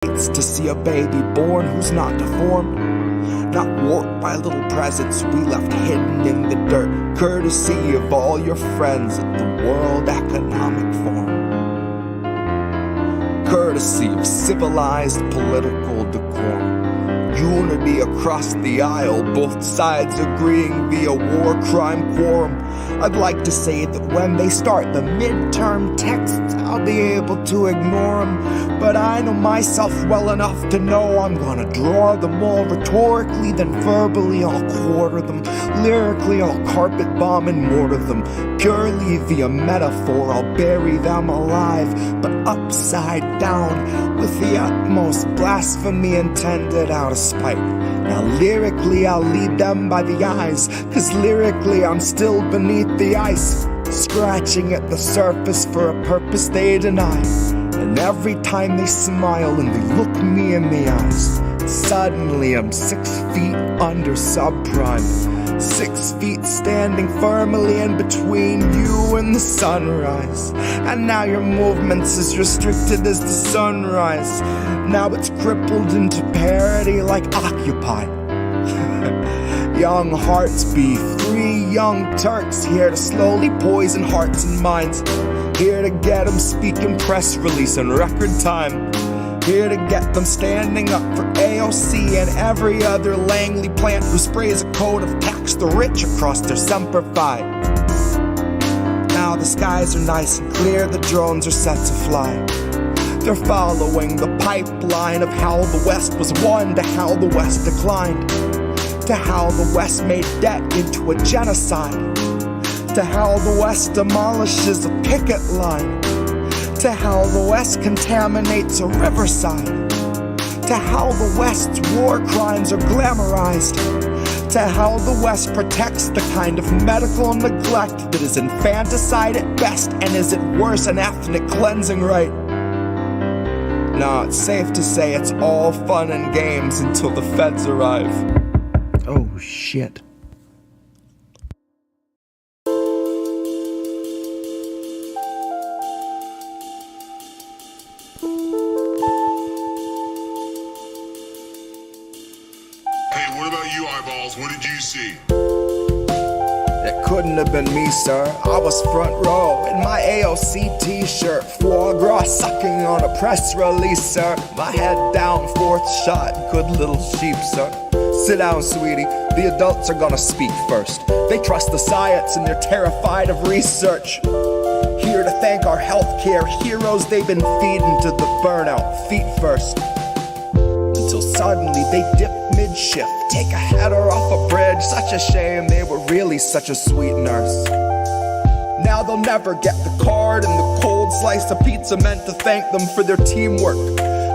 to see a baby born who's not deformed, not warped by little presents we left hidden in the dirt, courtesy of all your friends at the World Economic Forum, courtesy of civilized political decorum, unity across the aisle, both sides agreeing via war crime quorum. I'd like to say that when they start the midterm texts, I'll be able to ignore them, but I know myself well enough to know I'm gonna draw them all rhetorically, then verbally I'll quarter them, lyrically I'll carpet bomb and mortar them, purely via metaphor I'll bury them alive, but upside down, with the utmost blasphemy intended out of spite. Now lyrically I'll lead them by the eyes, cause lyrically I'm still beneath the ice, scratching at the surface for a purpose they deny. And every time they smile and they look me in the eyes, suddenly I'm 6 feet under subprime, 6 feet standing firmly in between you and the sunrise. And now your movement's as restricted as the sunrise. Now it's crippled into parody like Occupy. Young hearts be free, young Turks here to slowly poison hearts and minds, here to get them speaking press release in record time, here to get them standing up for AOC and every other Langley plant who sprays a coat of tax the rich across their Semper Fi. Now the skies are nice and clear, the drones are set to fly. They're following the pipeline of how the West was won to how the West declined, to how the West made debt into a genocide, to how the West demolishes a picket line, to how the West contaminates a riverside, to how the West's war crimes are glamorized, to how the West protects the kind of medical neglect that is infanticide at best and is at worst an ethnic cleansing rite. Now it's safe to say it's all fun and games until the feds arrive. Oh shit. Hey, what about you, eyeballs? What did you see? It couldn't have been me, sir. I was front row in my AOC t-shirt, foie gras sucking on a press release, sir. My head down, fourth shot, good little sheep, sir. Sit down, sweetie. The adults are gonna speak first. They trust the science and they're terrified of research. Here to thank our healthcare heroes, they've been feeding to the burnout, feet first. Until suddenly they dip mid-shift, take a header off a bridge. Such a shame, they were really such a sweet nurse. Now they'll never get the card and the cold slice of pizza meant to thank them for their teamwork.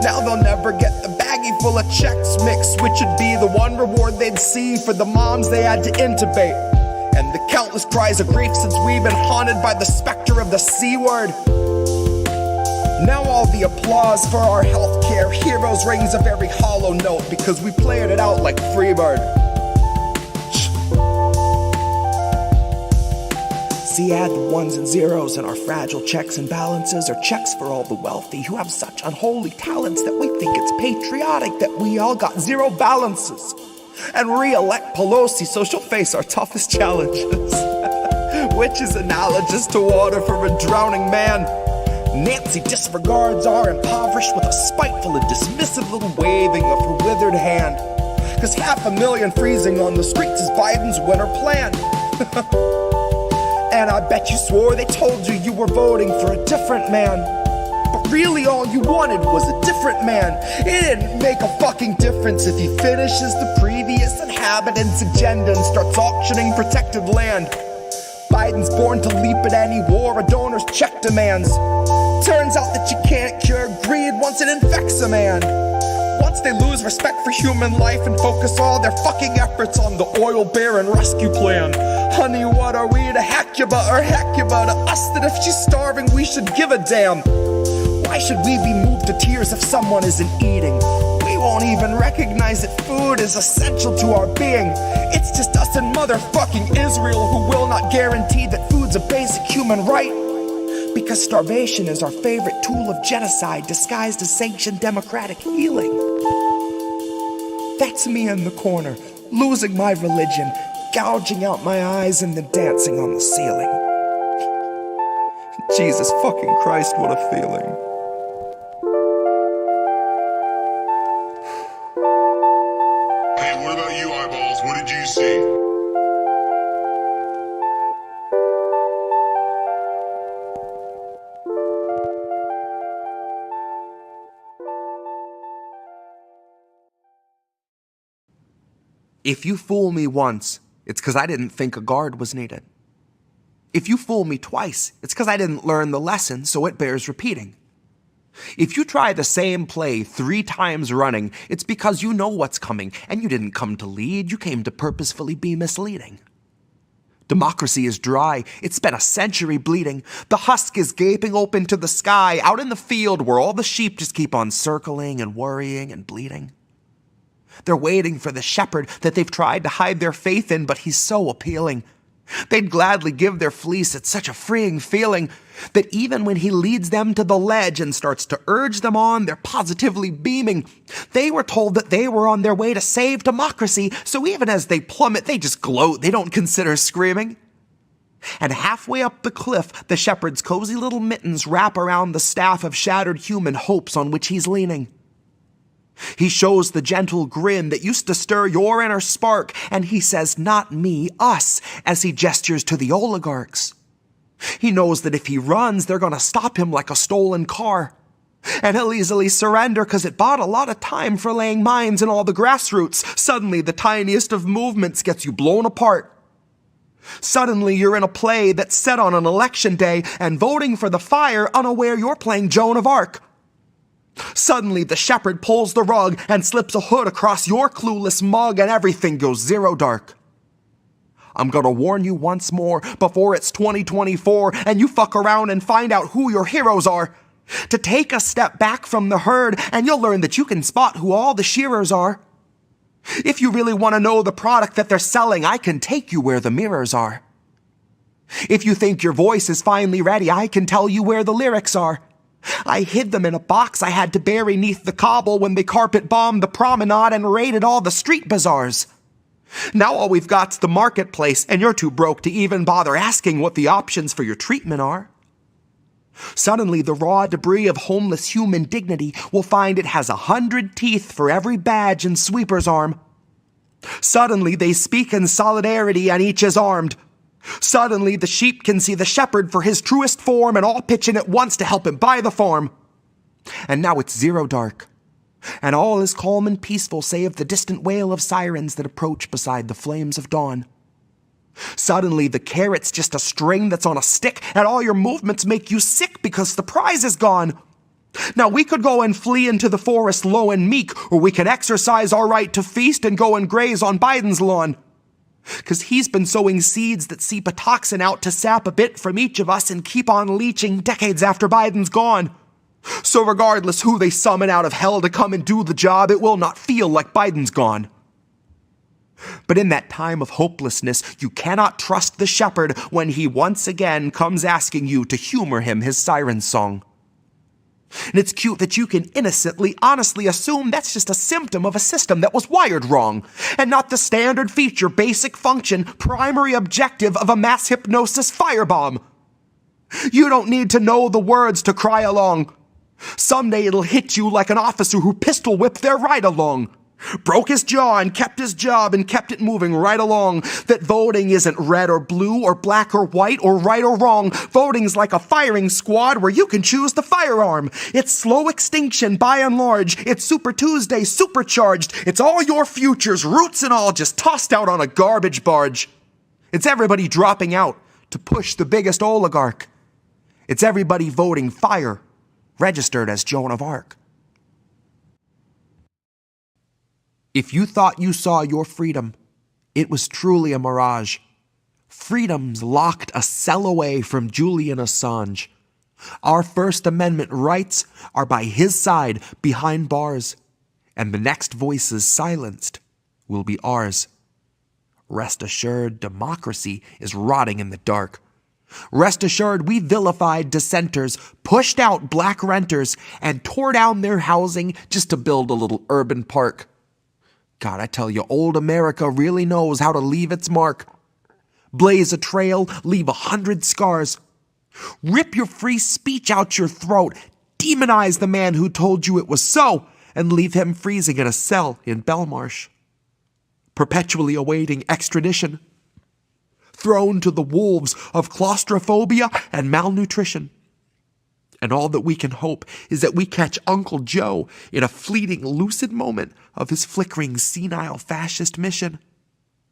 Now they'll never get the baggie full of checks mixed, which would be the one reward they'd see for the moms they had to intubate, and the countless cries of grief since we've been haunted by the specter of the C-word. Now all the applause for our healthcare heroes rings a very hollow note because we played it out like Freebird. See, add the ones and zeros in our fragile checks and balances are checks for all the wealthy who have such unholy talents that we think it's patriotic that we all got zero balances. And re-elect Pelosi so she'll face our toughest challenges, which is analogous to water for a drowning man. Nancy disregards our impoverished with a spiteful and dismissive little waving of her withered hand. Cause 500,000 freezing on the streets is Biden's winter plan. And I bet you swore they told you were voting for a different man. But really all you wanted was a different man. It didn't make a fucking difference if he finishes the previous inhabitant's agenda and starts auctioning protected land. Biden's born to leap at any war a donor's check demands. Turns out that you can't cure greed once it infects a man. Once they lose respect for human life and focus all their fucking efforts on the oil baron rescue plan. Honey, what are we to Hecuba or Hecuba to us that if she's starving we should give a damn? Why should we be moved to tears if someone isn't eating? We won't even recognize that food is essential to our being. It's just us and motherfucking Israel who will not guarantee that food's a basic human right. Because starvation is our favorite tool of genocide disguised as sanctioned democratic healing. That's me in the corner, losing my religion, gouging out my eyes and then dancing on the ceiling. Jesus fucking Christ, what a feeling. Hey, what about you, eyeballs? What did you see? If you fool me once, it's because I didn't think a guard was needed. If you fool me twice, it's because I didn't learn the lesson, so it bears repeating. If you try the same play 3 times running, it's because you know what's coming, and you didn't come to lead, you came to purposefully be misleading. Democracy is dry, it's been a century bleeding. The husk is gaping open to the sky, out in the field where all the sheep just keep on circling and worrying and bleeding. They're waiting for the shepherd that they've tried to hide their faith in, but he's so appealing. They'd gladly give their fleece, it's such a freeing feeling that even when he leads them to the ledge and starts to urge them on, they're positively beaming. They were told that they were on their way to save democracy, so even as they plummet, they just gloat, they don't consider screaming. And halfway up the cliff, the shepherd's cozy little mittens wrap around the staff of shattered human hopes on which he's leaning. He shows the gentle grin that used to stir your inner spark, and he says, "Not me, us," as he gestures to the oligarchs. He knows that if he runs, they're gonna stop him like a stolen car. And he'll easily surrender because it bought a lot of time for laying mines in all the grassroots. Suddenly, the tiniest of movements gets you blown apart. Suddenly, you're in a play that's set on an election day, and voting for the fire, unaware you're playing Joan of Arc. Suddenly, the shepherd pulls the rug and slips a hood across your clueless mug, and everything goes zero dark. I'm gonna warn you once more before it's 2024 and you fuck around and find out who your heroes are. To take a step back from the herd and you'll learn that you can spot who all the shearers are. If you really want to know the product that they're selling, I can take you where the mirrors are. If you think your voice is finally ready, I can tell you where the lyrics are. I hid them in a box I had to bury neath the cobble when they carpet bombed the promenade and raided all the street bazaars. Now all we've got's the marketplace, and you're too broke to even bother asking what the options for your treatment are. Suddenly, the raw debris of homeless human dignity will find it has 100 teeth for every badge and sweeper's arm. Suddenly, they speak in solidarity and each is armed. Suddenly, the sheep can see the shepherd for his truest form and all pitch in at once to help him buy the farm. And now it's zero dark, and all is calm and peaceful save the distant wail of sirens that approach beside the flames of dawn. Suddenly, the carrot's just a string that's on a stick, and all your movements make you sick because the prize is gone. Now we could go and flee into the forest low and meek, or we can exercise our right to feast and go and graze on Biden's lawn. 'Cause he's been sowing seeds that seep a toxin out to sap a bit from each of us and keep on leaching decades after Biden's gone. So regardless who they summon out of hell to come and do the job, it will not feel like Biden's gone. But in that time of hopelessness, you cannot trust the shepherd when he once again comes asking you to humor him his siren song. And it's cute that you can innocently, honestly assume that's just a symptom of a system that was wired wrong, and not the standard feature, basic function, primary objective of a mass hypnosis firebomb. You don't need to know the words to cry along. Someday it'll hit you like an officer who pistol whipped their ride along. Broke his jaw and kept his job and kept it moving right along. That voting isn't red or blue or black or white or right or wrong. Voting's like a firing squad where you can choose the firearm. It's slow extinction by and large. It's Super Tuesday supercharged. It's all your futures, roots and all, just tossed out on a garbage barge. It's everybody dropping out to push the biggest oligarch. It's everybody voting fire, registered as Joan of Arc. If you thought you saw your freedom, it was truly a mirage. Freedom's locked a cell away from Julian Assange. Our First Amendment rights are by his side behind bars, and the next voices silenced will be ours. Rest assured, democracy is rotting in the dark. Rest assured, we vilified dissenters, pushed out black renters, and tore down their housing just to build a little urban park. God, I tell you, old America really knows how to leave its mark. Blaze a trail, leave 100 scars. Rip your free speech out your throat, demonize the man who told you it was so, and leave him freezing in a cell in Belmarsh, perpetually awaiting extradition, thrown to the wolves of claustrophobia and malnutrition. And all that we can hope is that we catch Uncle Joe in a fleeting, lucid moment of his flickering, senile fascist mission.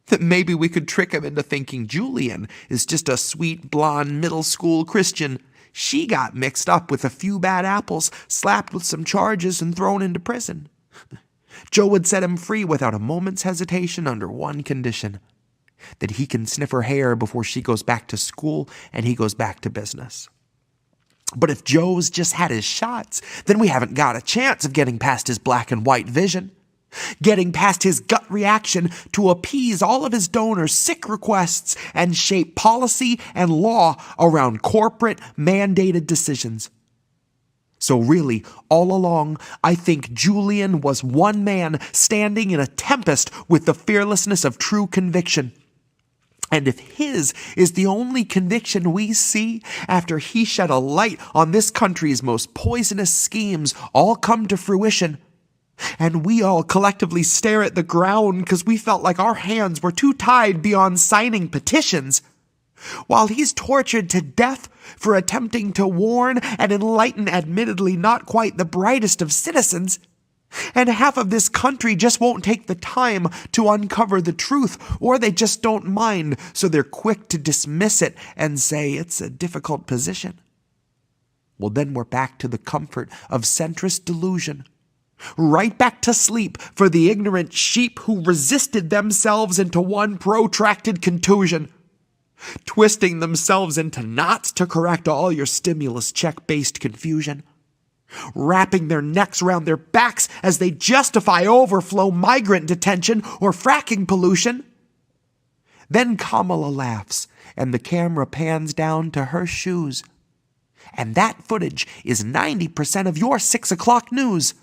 That maybe we could trick him into thinking Julian is just a sweet, blonde, middle school Christian. She got mixed up with a few bad apples, slapped with some charges, and thrown into prison. Joe would set him free without a moment's hesitation under one condition: that he can sniff her hair before she goes back to school and he goes back to business. But if Joe's just had his shots, then we haven't got a chance of getting past his black and white vision, getting past his gut reaction to appease all of his donors' sick requests and shape policy and law around corporate mandated decisions. So really, all along, I think Julian was one man standing in a tempest with the fearlessness of true conviction. And if his is the only conviction we see after he shed a light on this country's most poisonous schemes all come to fruition, and we all collectively stare at the ground because we felt like our hands were too tied beyond signing petitions, while he's tortured to death for attempting to warn and enlighten admittedly not quite the brightest of citizens, and half of this country just won't take the time to uncover the truth, or they just don't mind, so they're quick to dismiss it and say it's a difficult position. Well, then we're back to the comfort of centrist delusion. Right back to sleep for the ignorant sheep who resisted themselves into one protracted contusion, twisting themselves into knots to correct all your stimulus check-based confusion, wrapping their necks around their backs as they justify overflow migrant detention or fracking pollution. Then Kamala laughs, and the camera pans down to her shoes. And that footage is 90% of your 6 o'clock news,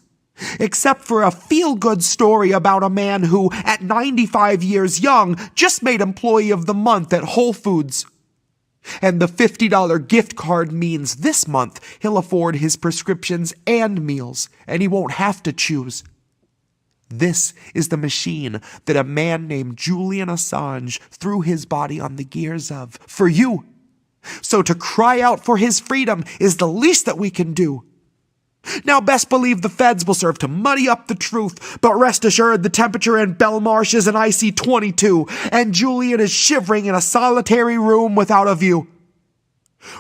except for a feel-good story about a man who, at 95 years young, just made Employee of the Month at Whole Foods. And the $50 gift card means this month he'll afford his prescriptions and meals, and he won't have to choose. This is the machine that a man named Julian Assange threw his body on the gears of, for you. So to cry out for his freedom is the least that we can do. Now best believe the feds will serve to muddy up the truth, but rest assured the temperature in Belmarsh is an icy 22, and Julian is shivering in a solitary room without a view.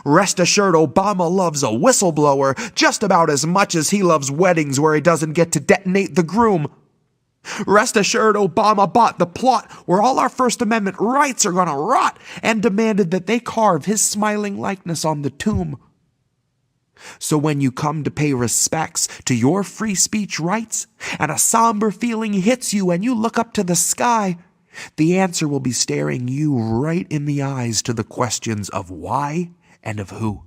Rest assured Obama loves a whistleblower just about as much as he loves weddings where he doesn't get to detonate the groom. Rest assured Obama bought the plot where all our First Amendment rights are gonna rot and demanded that they carve his smiling likeness on the tomb. So when you come to pay respects to your free speech rights, and a somber feeling hits you and you look up to the sky, the answer will be staring you right in the eyes to the questions of why and of who.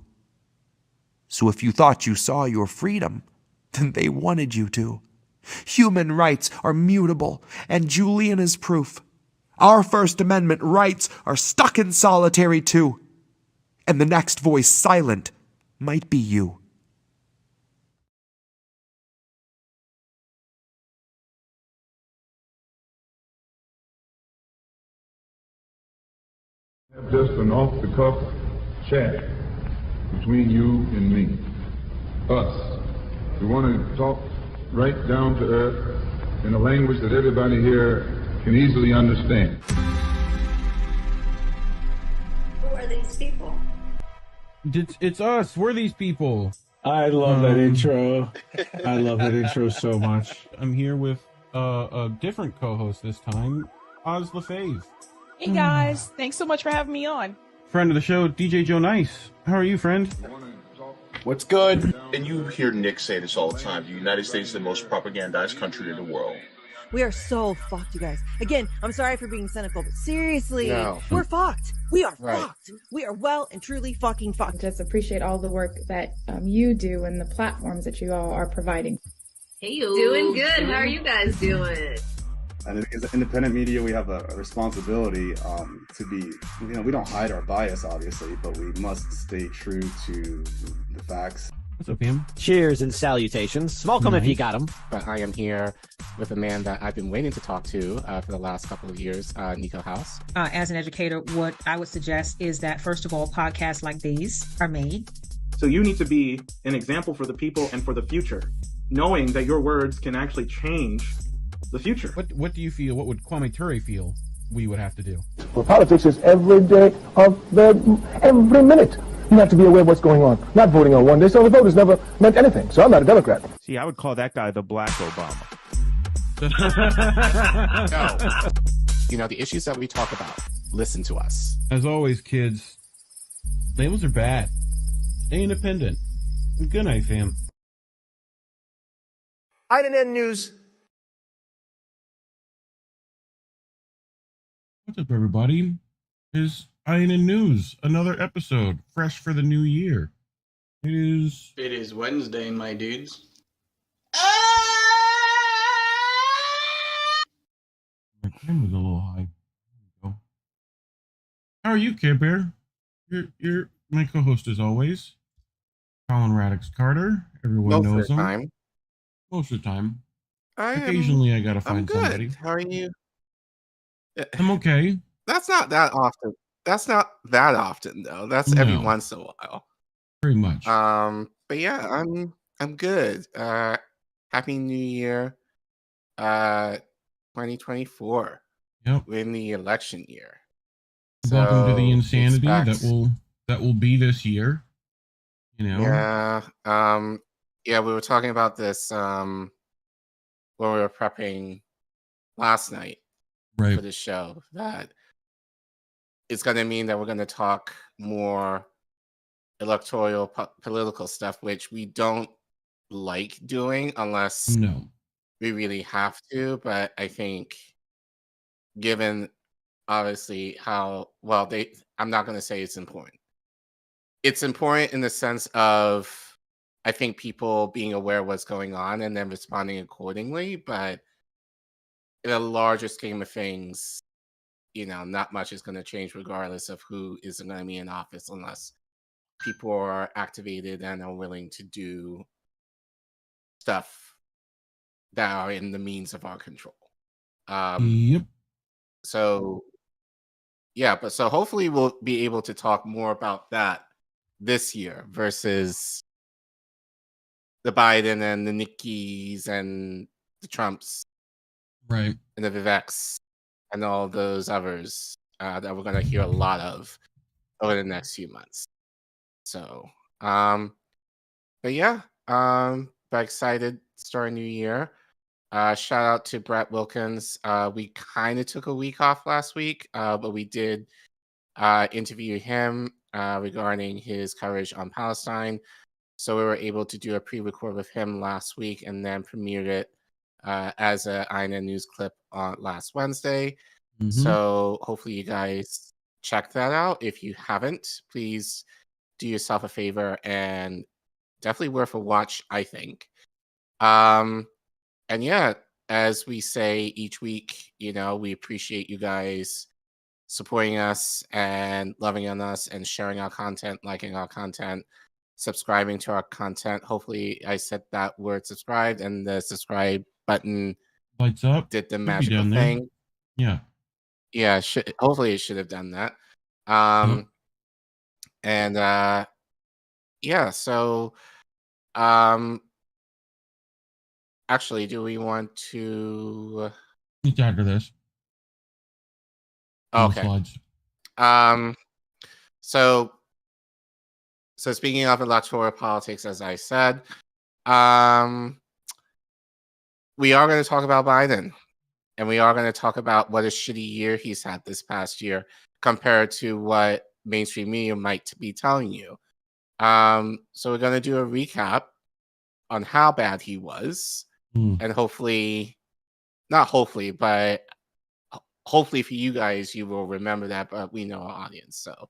So if you thought you saw your freedom, then they wanted you to. Human rights are mutable, and Julian is proof. Our First Amendment rights are stuck in solitary too. And the next voice silent might be you. Just an off-the-cuff chat between you and me. Us. We want to talk right down to earth in a language that everybody here can easily understand. Who are these people? It's us. We're these people. I love that intro. I love that intro so much. I'm here with a different co-host this time, Oz LaFave. Hey guys, thanks so much for having me on. Friend of the show, DJ Joe Nice. How are you, friend? What's good? And you hear Nick say this all the time. The United States is the most propagandized country in the world. We are so fucked, you guys. Again, I'm sorry for being cynical, but seriously, we're fucked. We are fucked. We are well and truly fucking fucked. Just appreciate all the work that you do and the platforms that you all are providing. Hey, doing good. How are you guys doing? And as independent media, we have a responsibility to be, we don't hide our bias, obviously, but we must stay true to the facts. What's up, Pam? Cheers and salutations. Smoke 'em Nice. if you got them. But I am here with a man that I've been waiting to talk to for the last couple of years, Nico House. As an educator, what I would suggest is that, first of all, podcasts like these are made. So you need to be an example for the people and for the future, knowing that your words can actually change the future. What do you feel? What would Kwame Ture feel we would have to do? Well, politics is every day of every minute. You have to be aware of what's going on. Not voting on one day, so the vote has never meant anything. So I'm not a Democrat. See, I would call that guy the Black Obama. No. The issues that we talk about, listen to us. As always, kids, labels are bad. Stay independent. Good night, fam. INN News. What's up, everybody? Is INN News, another episode, fresh for the new year. It is Wednesday, my dudes. My camera's a little high. There we go. How are you, Care Bear? You're my co-host as always. Collin Radix-Carter. Everyone knows him. Most of the time. Occasionally, I gotta find somebody. How are you? I'm okay. That's not that often. That's not that often, though. That's every once in a while. Very much. But yeah, I'm good. Happy New Year, 2024. Yep. We're in the election year. Welcome to the So insanity expect- that will be this year. Yeah. Yeah, we were talking about this when we were prepping last night Right. for the show, that it's going to mean that we're going to talk more electoral political stuff, which we don't like doing unless No. we really have to. But I think given obviously how well I'm not going to say it's important. It's important in the sense of, I think, people being aware of what's going on and then responding accordingly. But in a larger scheme of things, not much is going to change regardless of who is going to be in office, unless people are activated and are willing to do stuff that are in the means of our control. Yep. So, yeah, but so hopefully we'll be able to talk more about that this year versus the Biden and the Nikkis and the Trumps, Right. and the Viveks and all those others that we're going to hear a lot of over the next few months. So, but yeah, but excited to start a new year. Shout out to Brett Wilkins. We kind of took a week off last week, but we did interview him regarding his coverage on Palestine. So we were able to do a pre-record with him last week and then premiered it as a INN News clip on last Wednesday. Mhm. So hopefully you guys check that out. If you haven't, please do yourself a favor, and definitely worth a watch, I think. And yeah, as we say each week, we appreciate you guys supporting us and loving on us and sharing our content, liking our content, subscribing to our content. Hopefully I said that word subscribed and the subscribe button Lights up. did the Should be magical down there. thing. Yeah. Yeah, hopefully it should have done that. And yeah, so actually, do we want to It's after this. On the Okay. Slides. So speaking of electoral politics, as I said, we are going to talk about Biden, and we are going to talk about what a shitty year he's had this past year compared to what mainstream media might be telling you. So we're going to do a recap on how bad he was, and hopefully not hopefully, but hopefully for you guys, you will remember that. But we know our audience, so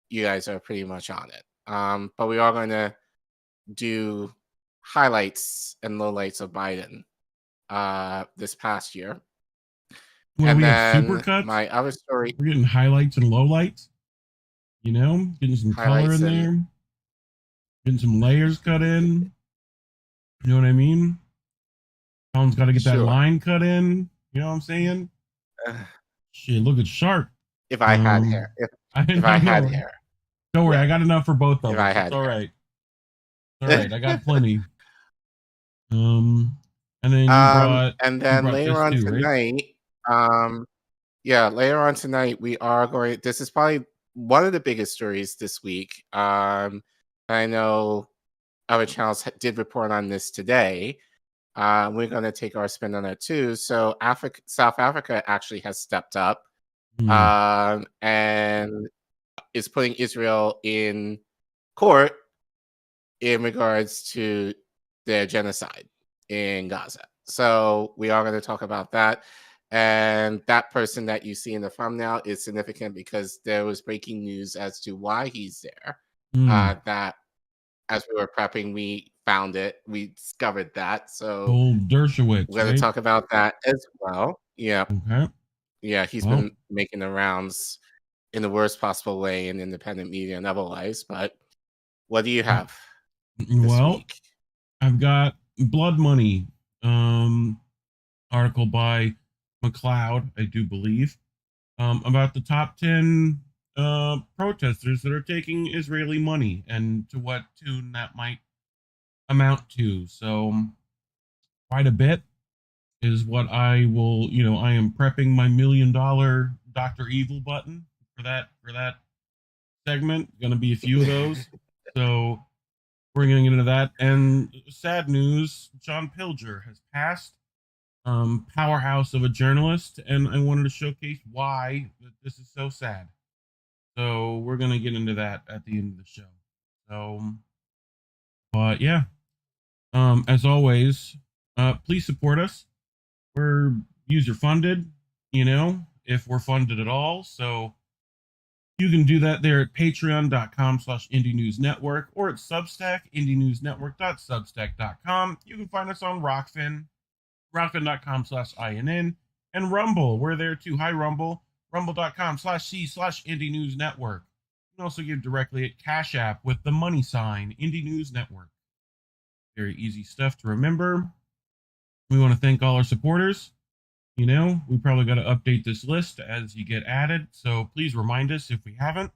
you guys are pretty much on it. But we are going to do highlights and lowlights of Biden this past year. Well, and we have then supercuts. my other story, We're getting highlights and lowlights. You know, getting some color in there, getting some layers cut in. You know what I mean? Colin's got to get that line cut in. You know what I'm saying? Shit, look at Shark. If I had hair, if I had hair, don't worry, I got enough for both of If us. I had It's all right. All right, I got plenty. And then you brought, and then you brought later this on too, right? tonight, later on tonight, we are going. This is probably one of the biggest stories this week. I know other channels did report on this today. We're going to take our spin on it too. So, South Africa actually has stepped up and is putting Israel in court in regards to their genocide in Gaza. So we are going to talk about that. And that person that you see in the thumbnail is significant because there was breaking news as to why he's there. That as we were prepping, we found it. We discovered that. So old Dershowitz, we're going to talk about that as well. Yeah. Okay. Yeah, he's been making the rounds in the worst possible way in independent media and otherwise. But what do you have? Well, week? I've got Blood Money article by McLeod, I do believe, about the top 10 protesters that are taking Israeli money and to what tune that might amount to. So quite a bit is what I will, I am prepping my $1 million Dr. Evil button for that segment. Going to be a few of those. So we're getting into that. And sad news, John Pilger has passed. Powerhouse of a journalist, and I wanted to showcase why this is so sad. So we're going to get into that at the end of the show. So, but yeah, as always, please support us. We're user funded, if we're funded at all. So you can do that there at patreon.com/Indie News Network or at Substack, indienewsnetwork.substack.com. You can find us on Rockfin, rockfin.com/INN, and Rumble. We're there too. Hi, Rumble. Rumble.com/C/Indie News Network. You can also give directly at Cash App with the money sign, Indie News Network. Very easy stuff to remember. We want to thank all our supporters. We probably got to update this list as you get added, so please remind us if we haven't.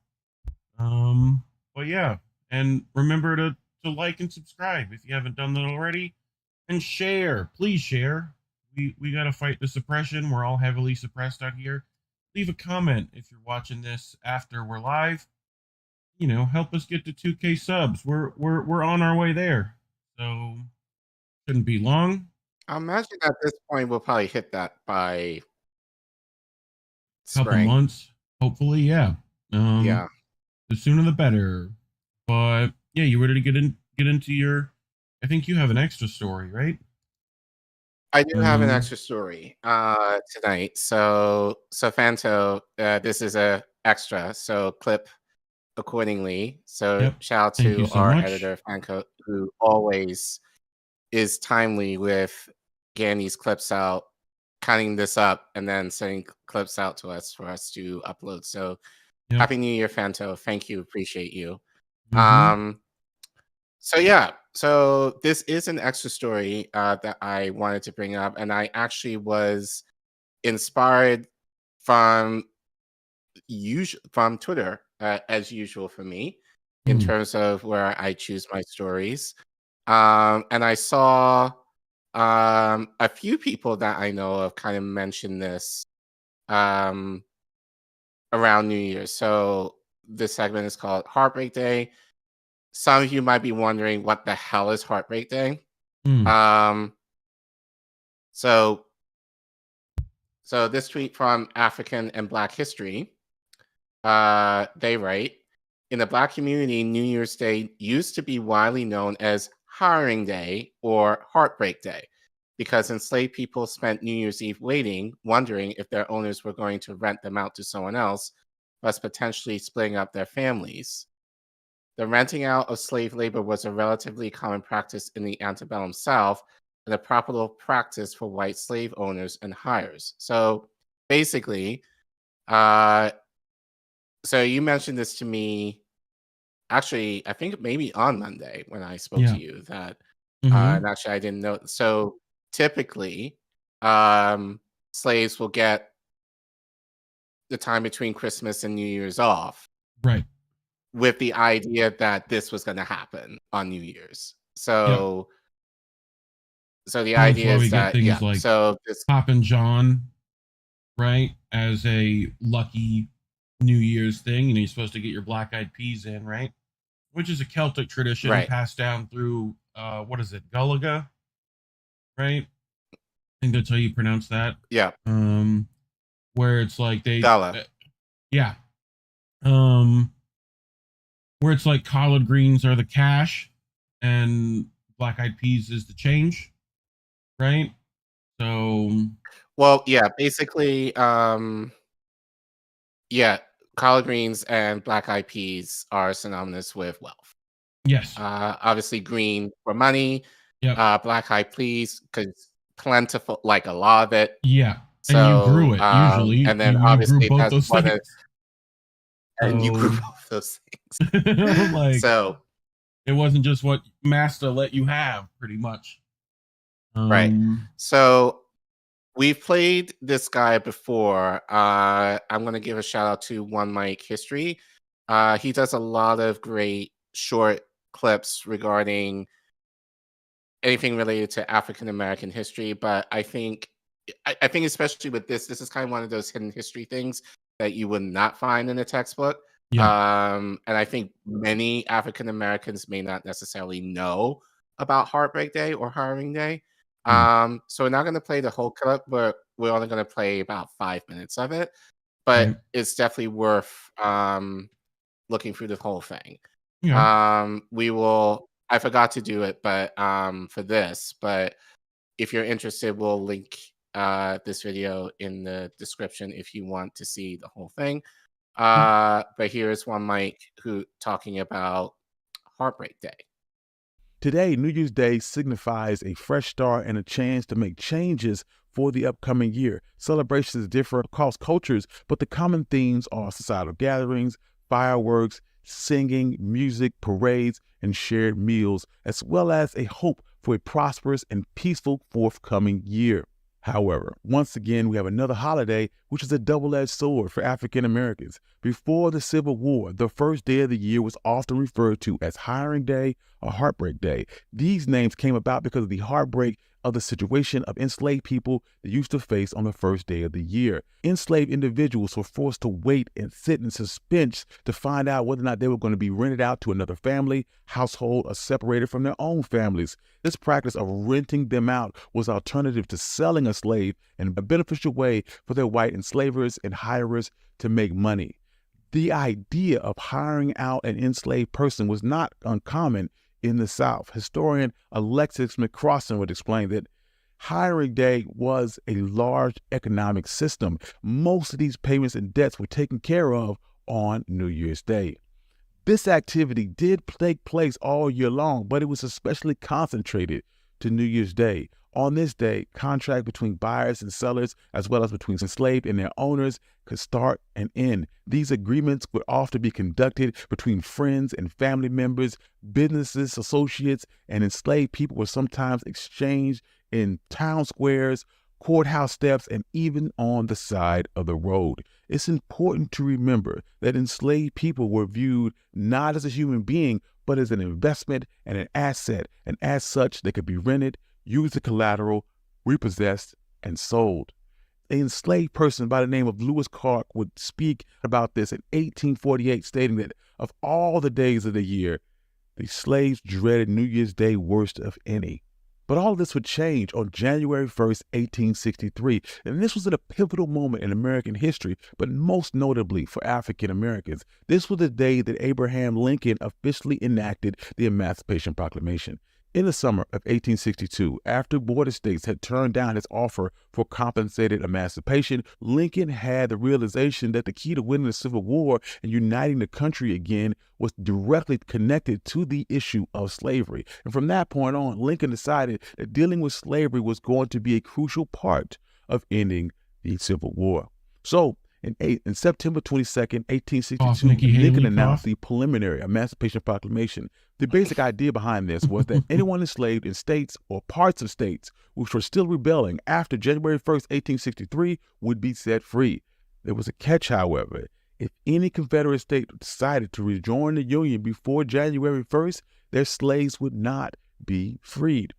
But yeah, and remember to like and subscribe if you haven't done that already, and share. Please share. We got to fight the suppression. We're all heavily suppressed out here. Leave a comment if you're watching this after we're live. Help us get to 2K subs. We're on our way there, so shouldn't be long. I imagine at this point we'll probably hit that by couple spring. months, hopefully. Yeah. Yeah. The sooner the better. But yeah, you ready to get into your? I think you have an extra story, right? I do have an extra story tonight. So Fanto, this is a extra. So clip accordingly. So shout out to our editor Fanto, who always is timely with getting these clips out, cutting this up, and then sending clips out to us for us to upload. So Happy New Year, Fanto. Thank you. Appreciate you. So this is an extra story that I wanted to bring up, and I actually was inspired from Twitter, as usual for me, in terms of where I choose my stories. And I saw a few people that I know of kind of mention this around New Year's. So this segment is called Heartbreak Day. Some of you might be wondering what the hell is Heartbreak Day. So this tweet from African and Black History, they write, in the Black community, New Year's Day used to be widely known as Hiring Day or Heartbreak Day because enslaved people spent New Year's Eve waiting, wondering if their owners were going to rent them out to someone else, thus potentially splitting up their families. The renting out of slave labor was a relatively common practice in the antebellum South and a proper practice for white slave owners and hires. So basically, so you mentioned this to me, actually, I think maybe on Monday when I spoke to you that, and actually I didn't know. So typically, slaves will get the time between Christmas and New Year's off. Right. With the idea that this was going to happen on New Year's. So, so the idea is that, like so this Poppin' John, right, as a lucky New Year's thing. You know, you're supposed to get your black-eyed peas in, right? Which is a Celtic tradition passed down through, what is it, Gulliga, right? I think that's how you pronounce that. Yeah. Where it's like they, Gala. Yeah. Where it's like collard greens are the cash and black-eyed peas is the change, right? So, well, yeah, basically, yeah, collard greens and black-eyed peas are synonymous with wealth. Yes. Obviously, green for money. Yeah. Black-eyed peas because plentiful, like a lot of it. Yeah. So, and you grew it usually, and then you obviously grew both those things. And you grew both those things. Like, so it wasn't just what Master let you have, pretty much. Right. So we've played this guy before. I'm going to give a shout out to One Mic History. He does a lot of great short clips regarding anything related to African American history. But I think especially with this is kind of one of those hidden history things that you would not find in a textbook. Yeah. And I think many African Americans may not necessarily know about Heartbreak Day or Hiring Day. So we're not going to play the whole clip, but we're only going to play about 5 minutes of it. But it's definitely worth looking through the whole thing. Yeah. We will. I forgot to do it, but for this. But if you're interested, we'll link this video in the description if you want to see the whole thing. But here's One Mic who talking about Heartbreak Day. Today, New Year's Day signifies a fresh start and a chance to make changes for the upcoming year. Celebrations differ across cultures, but the common themes are societal gatherings, fireworks, singing, music, parades, and shared meals, as well as a hope for a prosperous and peaceful forthcoming year. However, once again, we have another holiday, which is a double-edged sword for African Americans. Before the Civil War, the first day of the year was often referred to as Hiring Day or Heartbreak Day. These names came about because of the heartbreak of the situation of enslaved people that used to face on the first day of the year. Enslaved individuals were forced to wait and sit in suspense to find out whether or not they were going to be rented out to another family, household, or separated from their own families. This practice of renting them out was alternative to selling a slave and a beneficial way for their white enslavers and hirers to make money. The idea of hiring out an enslaved person was not uncommon in the South. Historian Alexis McCrossan would explain that Hiring Day was a large economic system. Most of these payments and debts were taken care of on New Year's Day. This activity did take place all year long, but it was especially concentrated to New Year's Day. On this day, contracts between buyers and sellers, as well as between enslaved and their owners, could start and end. These agreements would often be conducted between friends and family members, businesses, associates, and enslaved people were sometimes exchanged in town squares, courthouse steps, and even on the side of the road. It's important to remember that enslaved people were viewed not as a human being, but as an investment and an asset, and as such, they could be rented, used as collateral, repossessed, and sold. An enslaved person by the name of Lewis Clark would speak about this in 1848, stating that of all the days of the year, the slaves dreaded New Year's Day worst of any. But all of this would change on January 1st, 1863, and this was a pivotal moment in American history, but most notably for African Americans. This was the day that Abraham Lincoln officially enacted the Emancipation Proclamation. In the summer of 1862, after border states had turned down his offer for compensated emancipation, Lincoln had the realization that the key to winning the Civil War and uniting the country again was directly connected to the issue of slavery. And from that point on, Lincoln decided that dealing with slavery was going to be a crucial part of ending the Civil War. So, in September 22nd, 1862, Lincoln announced the preliminary Emancipation Proclamation. The basic idea behind this was that anyone enslaved in states or parts of states which were still rebelling after January 1st, 1863 would be set free. There was a catch, however. If any Confederate state decided to rejoin the Union before January 1st, their slaves would not be freed.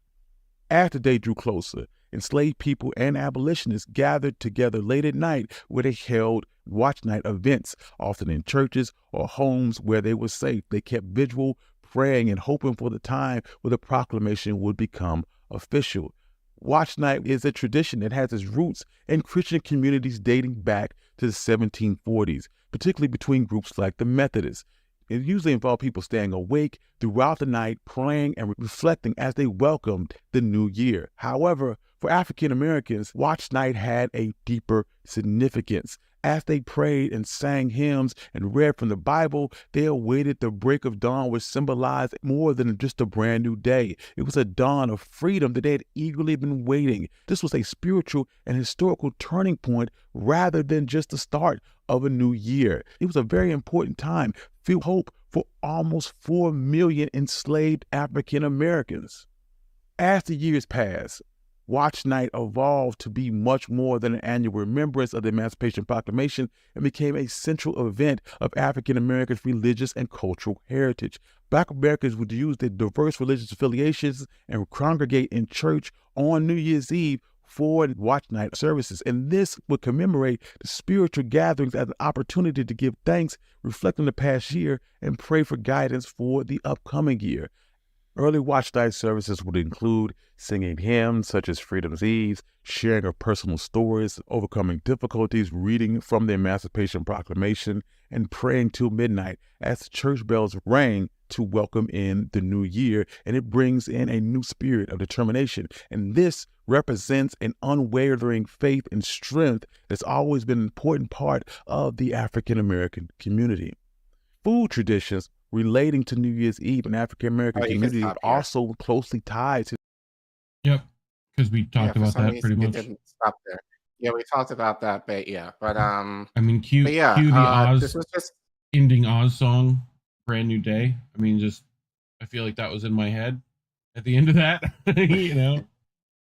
As the day drew closer, enslaved people and abolitionists gathered together late at night where they held watch night events, often in churches or homes where they were safe. They kept vigil, praying and hoping for the time where the proclamation would become official. Watch night is a tradition that has its roots in Christian communities dating back to the 1740s, particularly between groups like the Methodists. It usually involved people staying awake throughout the night, praying and reflecting as they welcomed the new year. However, for African Americans, watch night had a deeper significance. As they prayed and sang hymns and read from the Bible, they awaited the break of dawn, which symbolized more than just a brand new day. It was a dawn of freedom that they had eagerly been waiting. This was a spiritual and historical turning point rather than just the start of a new year. It was a very important time, filled with hope for almost 4 million enslaved African Americans. As the years passed, Watch Night evolved to be much more than an annual remembrance of the Emancipation Proclamation and became a central event of African Americans' religious and cultural heritage. Black Americans would use their diverse religious affiliations and congregate in church on New Year's Eve for Watch Night services, and this would commemorate the spiritual gatherings as an opportunity to give thanks, reflect on the past year, and pray for guidance for the upcoming year. Early Watch Night services would include singing hymns such as Freedom's Eve, sharing of personal stories, overcoming difficulties, reading from the Emancipation Proclamation, and praying till midnight as the church bells rang to welcome in the new year, and it brings in a new spirit of determination. And this represents an unwavering faith and strength that's always been an important part of the African American community. Food traditions relating to New Year's Eve in African American community are also closely tied to. Yep, because we talked about that pretty much. It didn't stop there. Yeah, we talked about that, but yeah, but I mean, cue the Oz this was just ending Oz song, "Brand New Day." I mean, just I feel like that was in my head at the end of that. You know,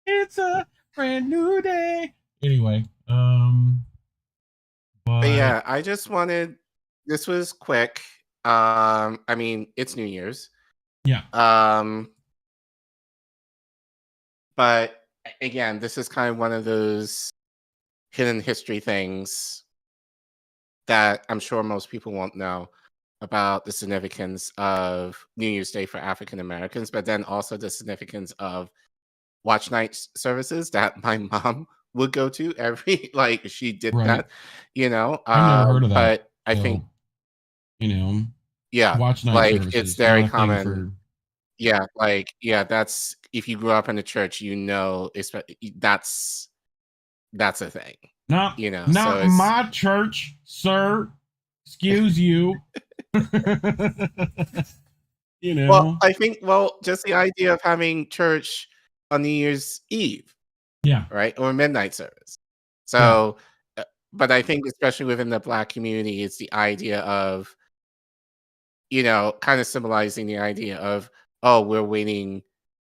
it's a brand new day. Anyway, but yeah, I just wanted. This was quick. I mean, it's New Year's. Yeah. But again, this is kind of one of those hidden history things that I'm sure most people won't know about the significance of New Year's Day for African Americans, but then also the significance of watch night services that my mom would go to every, like she did that, you know. I've never heard of that. But I think, you know, yeah, watch night like services, it's very not a thing common. for- Yeah, like that's if you grew up in a church, you know, that's a thing. Not, you know, not so it's, my church, sir. Excuse you. You know. Well, I think just the idea of having church on New Year's Eve, yeah, right, or midnight service. So, but I think especially within the Black community, it's the idea of, you know, kind of symbolizing the idea of, oh, we're waiting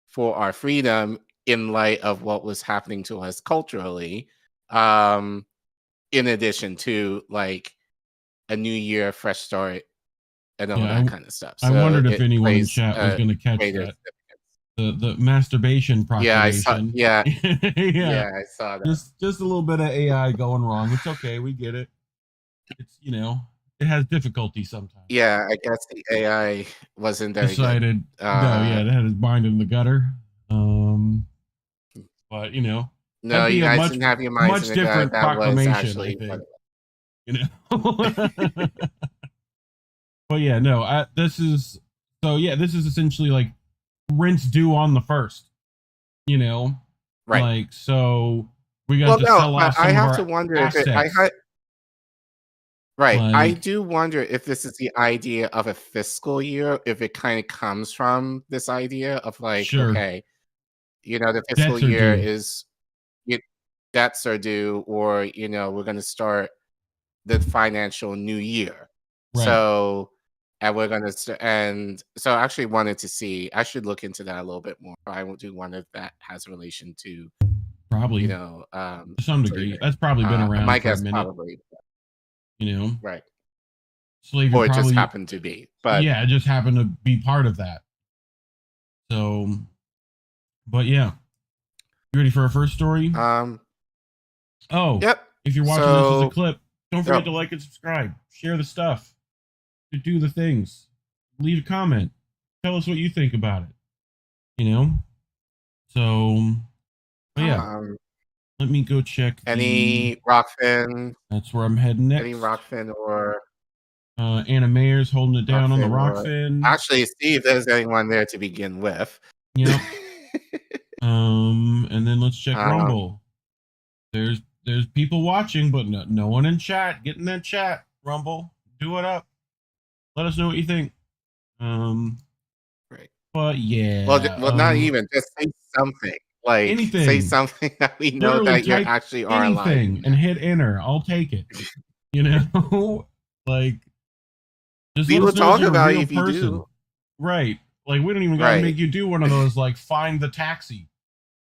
for our freedom in light of what was happening to us culturally, in addition to like a new year, fresh start, and all that kind of stuff. So I wondered if anyone in chat was going to catch that. The masturbation proclamation. Yeah, I saw, yeah. yeah, I saw that. Just a little bit of AI going wrong. It's okay, we get it. It's, you know, it has difficulty sometimes. Yeah, I guess the AI wasn't very decided. Good. It had his mind in the gutter. But you know, no, you guys didn't have your minds much in the different gutter. That was proclamation. actually, I think. You know. But yeah, no. This is essentially like rent's due on the 1st. You know, Right. like, so we got to sell off some I of have our to wonder assets. Right. I Like- do wonder if this is the idea of a fiscal year, if it kind of comes from this idea of like, Sure. okay, you know, the fiscal Debts are year due. is debts are due, or, you know, we're going to start the financial new year. Right. So, and we're going to, and so I actually wanted to see, I should look into that a little bit more. I do wonder if that has relation to, Probably, you know, to some degree. slavery. That's probably been around My for a guess, minute. probably. You know, Right. slavery Or it probably just happened to be, but yeah, it just happened to be part of that. So, but yeah, you ready for our first story? Oh, yep. If you're watching this as a So- clip, don't forget Yep. to like and subscribe, share the stuff, to do the things, leave a comment, tell us what you think about it. You know, so but yeah, let me go check. Any Rockfin? That's where I'm heading next. Any Rockfin or Anna Mayer's holding it down on the Rockfin or- Rockfin. Actually, see if there's anyone there to begin with. Yep. And then let's check Um, Rumble. There's people watching, but no one in chat. Get in that chat, Rumble. Do it up. Let us know what you think. Right. But yeah. Well, not even. Just say something. Like anything. Say something that we know Literally that you type actually are anything alive. and hit enter. I'll take it. You know, like just We let will us know talk you're a about real it if you person. do. Right. Like we don't even gotta Right. make you do one of those like find the taxi.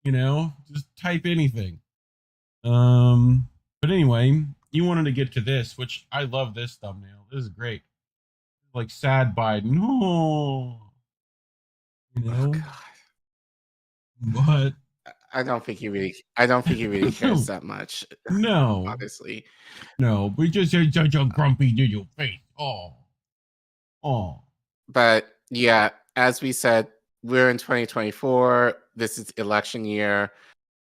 You know, just type anything. But anyway, you wanted to get to this, which I love this thumbnail. This is great. Like sad Biden. Oh, you know. But I don't think he really cares that much. no, honestly. no, we just said such a grumpy to your face. Oh. But yeah, as we said, we're in 2024. This is election year.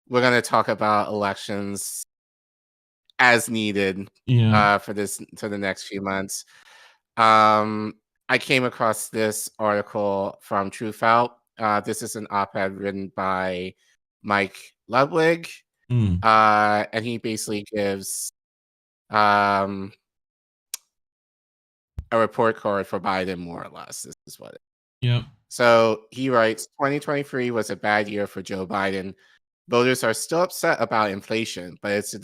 We're going to talk about elections as needed for the next few months. I came across this article from Truthout. This is an op-ed written by Mike Ludiwg, and he basically gives a report card for Biden, more or less. This is what it is. Yep. So he writes, 2023 was a bad year for Joe Biden. Voters are still upset about inflation, but it's the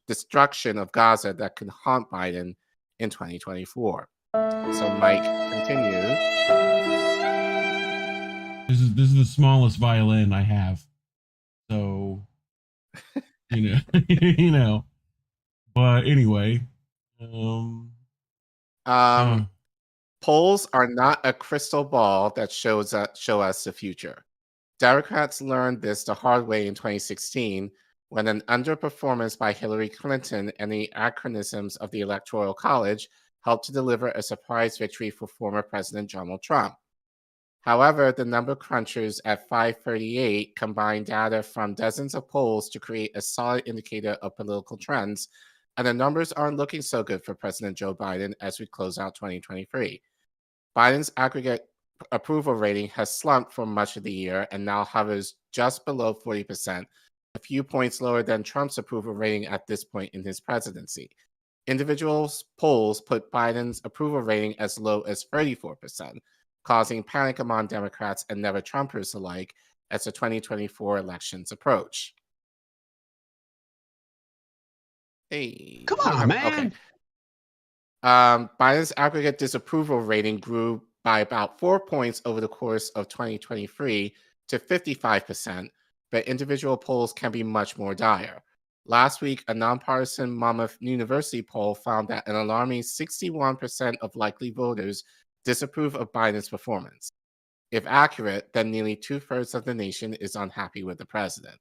destruction of Gaza that can haunt Biden in 2024. So Mike continues. This is the smallest violin I have. So you know. But anyway. Polls are not a crystal ball that show us the future. Democrats learned this the hard way in 2016 when an underperformance by Hillary Clinton and the anachronisms of the Electoral College helped to deliver a surprise victory for former President Donald Trump. However, the number crunchers at 538 combined data from dozens of polls to create a solid indicator of political trends, and the numbers aren't looking so good for President Joe Biden as we close out 2023. Biden's aggregate approval rating has slumped for much of the year and now hovers just below 40%, a few points lower than Trump's approval rating at this point in his presidency. Individual polls put Biden's approval rating as low as 34%, causing panic among Democrats and never-Trumpers alike as the 2024 elections approach. Hey, come on, man. Okay. Biden's aggregate disapproval rating grew by about 4 points over the course of 2023 to 55%, but individual polls can be much more dire. Last week, a nonpartisan Monmouth University poll found that an alarming 61% of likely voters disapprove of Biden's performance. If accurate, then nearly 2/3 of the nation is unhappy with the president.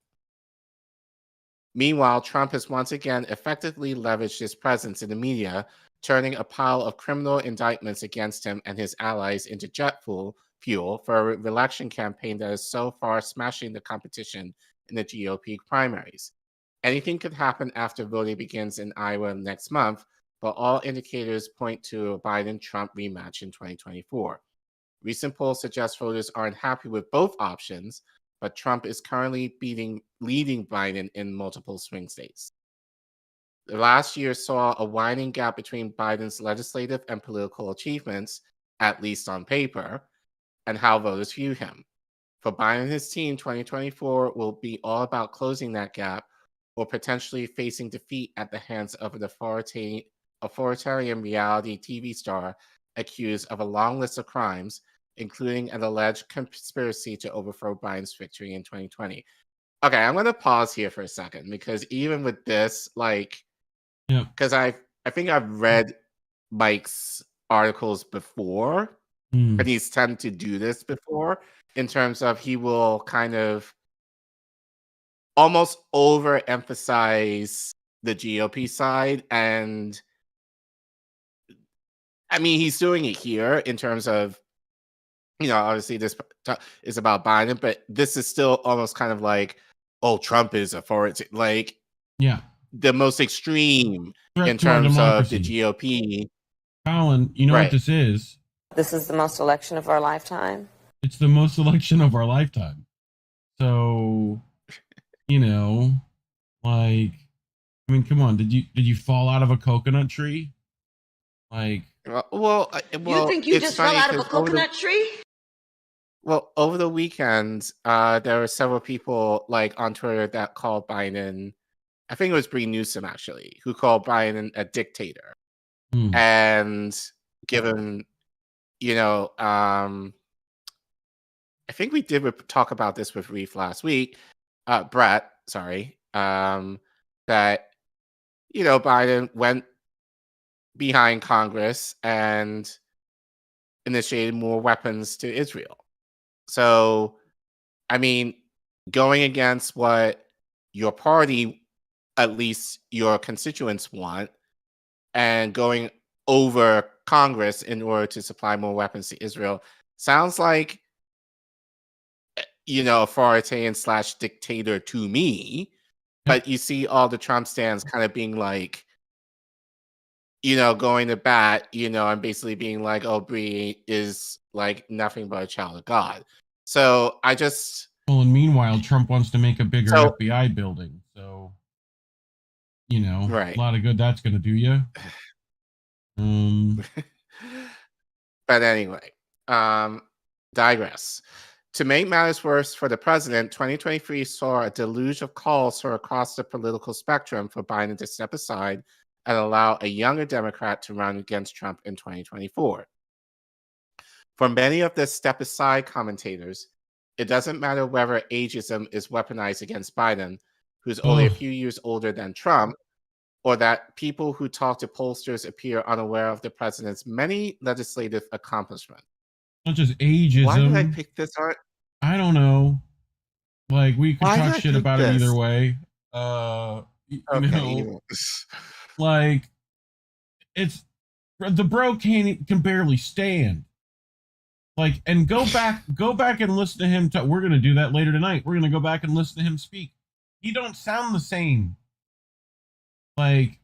Meanwhile, Trump has once again effectively leveraged his presence in the media, turning a pile of criminal indictments against him and his allies into jet fuel for a re-election campaign that is so far smashing the competition in the GOP primaries. Anything could happen after voting begins in Iowa next month, but all indicators point to a Biden-Trump rematch in 2024. Recent polls suggest voters aren't happy with both options, but Trump is currently leading Biden in multiple swing states. The last year saw a widening gap between Biden's legislative and political achievements, at least on paper, and how voters view him. For Biden and his team, 2024 will be all about closing that gap or potentially facing defeat at the hands of an authoritarian reality TV star accused of a long list of crimes, including an alleged conspiracy to overthrow Biden's victory in 2020. Okay, I'm going to pause here for a second because even with this, like, because I think I've read Mike's articles before, and he's tended to do this before in terms of he will kind of almost overemphasize the GOP side. And I mean, he's doing it here in terms of, obviously this is about Biden, but this is still almost kind of like, oh, Trump is authoritarian, like, the most extreme in terms of the GOP. Collin, you know what this is? This is the most election of our lifetime. It's the most election of our lifetime. So, like, I mean, come on, did you fall out of a coconut tree? Like, well, you think you just fell out of a coconut tree? Well, over the weekend, there were several people like on Twitter that called Biden, I think it was Bree Newsom actually, who called Biden a dictator. And given, I think we did talk about this with Reef last week, Brett, sorry, that, Biden went behind Congress and initiated more weapons to Israel. So, I mean, going against what your party, at least your constituents want, and going over Congress in order to supply more weapons to Israel sounds like, authoritarian / dictator to me. But you see all the Trump stands kind of being like, going to bat, and basically being like, oh, Bree is like nothing but a child of God. So I just... Well, and meanwhile, Trump wants to make a bigger FBI building. So, a lot of good that's going to do you. But anyway, digress. To make matters worse for the president, 2023 saw a deluge of calls from across the political spectrum for Biden to step aside and allow a younger Democrat to run against Trump in 2024. For many of the step aside commentators, it doesn't matter whether ageism is weaponized against Biden, who's only a few years older than Trump, or that people who talk to pollsters appear unaware of the president's many legislative accomplishments. Not just ageism. Why did I pick this art? I don't know. Like, we could talk shit about it either way. Like, it's the bro can barely stand. Like, and go back and listen to him. We're gonna do that later tonight. We're gonna go back and listen to him speak. He don't sound the same. Like,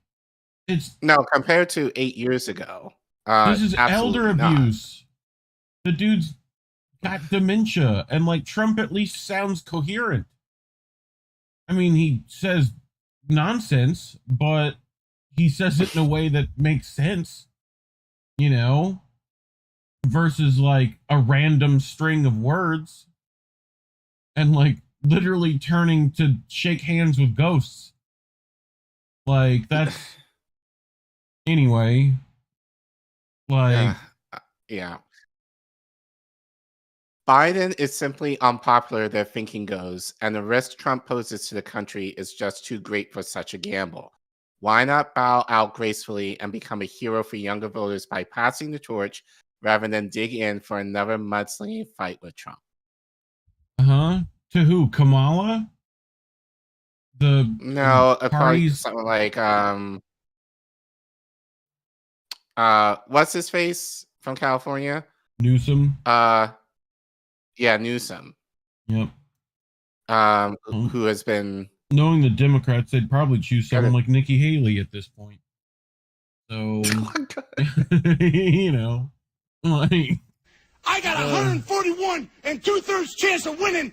it's no compared to 8 years ago. This is elder abuse. The dude's got dementia, and like Trump at least sounds coherent. I mean, he says nonsense, but he says it in a way that makes sense, versus like a random string of words and like literally turning to shake hands with ghosts. Like, that's anyway. Like, yeah. Biden is simply unpopular, their thinking goes, and the risk Trump poses to the country is just too great for such a gamble. Why not bow out gracefully and become a hero for younger voters by passing the torch rather than dig in for another mudslinging fight with Trump? To who? Kamala? No, probably something like what's his face from California? Newsom. Yeah, Newsom. Yep. Who has been... Knowing the Democrats, they'd probably choose someone like Nikki Haley at this point. So, like... I got 141 and 2/3 chance of winning.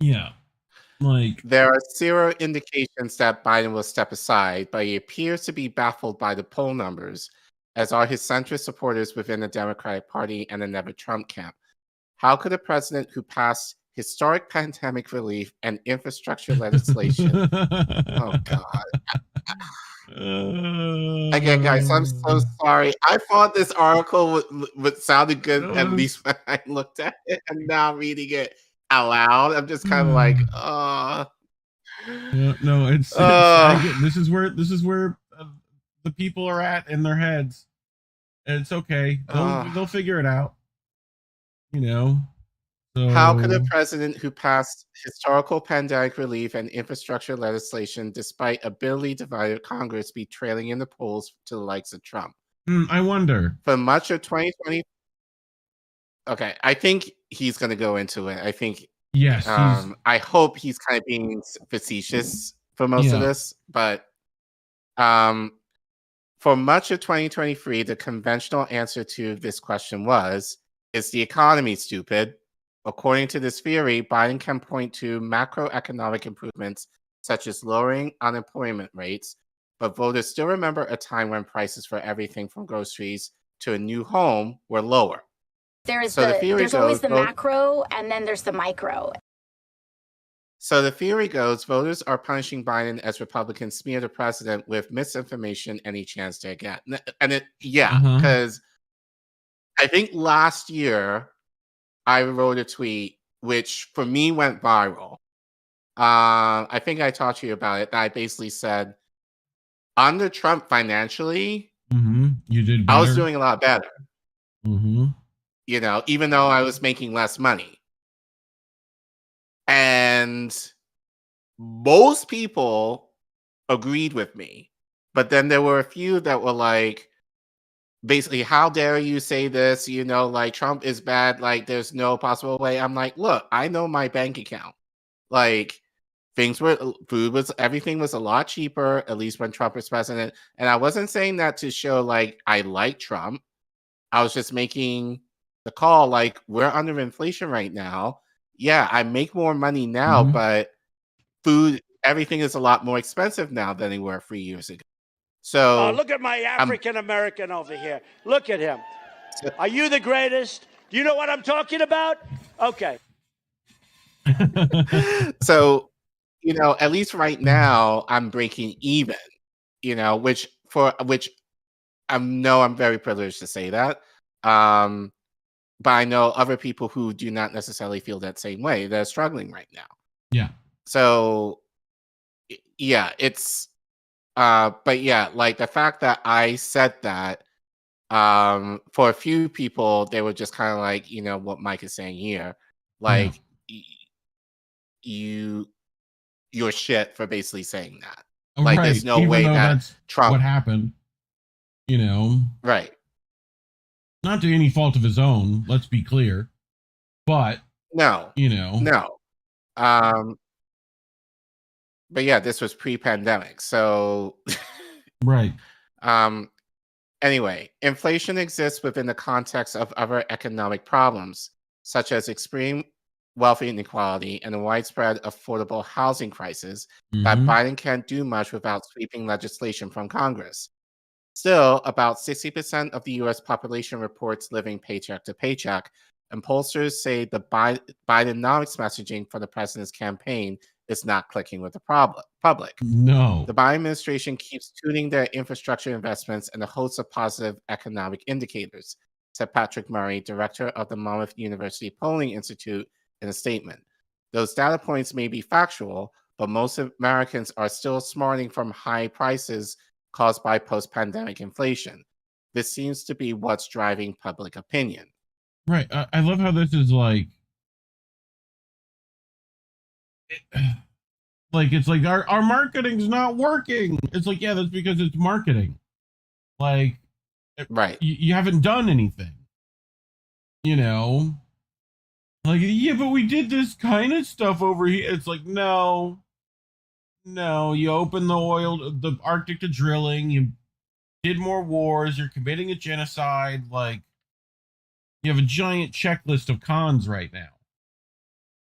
Yeah. Like, there are zero indications that Biden will step aside, but he appears to be baffled by the poll numbers, as are his centrist supporters within the Democratic Party and the Never Trump camp. How could a president who passed historic pandemic relief and infrastructure legislation? Oh God. Again, guys, I'm so sorry. I thought this article would sounded good, at least when I looked at it, and now reading it out loud, I'm just kind of like, no, it's I get, this is where the people are at in their heads, and it's okay. They'll figure it out, you know. So, how could a president who passed historical pandemic relief and infrastructure legislation, despite a bitterly divided Congress, be trailing in the polls to the likes of Trump? I wonder. For much of 2020, okay, I think he's going to go into it. I think, yes, I hope he's kind of being facetious for most of this, but for much of 2023, the conventional answer to this question was, is the economy stupid? According to this theory, Biden can point to macroeconomic improvements such as lowering unemployment rates, but voters still remember a time when prices for everything from groceries to a new home were lower. There's always the macro, and then there's the micro. So the theory goes, voters are punishing Biden as Republicans smear the president with misinformation any chance they get. And because I think last year I wrote a tweet, which for me went viral. I think I talked to you about it. I basically said, under Trump financially, you did better. I was doing a lot better. You know, even though I was making less money. And most people agreed with me. But then there were a few that were like, basically, how dare you say this? You know, like, Trump is bad. Like, there's no possible way. I'm like, look, I know my bank account. Like, everything was a lot cheaper, at least when Trump was president. And I wasn't saying that to show, like, I like Trump. I was just making the call, like, we're under inflation right now. Yeah, I make more money now, but everything is a lot more expensive now than they were 3 years ago. So look at my African American over here. Look at him. Are you the greatest? Do you know what I'm talking about? Okay. So, you know, at least right now I'm breaking even, you know, which I know I'm very privileged to say that. But I know other people who do not necessarily feel that same way. They're struggling right now. Yeah. So yeah, it's but yeah, like the fact that I said that, for a few people, they were just kind of like, you know, what Mike is saying here, like, you're shit for basically saying that. Like, there's no way that Trump, what happened, you know, right? Not to any fault of his own. Let's be clear, but no, you know, no. But yeah, this was pre-pandemic, so right. Anyway, inflation exists within the context of other economic problems, such as extreme wealth inequality and a widespread affordable housing crisis that Biden can't do much without sweeping legislation from Congress. Still, about 60% of the U.S. population reports living paycheck to paycheck, and pollsters say the Bidenomics messaging for the president's campaign is not clicking with the public. No. The Biden administration keeps tuning their infrastructure investments and a host of positive economic indicators, said Patrick Murray, director of the Monmouth University Polling Institute, in a statement. Those data points may be factual, but most Americans are still smarting from high prices caused by post-pandemic inflation. This seems to be what's driving public opinion. Right. I love how this is like it's like our marketing's not working. It's like, yeah, that's because it's marketing. Like, right. You haven't done anything. You know? Like, yeah, but we did this kind of stuff over here. It's like, no, you open the Arctic to drilling, you did more wars, you're committing a genocide, like, You have a giant checklist of cons right now.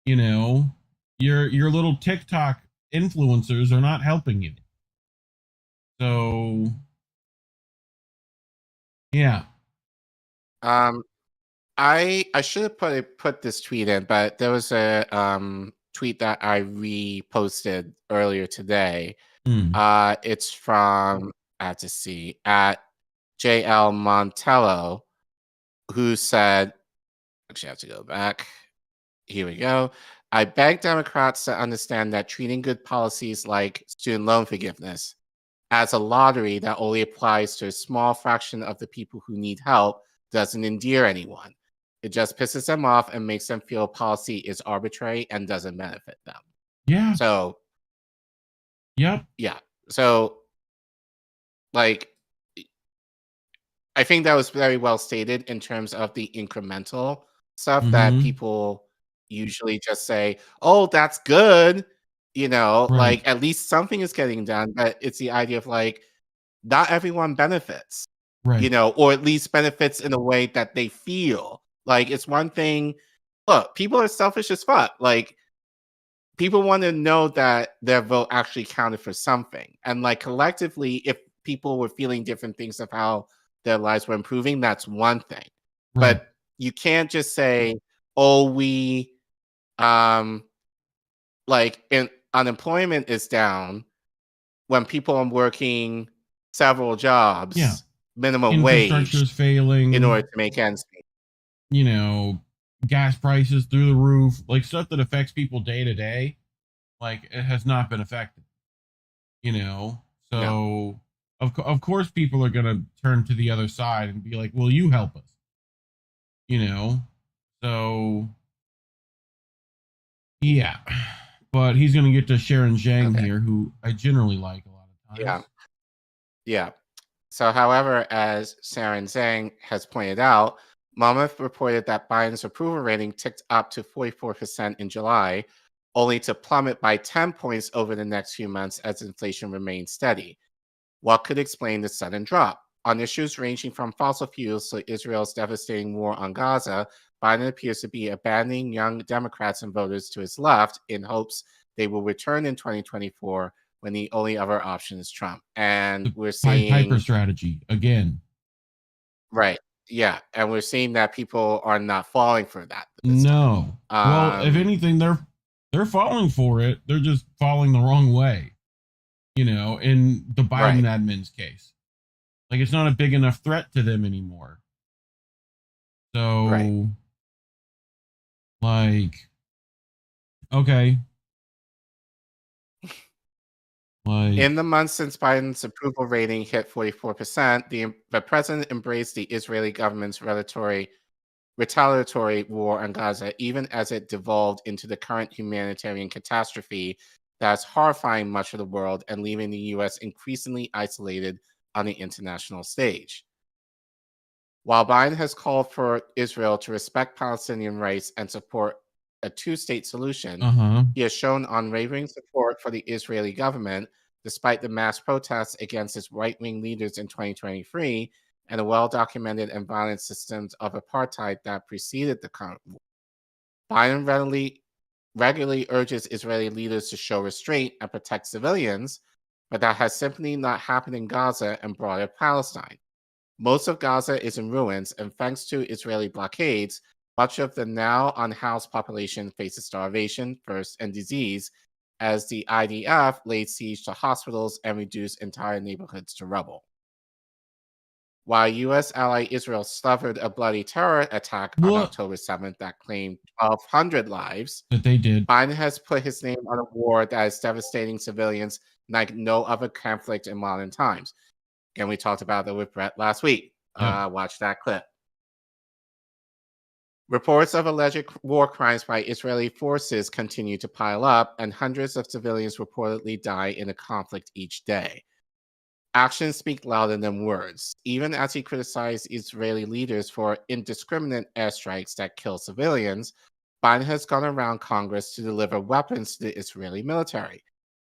You know, your little TikTok influencers are not helping you. So, yeah. I should have put this tweet in, but there was a tweet that I reposted earlier today. It's from I have to see at JL Montello, who said, actually I have to go back. Here we go. I beg Democrats to understand that treating good policies like student loan forgiveness as a lottery that only applies to a small fraction of the people who need help doesn't endear anyone. It just pisses them off and makes them feel policy is arbitrary and doesn't benefit them. Yeah. So, yep. Yeah. So, like, I think that was very well stated in terms of the incremental stuff that people usually just say, oh, that's good. You know, like at least something is getting done. But it's the idea of like, not everyone benefits, you know, or at least benefits in a way that they feel. Like it's one thing. Look, people are selfish as fuck. Like people want to know that their vote actually counted for something. And like collectively, if people were feeling different things of how their lives were improving, that's one thing. But you can't just say, oh, we like unemployment is down when people are working several jobs, minimum wage is failing in order to make ends meet. You know, gas prices through the roof, like stuff that affects people day to day, like it has not been affected. You know, so of course people are gonna turn to the other side and be like, "Will you help us?" You know, so yeah. But he's gonna get to Sharon Zhang here, who I generally like a lot of times. Yeah. So, however, as Sharon Zhang has pointed out, Monmouth reported that Biden's approval rating ticked up to 44% in July, only to plummet by 10 points over the next few months as inflation remained steady. What could explain the sudden drop? On issues ranging from fossil fuels to Israel's devastating war on Gaza, Biden appears to be abandoning young Democrats and voters to his left in hopes they will return in 2024 when the only other option is Trump. And we're seeing Piper strategy again. Right. Yeah. And we're seeing that people are not falling for that. No. Well, if anything, they're falling for it. They're just falling the wrong way. You know, in the Biden admin's case. Like it's not a big enough threat to them anymore. So like okay. Like, in the months since Biden's approval rating hit 44%, the president embraced the Israeli government's retaliatory war on Gaza, even as it devolved into the current humanitarian catastrophe that's horrifying much of the world and leaving the U.S. increasingly isolated on the international stage. While Biden has called for Israel to respect Palestinian rights and support a two-state solution, he has shown unwavering support for the Israeli government, despite the mass protests against its right-wing leaders in 2023 and the well-documented and violent systems of apartheid that preceded the current war. Biden regularly urges Israeli leaders to show restraint and protect civilians, but that has simply not happened in Gaza and broader Palestine. Most of Gaza is in ruins, and thanks to Israeli blockades, much of the now unhoused population faces starvation, thirst, and disease as the IDF laid siege to hospitals and reduced entire neighborhoods to rubble. While U.S. ally Israel suffered a bloody terror attack on October 7th that claimed 1,200 lives, Biden has put his name on a war that is devastating civilians like no other conflict in modern times. Again, we talked about that with Brett last week. Watch that clip. Reports of alleged war crimes by Israeli forces continue to pile up, and hundreds of civilians reportedly die in the conflict each day. Actions speak louder than words. Even as he criticized Israeli leaders for indiscriminate airstrikes that kill civilians, Biden has gone around Congress to deliver weapons to the Israeli military.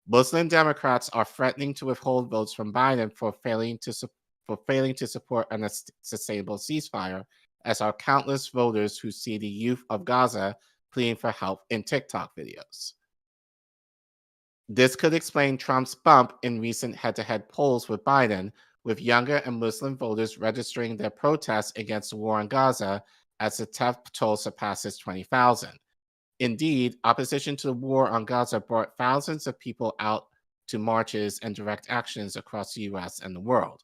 Muslim Democrats are threatening to withhold votes from Biden for failing to support a sustainable ceasefire as are countless voters who see the youth of Gaza pleading for help in TikTok videos. This could explain Trump's bump in recent head-to-head polls with Biden, with younger and Muslim voters registering their protests against the war in Gaza as the death toll surpasses 20,000. Indeed, opposition to the war on Gaza brought thousands of people out to marches and direct actions across the US and the world.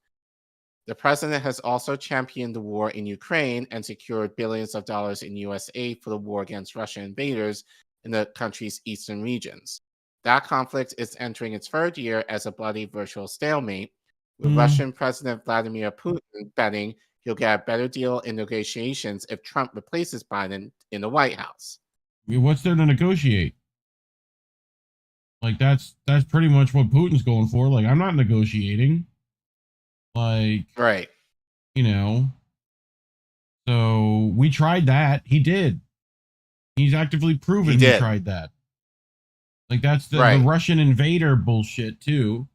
The president has also championed the war in Ukraine and secured billions of dollars in US aid for the war against Russian invaders in the country's eastern regions. That conflict is entering its third year as a bloody virtual stalemate, with Russian President Vladimir Putin betting he'll get a better deal in negotiations if Trump replaces Biden in the White House. I mean, what's there to negotiate? Like, that's pretty much what Putin's going for. Like, I'm not negotiating. Like, right. You know. So we tried that. He did. He's actively proven he tried that. Like, that's the Russian invader bullshit too.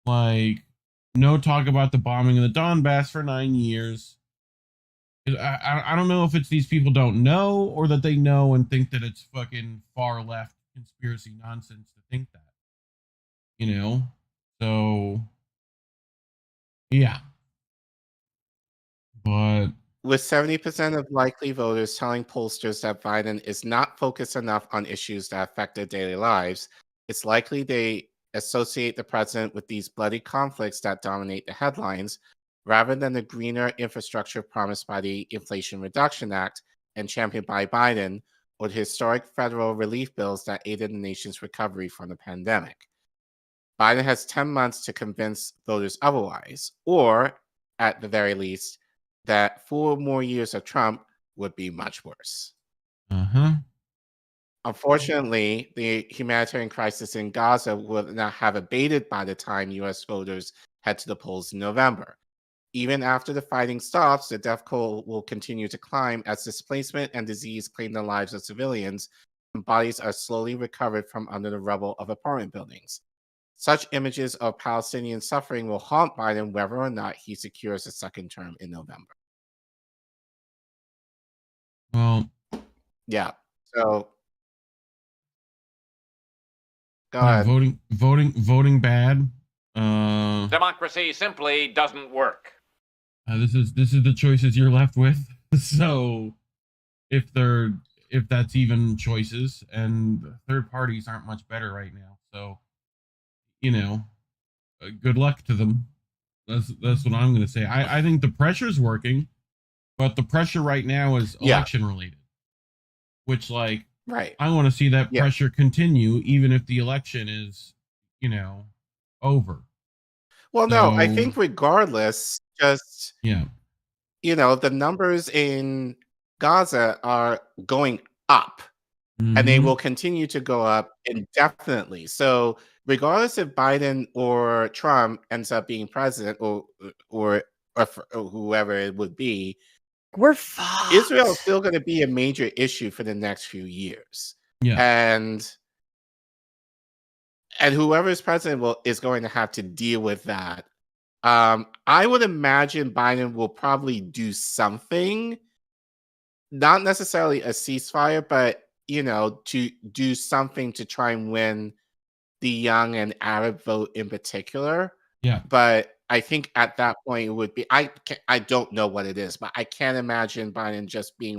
Like, no talk about the bombing of the Donbass for 9 years. I don't know if it's these people don't know or that they know and think that it's fucking far left conspiracy nonsense to think that. You know? So, yeah. But with 70% of likely voters telling pollsters that Biden is not focused enough on issues that affect their daily lives, it's likely they associate the president with these bloody conflicts that dominate the headlines, rather than the greener infrastructure promised by the Inflation Reduction Act and championed by Biden, or the historic federal relief bills that aided the nation's recovery from the pandemic. Biden has 10 months to convince voters otherwise, or, at the very least, that 4 more years of Trump would be much worse. Unfortunately, the humanitarian crisis in Gaza will not have abated by the time U.S. voters head to the polls in November. Even after the fighting stops, the death toll will continue to climb as displacement and disease claim the lives of civilians, and bodies are slowly recovered from under the rubble of apartment buildings. Such images of Palestinian suffering will haunt Biden whether or not he secures a second term in November. Well, yeah. So, go ahead. Voting bad. Democracy simply doesn't work. This is the choices you're left with. So, if that's even choices, and third parties aren't much better right now. So, you know, good luck to them. That's what I'm going to say. I think the pressure's working, but the pressure right now is election related, which I want to see that pressure continue, even if the election is, over. Well, no, I think regardless, just, the numbers in Gaza are going up, and they will continue to go up indefinitely. So regardless if Biden or Trump ends up being president or whoever it would be, we're fucked. Israel is still going to be a major issue for the next few years. Yeah. And whoever is president is going to have to deal with that. I would imagine Biden will probably do something, not necessarily a ceasefire, but, to do something to try and win the young and Arab vote in particular. Yeah. But I think at that point it would be, I don't know what it is, but I can't imagine Biden just being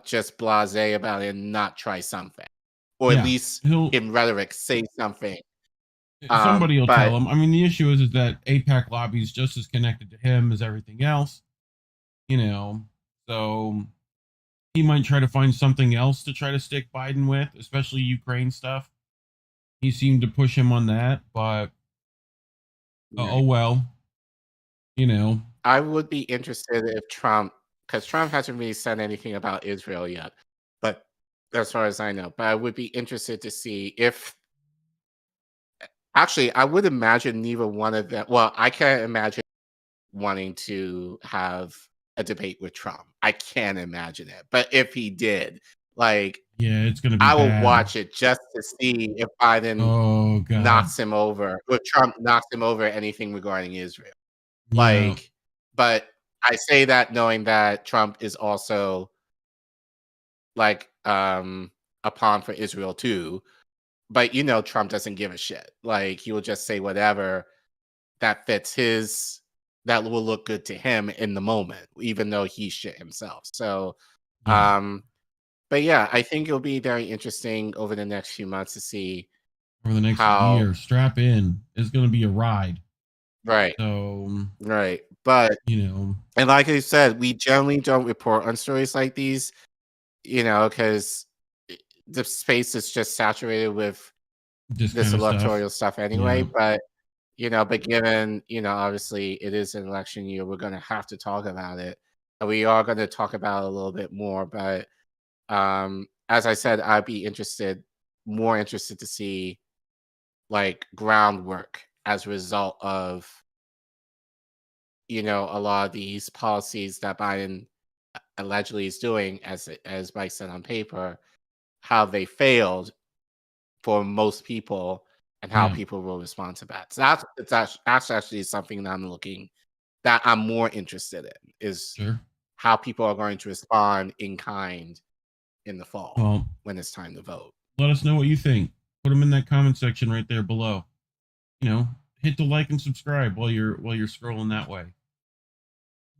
just blasé about it and not try something. Or at least in rhetoric, say something. Somebody will tell him. I mean, the issue is that AIPAC lobby is just as connected to him as everything else. So he might try to find something else to try to stick Biden with, especially Ukraine stuff. He seemed to push him on that, but oh well. I would be interested if Trump, because Trump hasn't really said anything about Israel yet, but as far as I know, but I would be interested to see if, actually, I would imagine neither one of them, well, I can't imagine wanting to have a debate with Trump. I can't imagine it. But if he did, it's going to be I will bad. watch it just to see if Biden knocks him over, or Trump knocks him over anything regarding Israel. Yeah. But I say that knowing that Trump is also like a pawn for Israel too. But Trump doesn't give a shit. Like he will just say whatever that fits that will look good to him in the moment, even though he's shit himself. So, but yeah, I think it'll be very interesting over the next few months to see over the next year. Strap in. It's going to be a ride. Right. So, right. But, and like I said, we generally don't report on stories like these, because the space is just saturated with this electoral stuff anyway. But, but given, obviously it is an election year, we're going to have to talk about it. And we are going to talk about it a little bit more. But as I said, I'd be more interested to see like groundwork as a result of, a lot of these policies that Biden allegedly is doing, as Mike said on paper, how they failed for most people and how people will respond to that. So that's actually something that I'm more interested in is how people are going to respond in kind in the fall when it's time to vote. Let us know what you think. Put them in that comment section right there below. Hit the like and subscribe while you're scrolling that way.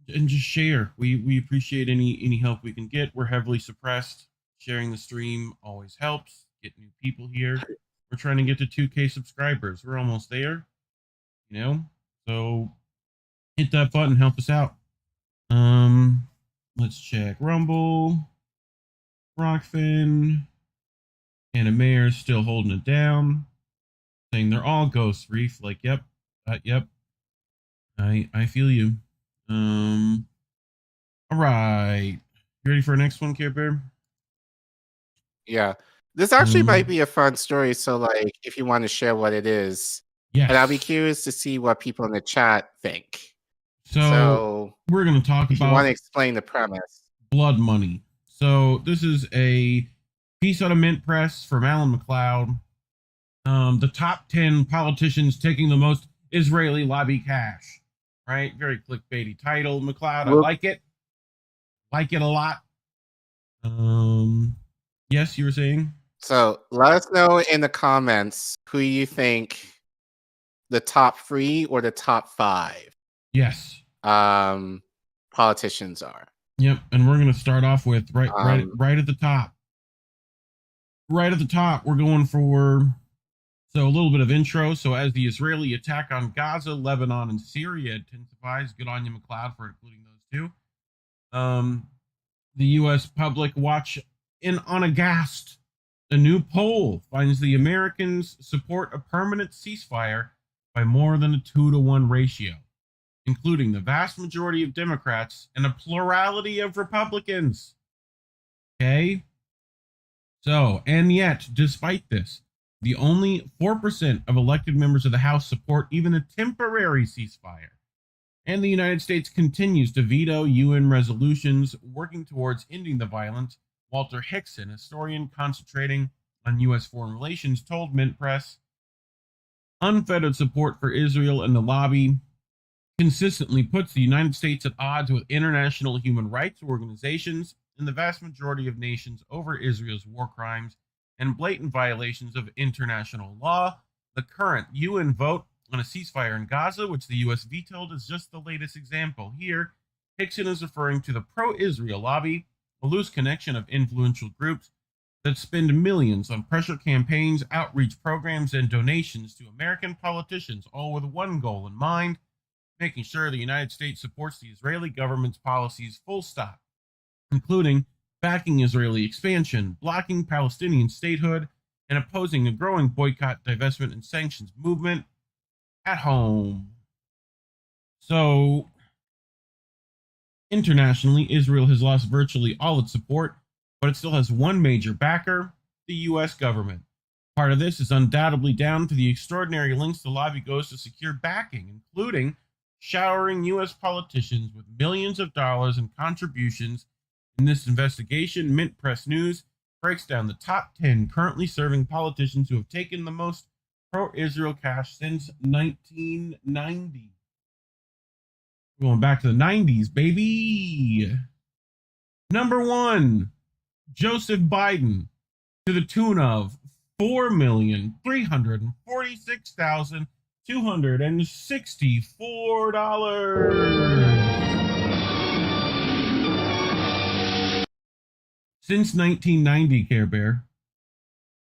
And just share. We appreciate any help we can get. We're heavily suppressed. Sharing the stream always helps. Get new people here. We're trying to get to 2K subscribers. We're almost there. So hit that button, help us out. Let's check Rumble. Rockfin. Anna Mayer's still holding it down. Saying they're all ghosts, Reef. Like, yep. I feel you. All right. You ready for our next one, Care Bear? Yeah. This actually might be a fun story. So, like, if you want to share what it is, and I'll be curious to see what people in the chat think. So we're going to talk about. You want to explain the premise? Blood money. So this is a piece out of Mint Press from Alan McLeod. The top 10 politicians taking the most Israeli lobby cash. Right? Very clickbaity title, McLeod. I like it. Like it a lot. Yes, you were saying? So let us know in the comments who you think the top 3 or the top 5 politicians are. Yep, and we're gonna start off with right at the top. Right at the top, we're going for a little bit of intro. So as the Israeli attack on Gaza, Lebanon, and Syria intensifies, good on you, McLeod, for including those two. The U.S. public watch in on aghast. A new poll finds the Americans support a permanent ceasefire by more than a 2-to-1 ratio, including the vast majority of Democrats and a plurality of Republicans. Okay? So, and yet, despite this, the only 4% of elected members of the House support even a temporary ceasefire. And the United States continues to veto UN resolutions working towards ending the violence. Walter Hickson, historian concentrating on U.S. foreign relations, told Mint Press, unfettered support for Israel and the lobby consistently puts the United States at odds with international human rights organizations and the vast majority of nations over Israel's war crimes and blatant violations of international law. The current UN vote on a ceasefire in Gaza, which the U.S. vetoed, is just the latest example. Here, Hickson is referring to the pro-Israel lobby, a loose connection of influential groups that spend millions on pressure campaigns, outreach programs, and donations to American politicians, all with one goal in mind, making sure the United States supports the Israeli government's policies full stop, including backing Israeli expansion, blocking Palestinian statehood, and opposing a growing boycott, divestment, and sanctions movement at home. So, internationally, Israel has lost virtually all its support, but it still has one major backer, the U.S. government. Part of this is undoubtedly down to the extraordinary lengths the lobby goes to secure backing, including showering U.S. politicians with millions of dollars in contributions. In this investigation, Mint Press News breaks down the top 10 currently serving politicians who have taken the most pro-Israel cash since 1990. Going back to the 90s, baby. Number 1, Joseph Biden, to the tune of $4,344,264. Since 1990, Care Bear.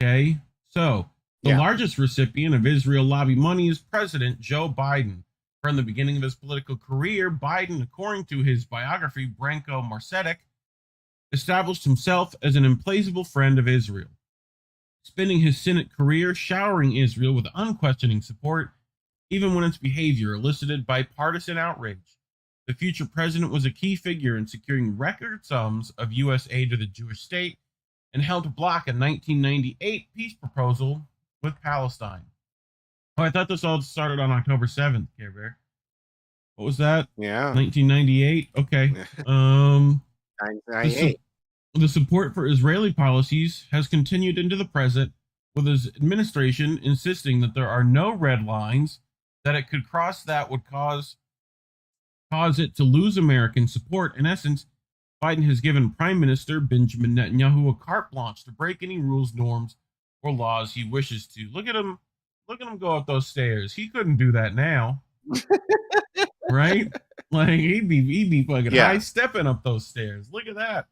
Okay, so the largest recipient of Israel lobby money is President Joe Biden. From the beginning of his political career, Biden, according to his biography, Branko Marcetic, established himself as an implacable friend of Israel, spending his Senate career showering Israel with unquestioning support, even when its behavior elicited bipartisan outrage. The future president was a key figure in securing record sums of U.S. aid to the Jewish state and helped block a 1998 peace proposal with Palestine. Oh, I thought this all started on October 7th, Care Bear. What was that? Yeah. 1998? Okay. 1998. The support for Israeli policies has continued into the present, with his administration insisting that there are no red lines that it could cross that would cause it to lose American support. In essence, Biden has given Prime Minister Benjamin Netanyahu a carte blanche to break any rules, norms, or laws he wishes to. Look at him go up those stairs. He couldn't do that now. Right? Like he'd be fucking high stepping up those stairs. Look at that.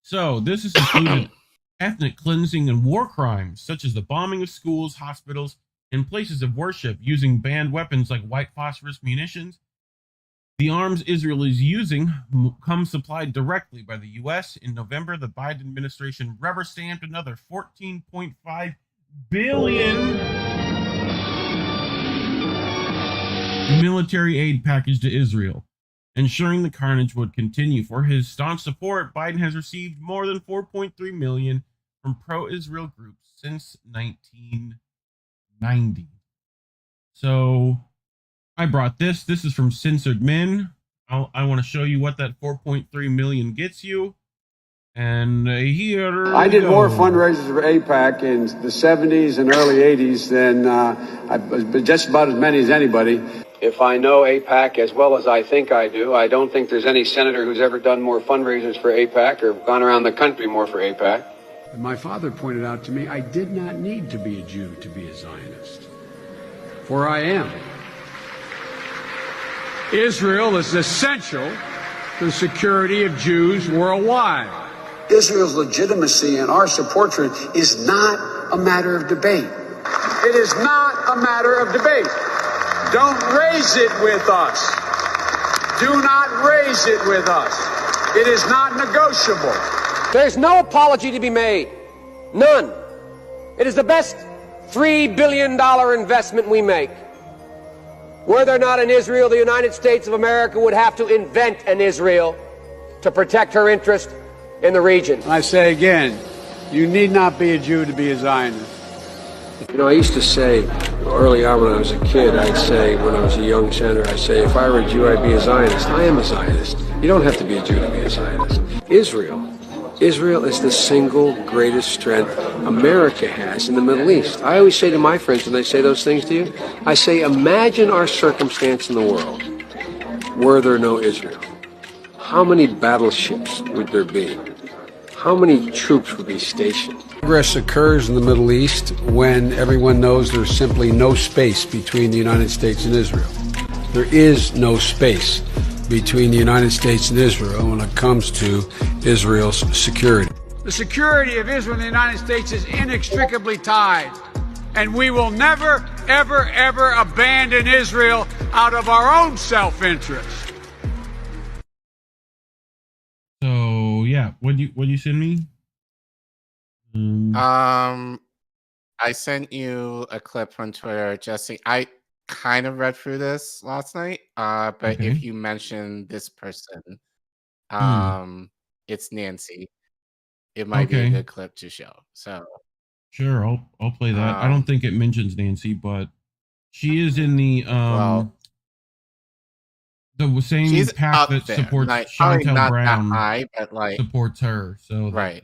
So this is included ethnic cleansing and war crimes, such as the bombing of schools, hospitals, and places of worship using banned weapons like white phosphorus munitions. The arms Israel is using come supplied directly by the U.S. In November, the Biden administration rubber-stamped another $14.5 billion military aid package to Israel, ensuring the carnage would continue. For his staunch support, Biden has received more than $4.3 million from pro-Israel groups since 1990. So I brought this. This is from Censored Men. I want to show you what that 4.3 million gets you. And here I did more fundraisers for AIPAC in the 70s and early 80s than just about as many as anybody. If I know AIPAC as well as I think I do, I don't think there's any senator who's ever done more fundraisers for AIPAC or gone around the country more for AIPAC. And my father pointed out to me I did not need to be a Jew to be a Zionist. For I am. Israel is essential to the security of Jews worldwide. Israel's legitimacy and our support for it is not a matter of debate. It is not a matter of debate. Don't raise it with us. Do not raise it with us. It is not negotiable. There's no apology to be made. None. It is the best $3 billion investment we make. Were there not an Israel, the United States of America would have to invent an Israel to protect her interest in the region. I say again, you need not be a Jew to be a Zionist. You know, I used to say early on when I was a kid, I'd say, when I was a young senator, I'd say, if I were a Jew, I'd be a Zionist. I am a Zionist. You don't have to be a Jew to be a Zionist. Israel is the single greatest strength America has in the Middle East. I always say to my friends when they say those things to you, I say, imagine our circumstance in the world were there no Israel. How many battleships would there be? How many troops would be stationed? Progress occurs in the Middle East when everyone knows there's simply no space between the United States and Israel. There is no space between the United States and Israel when it comes to Israel's security. The security of Israel and the United States is inextricably tied, and we will never, ever, ever abandon Israel out of our own self-interest. So yeah, what you send me? I sent you a clip from Twitter, Jesse. I kind of read through this last night, but Okay. if you mention this person, it's Nancy. It might be a Okay. good clip to show. So Sure, I'll play that. I don't think it mentions Nancy, but she is in the same she's pack up that there. supports Like, probably Chantel not Brown that high, but like supports her. So right.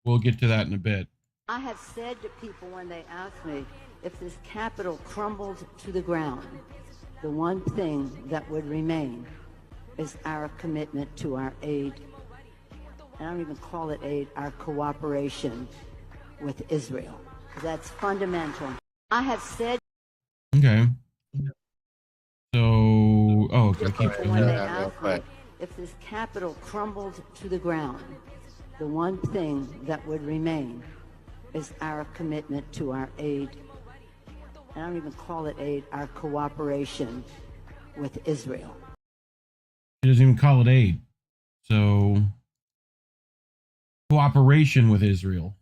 We'll get to that in a bit. I have said to people when they ask me if this Capitol crumbled to the ground, The one thing that would remain is our commitment to our aid. I don't even call it aid, our cooperation with Israel. That's fundamental. I have said. Okay. So, okay, keep When they asked me if this capital crumbled to the ground, the one thing that would remain is our commitment to our aid. I don't even call it aid, our cooperation with Israel. He doesn't even call it aid. So, cooperation with Israel.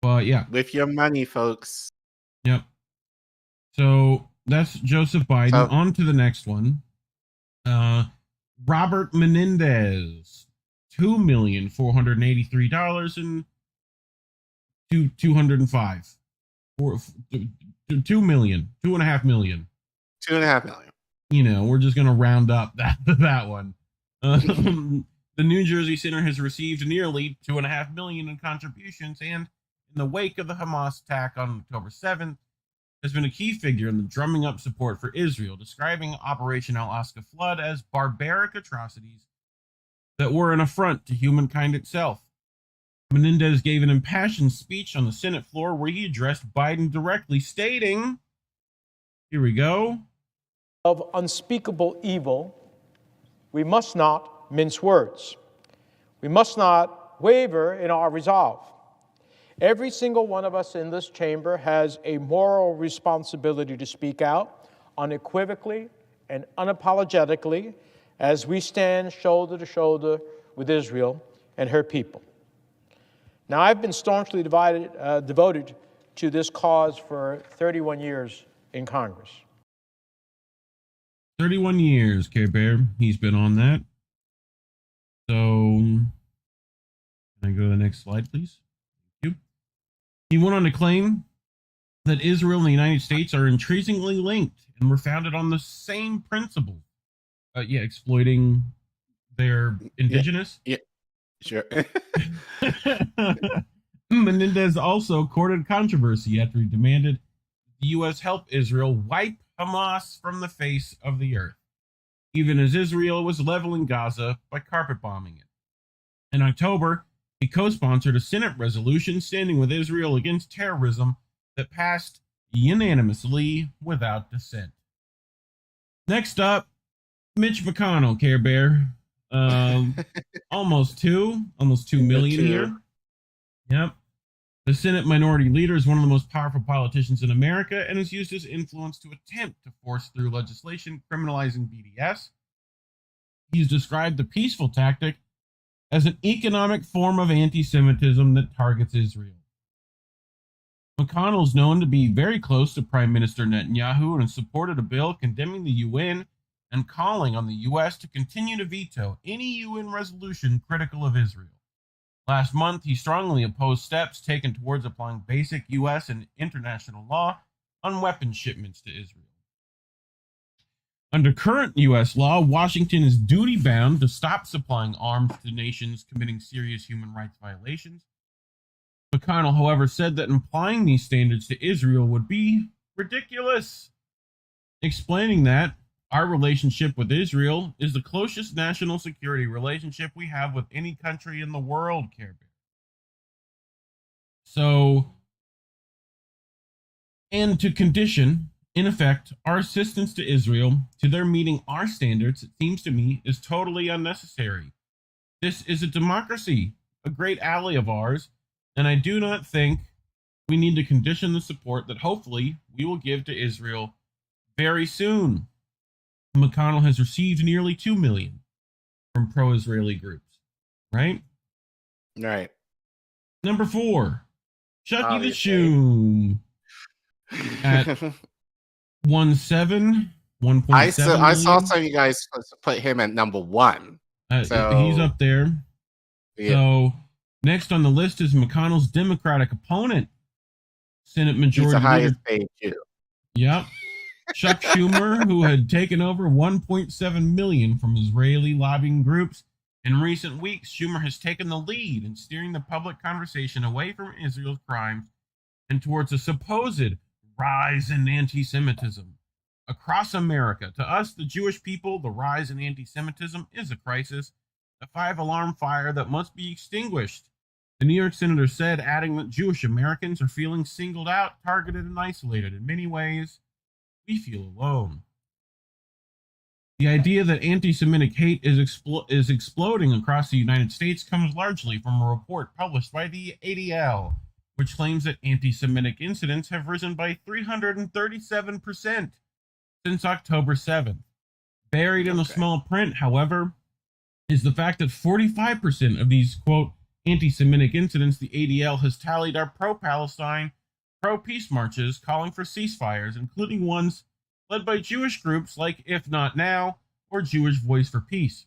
But yeah. With your money, folks. Yep. So that's Joseph Biden. On to the next one. Robert Menendez, $2,483,000 and $205,000. $2 million, $2.5 million. $2.5 million. You know, we're just gonna round up that one. The New Jersey Center has received nearly $2.5 million in contributions, and in the wake of the Hamas attack on October 7th, has been a key figure in the drumming up support for Israel, describing Operation Al-Aqsa Flood as barbaric atrocities that were an affront to humankind itself. Menendez gave an impassioned speech on the Senate floor where he addressed Biden directly, stating, here we go, of unspeakable evil, we must not mince words. We must not waver in our resolve. Every single one of us in this chamber has a moral responsibility to speak out unequivocally and unapologetically as we stand shoulder to shoulder with Israel and her people. Now, I've been staunchly devoted to this cause for 31 years in Congress. 31 years, Care Bear. He's been on that. So, can I go to the next slide, please? Thank you. He went on to claim that Israel and the United States are intrinsically linked and were founded on the same principles. Exploiting their indigenous. Yeah. Sure. Menendez also courted controversy after he demanded the U.S. help Israel wipe Hamas from the face of the earth, even as Israel was leveling Gaza by carpet bombing it. In October, he co-sponsored a Senate resolution standing with Israel against terrorism that passed unanimously without dissent. Next up, Mitch McConnell, Care Bear. Almost 2 million here. Yep. The Senate Minority Leader is one of the most powerful politicians in America and has used his influence to attempt to force through legislation criminalizing BDS. He's described the peaceful tactic as an economic form of anti-Semitism that targets Israel. McConnell is known to be very close to Prime Minister Netanyahu and has supported a bill condemning the UN and calling on the U.S. to continue to veto any UN resolution critical of Israel. Last month, he strongly opposed steps taken towards applying basic U.S. and international law on weapons shipments to Israel. Under current U.S. law, Washington is duty-bound to stop supplying arms to nations committing serious human rights violations. McConnell, however, said that applying these standards to Israel would be ridiculous, explaining that our relationship with Israel is the closest national security relationship we have with any country in the world, Care Bear. So, and to condition, in effect, our assistance to Israel to their meeting our standards, it seems to me, is totally unnecessary. This is a democracy, a great ally of ours, and I do not think we need to condition the support that hopefully we will give to Israel very soon. McConnell has received nearly $2 million from pro-Israeli groups, right? Right. Number 4, Chucky the Shoe at 1.7 million. I saw some of you guys put him at number 1. So he's up there. Yeah. So next on the list is McConnell's Democratic opponent, Senate Majority Leader. He's the highest paid too. Yep. Chuck Schumer, who had taken over $1.7 million from Israeli lobbying groups. In recent weeks, Schumer has taken the lead in steering the public conversation away from Israel's crimes and towards a supposed rise in anti-Semitism. Across America, to us, the Jewish people, the rise in anti-Semitism is a crisis, a 5-alarm fire that must be extinguished. The New York senator said, adding that Jewish Americans are feeling singled out, targeted, and isolated. In many ways, we feel alone. The idea that anti-Semitic hate is exploding across the United States comes largely from a report published by the ADL, which claims that anti-Semitic incidents have risen by 337% since October 7th. Buried in the small print, however, is the fact that 45% of these, quote, anti-Semitic incidents the ADL has tallied are pro-Palestine, pro-peace marches calling for ceasefires, including ones led by Jewish groups like If Not Now or Jewish Voice for Peace.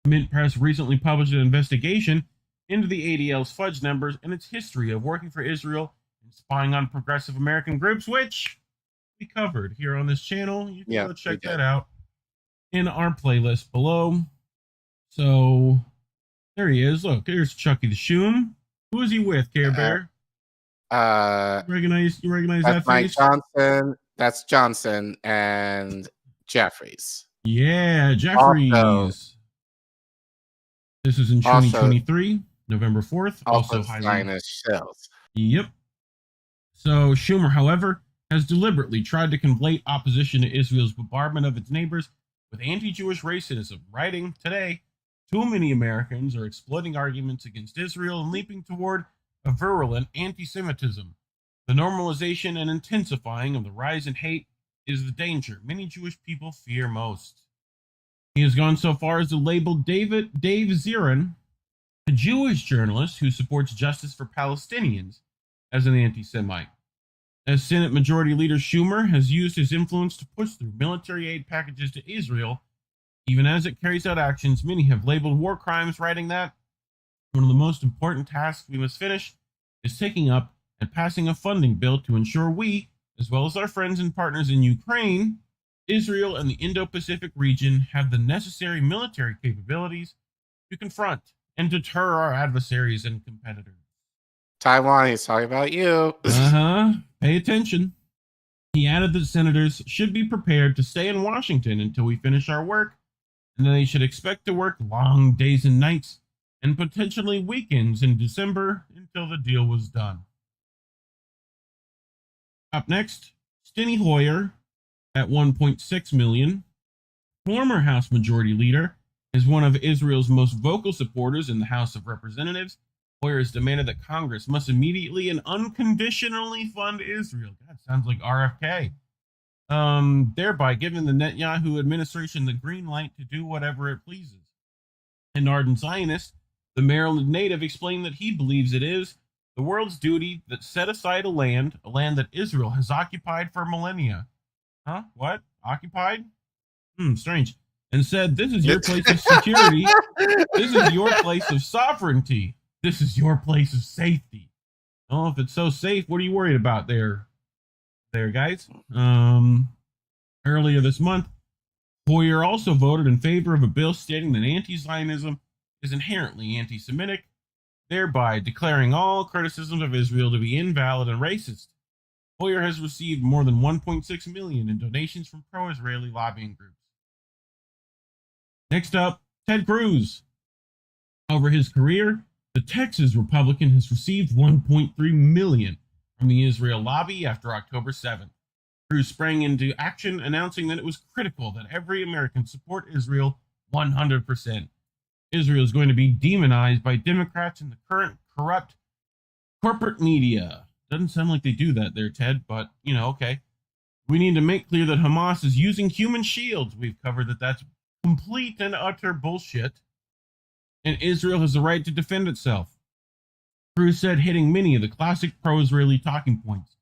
Mint Press recently published an investigation into the ADL's fudge numbers and its history of working for Israel and spying on progressive American groups, which we covered here on this channel. You can go check that out in our playlist below. So there he is. Look, here's Chucky the Shoom. Who is he with, Care Bear? You recognize that face? Mike Johnson. That's Johnson and Jeffries. Yeah, Jeffries. Also, this is in 2023, November 4th. Also Zionist shells. Yep. So Schumer, however, has deliberately tried to conflate opposition to Israel's bombardment of its neighbors with anti-Jewish racism, writing today, too many Americans are exploiting arguments against Israel and leaping toward a virulent anti-Semitism. The normalization and intensifying of the rise in hate is the danger many Jewish people fear most. He has gone so far as to label Dave Zirin, a Jewish journalist who supports justice for Palestinians, as an anti-Semite. As Senate Majority Leader Schumer has used his influence to push through military aid packages to Israel, even as it carries out actions many have labeled war crimes, writing that one of the most important tasks we must finish is taking up and passing a funding bill to ensure we, as well as our friends and partners in Ukraine, Israel, and the Indo-Pacific region, have the necessary military capabilities to confront and deter our adversaries and competitors. Taiwan, he's talking about you. Pay attention. He added that senators should be prepared to stay in Washington until we finish our work, and that they should expect to work long days and nights and potentially weekends in December until the deal was done. Up next, Steny Hoyer at 1.6 million. Former House Majority Leader is one of Israel's most vocal supporters in the House of Representatives. Hoyer has demanded that Congress must immediately and unconditionally fund Israel. God, sounds like RFK. Thereby giving the Netanyahu administration the green light to do whatever it pleases. An ardent Zionist, the Maryland native explained that he believes it is the world's duty that set aside a land that Israel has occupied for millennia. Huh? What? Occupied? Strange. And said, this is your place of security. This is your place of sovereignty. This is your place of safety. Oh, if it's so safe, what are you worried about there, guys? Earlier this month, Hoyer also voted in favor of a bill stating that anti-Zionism is inherently anti-Semitic, thereby declaring all criticisms of Israel to be invalid and racist. Hoyer has received more than 1.6 million in donations from pro-Israeli lobbying groups. Next up, Ted Cruz. Over his career, the Texas Republican has received 1.3 million from the Israel lobby after October 7th. Cruz sprang into action, announcing that it was critical that every American support Israel 100%. Israel is going to be demonized by Democrats and the current corrupt corporate media. Doesn't sound like they do that there, Ted, but, okay. We need to make clear that Hamas is using human shields. We've covered that that's complete and utter bullshit. And Israel has the right to defend itself. Cruz said, hitting many of the classic pro-Israeli talking points.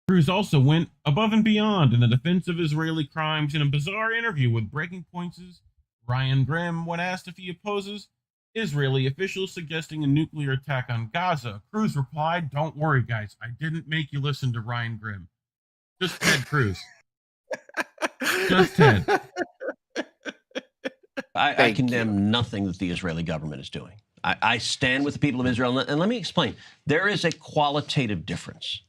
Cruz also went above and beyond in the defense of Israeli crimes in a bizarre interview with Breaking Points' Ryan Grimm when asked if he opposes Israeli officials suggesting a nuclear attack on Gaza. Cruz replied, don't worry, guys. I didn't make you listen to Ryan Grimm. Just Ted Cruz. Just Ted. I condemn nothing that the Israeli government is doing. I stand with the people of Israel. And let me explain. There is a qualitative difference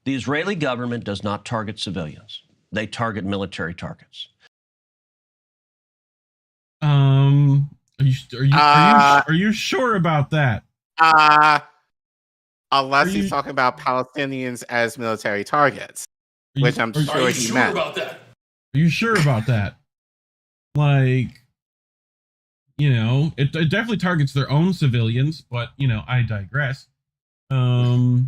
The Israeli government does not target civilians. They target military targets. Are you sure about that? Unless he's talking about Palestinians as military targets, which I'm sure he meant. Are you sure about that? Like, you know, it definitely targets their own civilians, but, you know, I digress. So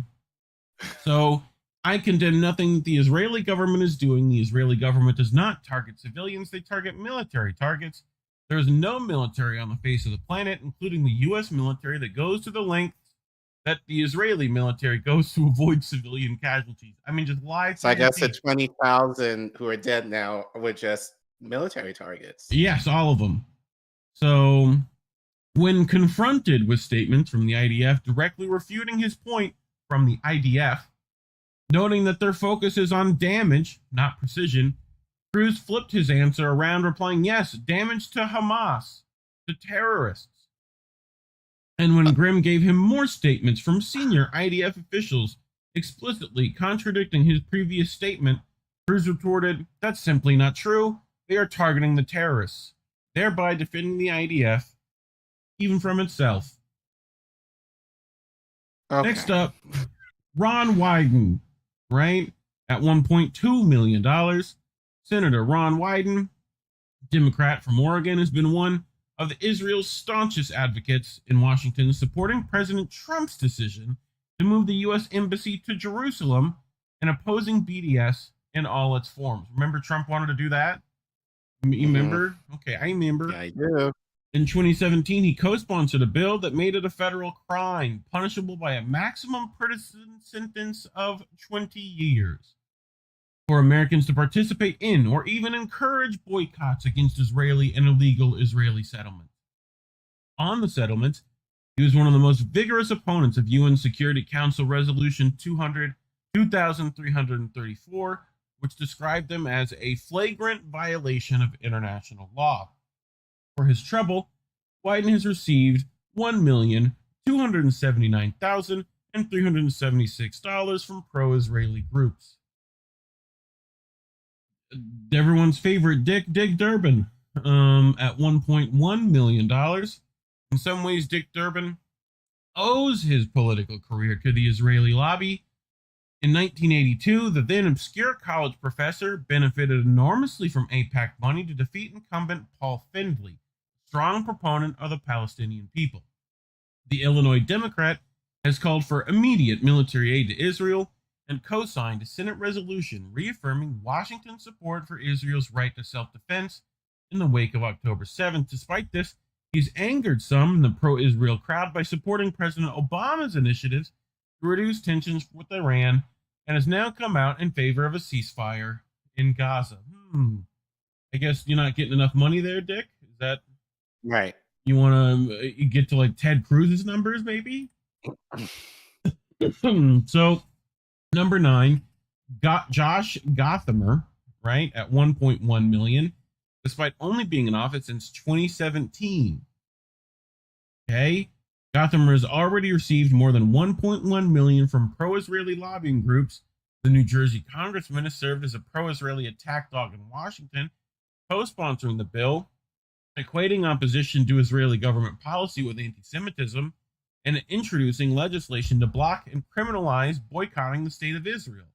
I condemn nothing that the Israeli government is doing. The Israeli government does not target civilians. They target military targets. There's no military on the face of the planet, including the U.S. military, that goes to the lengths that the Israeli military goes to avoid civilian casualties. I mean, just lie. So I guess the 20,000 who are dead now were just military targets. Yes, all of them. So when confronted with statements from the IDF directly refuting his point from the IDF, noting that their focus is on damage, not precision, Cruz flipped his answer around, replying, yes, damage to Hamas, to terrorists. And when Grimm gave him more statements from senior IDF officials explicitly contradicting his previous statement, Cruz retorted, that's simply not true. They are targeting the terrorists, thereby defending the IDF, even from itself. Okay. Next up, Ron Wyden, right? At $1.2 million. Senator Ron Wyden, Democrat from Oregon, has been one of Israel's staunchest advocates in Washington, supporting President Trump's decision to move the U.S. Embassy to Jerusalem and opposing BDS in all its forms. Remember Trump wanted to do that? You remember? Okay, I remember. Yeah, I do. In 2017, he co-sponsored a bill that made it a federal crime, punishable by a maximum prison sentence of 20 years. For Americans to participate in or even encourage boycotts against Israeli and illegal Israeli settlements. On the settlements, he was one of the most vigorous opponents of UN Security Council Resolution 2334, which described them as a flagrant violation of international law. For his trouble, Wyden has received $1,279,376 from pro-Israeli groups. Everyone's favorite Dick Durbin, at $1.1 million. In some ways, Dick Durbin owes his political career to the Israeli lobby. In 1982, the then obscure college professor benefited enormously from AIPAC money to defeat incumbent Paul Findley, a strong proponent of the Palestinian people. The Illinois Democrat has called for immediate military aid to Israel and co-signed a Senate resolution reaffirming Washington's support for Israel's right to self-defense in the wake of October 7th. Despite this, he's angered some in the pro-Israel crowd by supporting President Obama's initiatives to reduce tensions with Iran and has now come out in favor of a ceasefire in Gaza. I guess you're not getting enough money there, Dick? Is that right? You want to get to like Ted Cruz's numbers, maybe? So, number 9, Josh Gothamer, right, at $1.1 million, despite only being in office since 2017. Okay, Gothamer has already received more than $1.1 million from pro-Israeli lobbying groups. The New Jersey congressman has served as a pro-Israeli attack dog in Washington, co-sponsoring the bill, equating opposition to Israeli government policy with anti-Semitism, and introducing legislation to block and criminalize boycotting the state of Israel.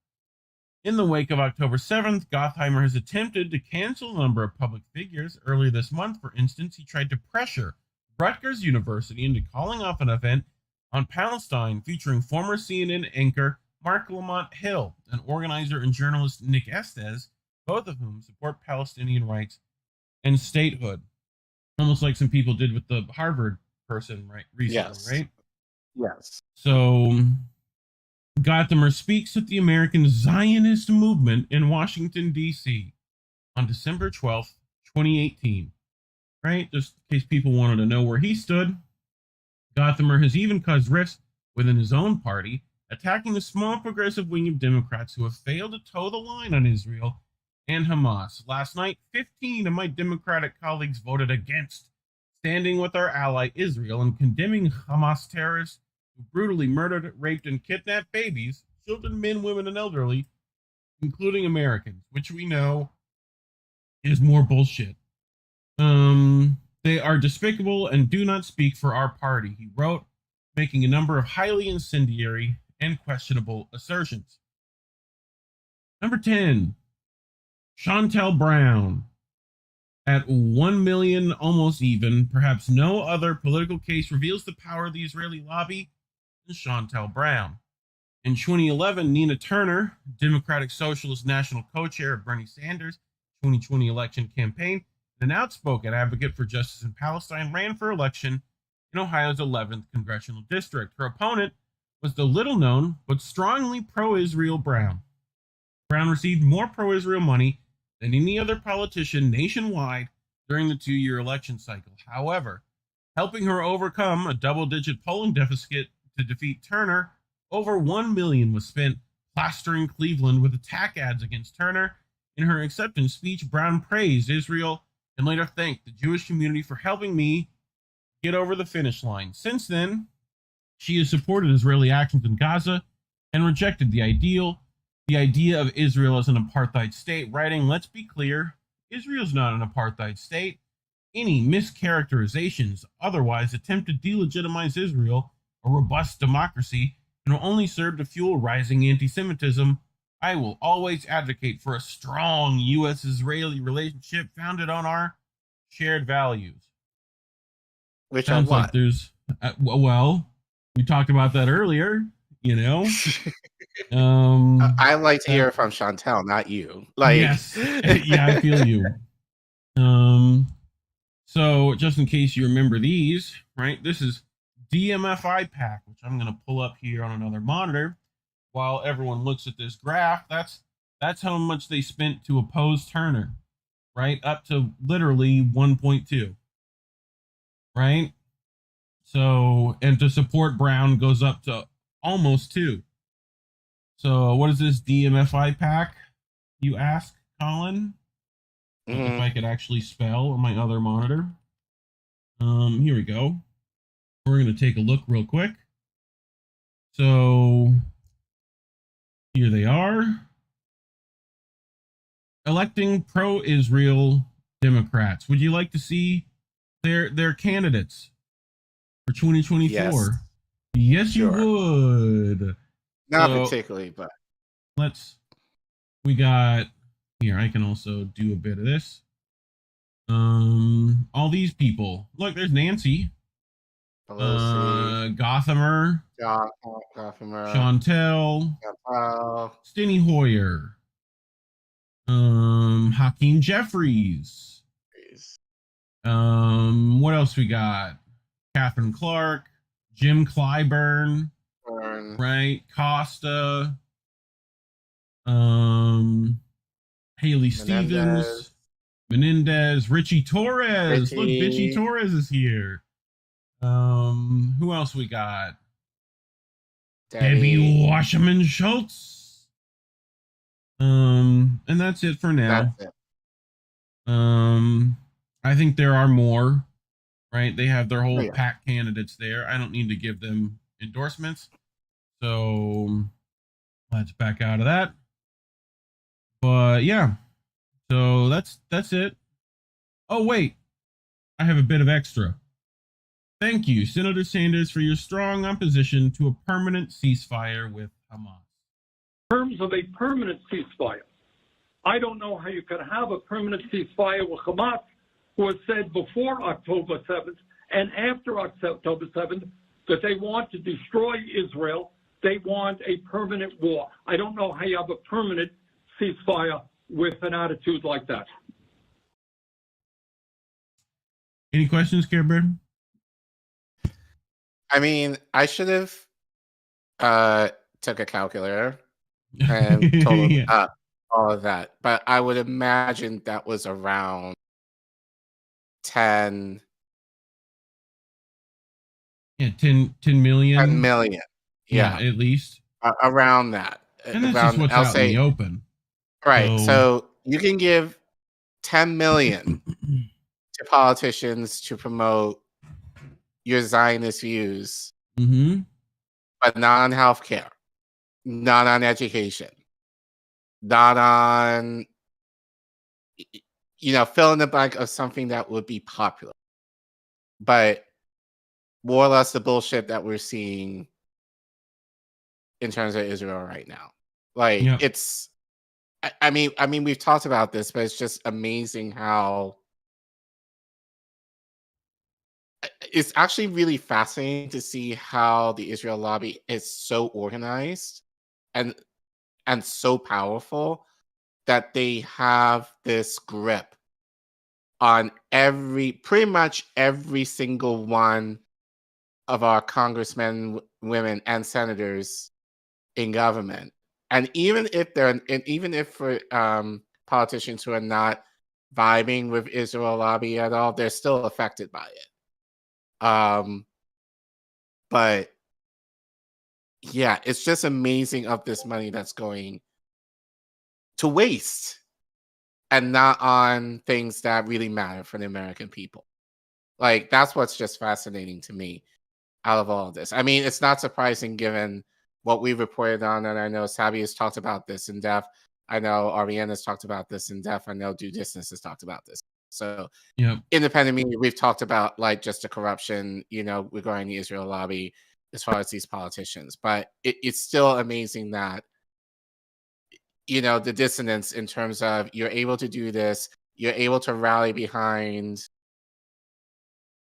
In the wake of October 7th, Gottheimer has attempted to cancel a number of public figures. Earlier this month, for instance, he tried to pressure Rutgers University into calling off an event on Palestine featuring former CNN anchor Mark Lamont Hill and organizer and journalist Nick Estes, both of whom support Palestinian rights and statehood. Almost like some people did with the Harvard person recently, right? Yes. So Gothamer speaks at the American Zionist movement in Washington, D.C. on December 12th, 2018. Right? Just in case people wanted to know where he stood. Gothamer has even caused rifts within his own party, attacking the small progressive wing of Democrats who have failed to toe the line on Israel and Hamas. Last night, 15 of my Democratic colleagues voted against standing with our ally Israel and condemning Hamas terrorists who brutally murdered, raped, and kidnapped babies, children, men, women, and elderly, including Americans, which we know is more bullshit. They are despicable and do not speak for our party, he wrote, making a number of highly incendiary and questionable assertions. Number 10, Chantel Brown. At 1 million, almost even, perhaps no other political case reveals the power of the Israeli lobby than Chantel Brown. In 2011, Nina Turner, Democratic Socialist National Co-Chair of Bernie Sanders' 2020 election campaign, and an outspoken advocate for justice in Palestine, ran for election in Ohio's 11th congressional district. Her opponent was the little-known but strongly pro-Israel Brown. Brown received more pro-Israel money than any other politician nationwide during the 2-year election cycle. However, helping her overcome a double-digit polling deficit to defeat Turner, over $1 million was spent plastering Cleveland with attack ads against Turner. In her acceptance speech, Brown praised Israel and later thanked the Jewish community for helping me get over the finish line. Since then, she has supported Israeli actions in Gaza and rejected the idea of Israel as an apartheid state, writing, "Let's be clear, Israel's not an apartheid state. Any mischaracterizations otherwise attempt to delegitimize Israel, a robust democracy, and will only serve to fuel rising anti-Semitism. I will always advocate for a strong U.S.-Israeli relationship founded on our shared values." Which sounds are what? like there's, well, we talked about that earlier, you know. I like to hear from Chantel, not you. Like, yes, yeah, I feel you. So just in case you remember these, right? This is DMFI pack, which I'm going to pull up here on another monitor while everyone looks at this graph. That's how much they spent to oppose Turner, right? Up to literally 1.2, right? So, and to support Brown goes up to almost 2. So what is this DMFI pack, you ask, Collin? If I could actually spell on my other monitor. Here we go. We're going to take a look real quick. So here they are. Electing pro-Israel Democrats. Would you like to see their candidates for 2024? Yes, sure. You would. Not So, particularly, but we got here. I can also do a bit of this. All these people. Look, there's Nancy. Pelosi, Gothamer. Gothamer, Chantel. Chantel, Steny Hoyer. Hakeem Jeffries. What else we got? Catherine Clark. Jim Clyburn. Right, Costa, Haley Stevens, Menendez, Richie Torres. Look, Richie Torres is here. Who else we got? Debbie Wasserman Schultz. And that's it for now. That's it. I think there are more, right? They have their whole pack candidates there. I don't need to give them endorsements. So let's back out of that. But yeah, so that's it. Oh wait, I have a bit of extra. Thank you, Senator Sanders, for your strong opposition to a permanent ceasefire with Hamas. In terms of a permanent ceasefire, I don't know how you could have a permanent ceasefire with Hamas, who has said before October 7th and after October 7th that they want to destroy Israel. They want a permanent war. I don't know how you have a permanent ceasefire with an attitude like that. Any questions, Care Bear? I mean, I should have took a calculator and totaled up all of that, but I would imagine that was around 10. Yeah, 10 million. 10 million. Yeah, at least. Around that. And that's just what's out in the open. Right. So you can give 10 million to politicians to promote your Zionist views, but not on healthcare, not on education, not on, fill in the blank of something that would be popular. But more or less the bullshit that we're seeing in terms of Israel right now. Like, it's, I mean, we've talked about this, but it's just amazing how it's actually really fascinating to see how the Israel lobby is so organized and so powerful that they have this grip on pretty much every single one of our congressmen, women, and senators in government. And even if for politicians who are not vibing with Israel lobby at all, they're still affected by it. But yeah, it's just amazing of this money that's going to waste and not on things that really matter for the American people. Like, that's what's just fascinating to me out of all of this. I mean, it's not surprising given what we reported on, and I know Sabi has talked about this in depth. I know Ariane has talked about this in depth. I know Due Distance has talked about this. So independent media, we've talked about like just the corruption, regarding the Israel lobby as far as these politicians. But it's still amazing that, the dissonance in terms of you're able to do this, you're able to rally behind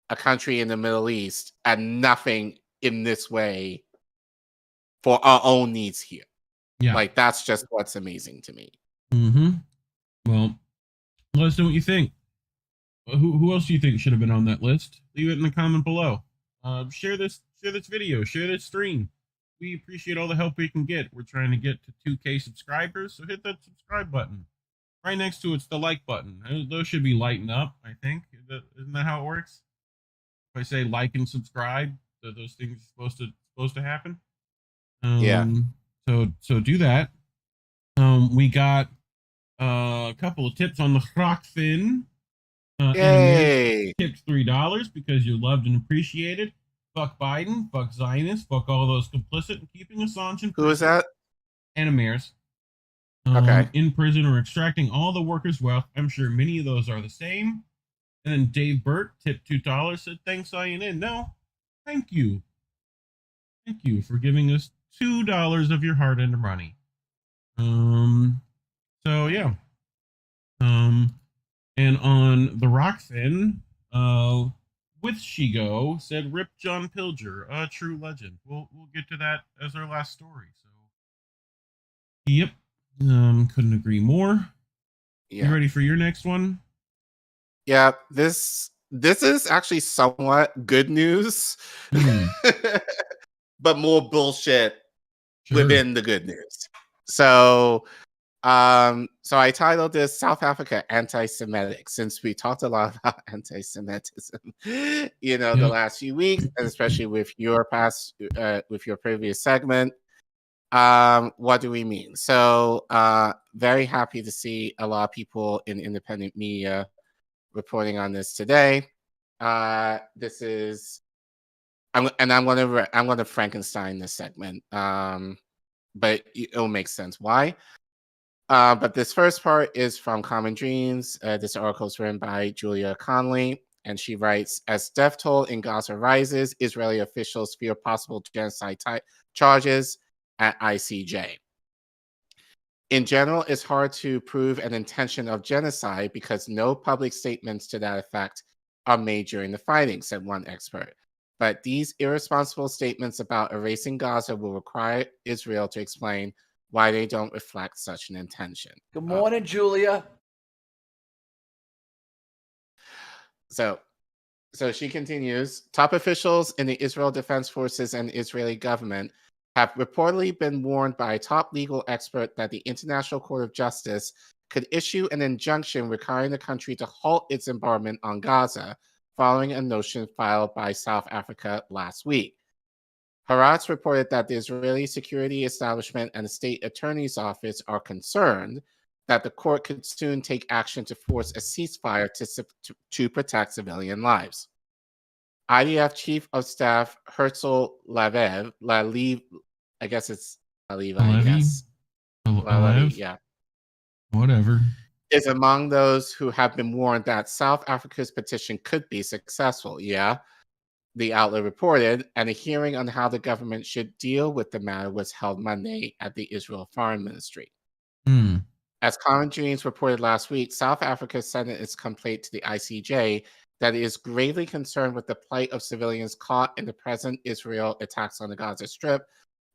a country in the Middle East and nothing in this way for our own needs here. Yeah. Like, that's just what's amazing to me. Mm-hmm. Well, let us know what you think. Who else do you think should have been on that list? Leave it in the comment below. Share this video, share this stream. We appreciate all the help we can get. We're trying to get to 2K subscribers, so hit that subscribe button. Right next to it's the like button. Those should be lighting up, I think. Isn't that how it works? If I say like and subscribe, those things are supposed to happen. Yeah. So do that. We got a couple of tips on the Rockfin. Yay! Tipped $3 because you're loved and appreciated. Fuck Biden, fuck Zionists, fuck all those complicit in keeping Assange in prison. Who is that? Animairs. Okay. In prison or extracting all the workers' wealth. I'm sure many of those are the same. And then Dave Burt tipped $2, said, thanks, in. No, thank you. Thank you for giving us $2 of your hard-earned money. So, yeah. And on the Rockfin, with Shigo, said, rip John Pilger, a true legend. We'll get to that as our last story. So, yep. Couldn't agree more. Yeah. You ready for your next one? Yeah, this is actually somewhat good news, but more bullshit within the good news. So I titled this South Africa Anti-Semitic, since we talked a lot about anti-Semitism, the last few weeks, and especially with your previous segment. What do we mean? So very happy to see a lot of people in independent media reporting on this today. This is, I'm gonna Frankenstein this segment, but it'll make sense why. But this first part is from Common Dreams. This article is written by Julia Conley, and she writes, as death toll in Gaza rises, Israeli officials fear possible genocide charges at ICJ. In general, it's hard to prove an intention of genocide because no public statements to that effect are made during the fighting, said one expert. But these irresponsible statements about erasing Gaza will require Israel to explain why they don't reflect such an intention. Good morning, Julia. So she continues, top officials in the Israel Defense Forces and Israeli government have reportedly been warned by a top legal expert that the International Court of Justice could issue an injunction requiring the country to halt its bombardment on Gaza following a motion filed by South Africa last week. Haaretz reported that the Israeli security establishment and the state attorney's office are concerned that the court could soon take action to force a ceasefire to protect civilian lives. IDF Chief of Staff Herzl Laviv, I guess it's Levi, yes. Alev? Yeah. Whatever. Is among those who have been warned that South Africa's petition could be successful. Yeah, the outlet reported, and a hearing on how the government should deal with the matter was held Monday at the Israel Foreign Ministry. As Common Dreams reported last week, South Africa sent its complaint to the ICJ that it is gravely concerned with the plight of civilians caught in the present Israel attacks on the Gaza Strip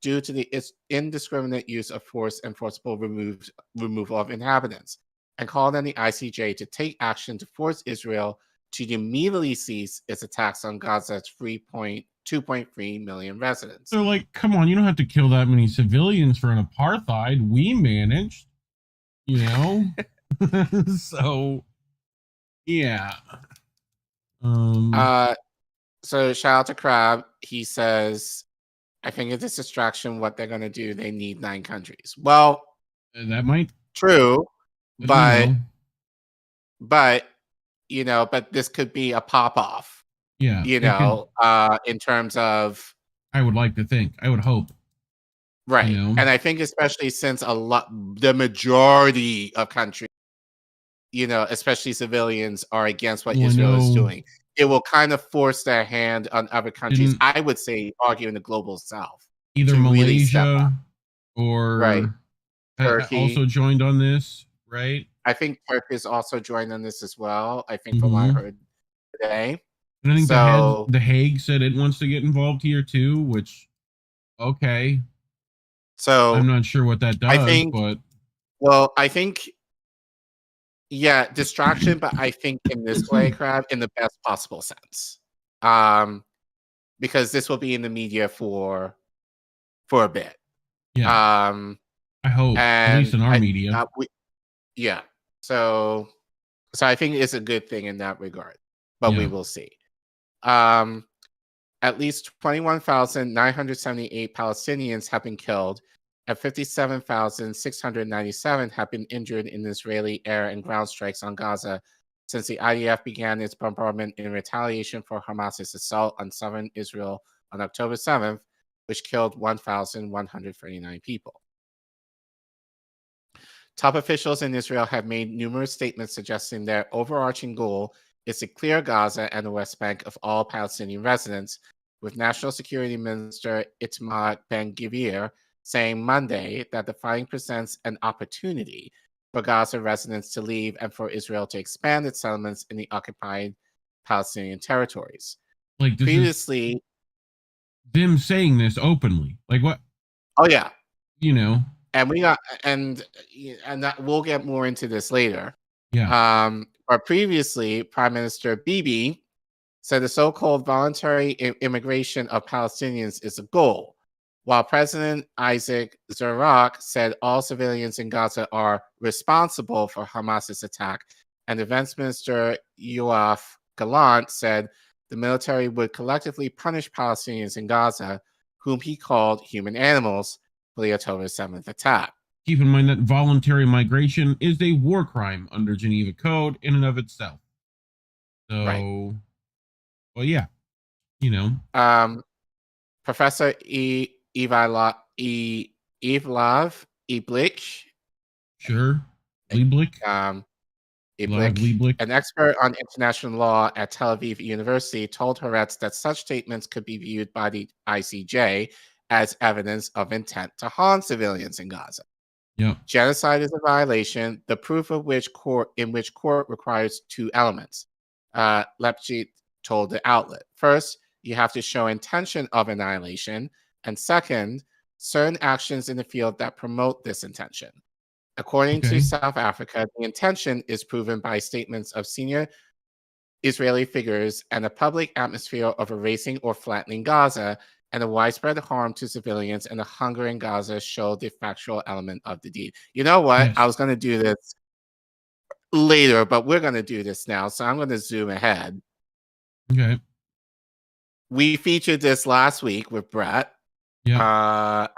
due to the indiscriminate use of force and forcible removal of inhabitants, and called on the ICJ to take action to force Israel to immediately cease its attacks on Gaza's 2.3 million residents. They're like, come on, you don't have to kill that many civilians for an apartheid. We managed, you know? So, yeah. So shout out to Crab. He says, I think it's a distraction. What they're going to do, they need 9 countries. Well, that might true, but you know, but this could be a pop off. Yeah, you know, in terms of, I would like to think, I would hope, right? You know? And I think especially since the majority of countries, you know, especially civilians, are against what Israel is doing, it will kind of force their hand on other countries. I would say, argue in the global South, either Malaysia or Turkey also joined on this, right? I think Turkey is also joined on this as well. I think from what I heard today. And I think the Hague said it wants to get involved here too, which, okay. So I'm not sure what that does, but. Well, I think, yeah, distraction, but I think in this way, Crab, in the best possible sense. Because this will be in the media for a bit. Yeah. I hope, at least in our media. Yeah. So I think it's a good thing in that regard, but we will see. At least 21,978 Palestinians have been killed and 57,697 have been injured in Israeli air and ground strikes on Gaza since the IDF began its bombardment in retaliation for Hamas's assault on southern Israel on October 7th, which killed 1,139 people. Top officials in Israel have made numerous statements suggesting their overarching goal is to clear Gaza and the West Bank of all Palestinian residents, with National Security Minister Itamar Ben-Gvir saying Monday that the fighting presents an opportunity for Gaza residents to leave and for Israel to expand its settlements in the occupied Palestinian territories. Like previously, them saying this openly, like what? Oh yeah, you know. And we got and that we'll get more into this later. Yeah. But previously, Prime Minister Bibi said the so-called voluntary immigration of Palestinians is a goal, while President Isaac Herzog said all civilians in Gaza are responsible for Hamas's attack, and Defense Minister Yoav Gallant said the military would collectively punish Palestinians in Gaza, whom he called human animals, for the October 7th attack. Keep in mind that voluntary migration is a war crime under Geneva Code in and of itself. So, well, yeah, you know. Professor Evlav Iblich. Sure. Lieblich. Iblich, an expert on international law at Tel Aviv University, told Haaretz that such statements could be viewed by the ICJ as evidence of intent to harm civilians in Gaza. Yeah. Genocide is a violation, the proof of which court requires 2 elements. Lepchit told the outlet. First, you have to show intention of annihilation, and second, certain actions in the field that promote this intention. According to South Africa, the intention is proven by statements of senior Israeli figures and a public atmosphere of erasing or flattening Gaza, and the widespread harm to civilians and the hunger in Gaza show the factual element of the deed. You know what? I was going to do this later, but we're going to do this now, so I'm going to zoom ahead. Okay. We featured this last week with Brett. Yeah. I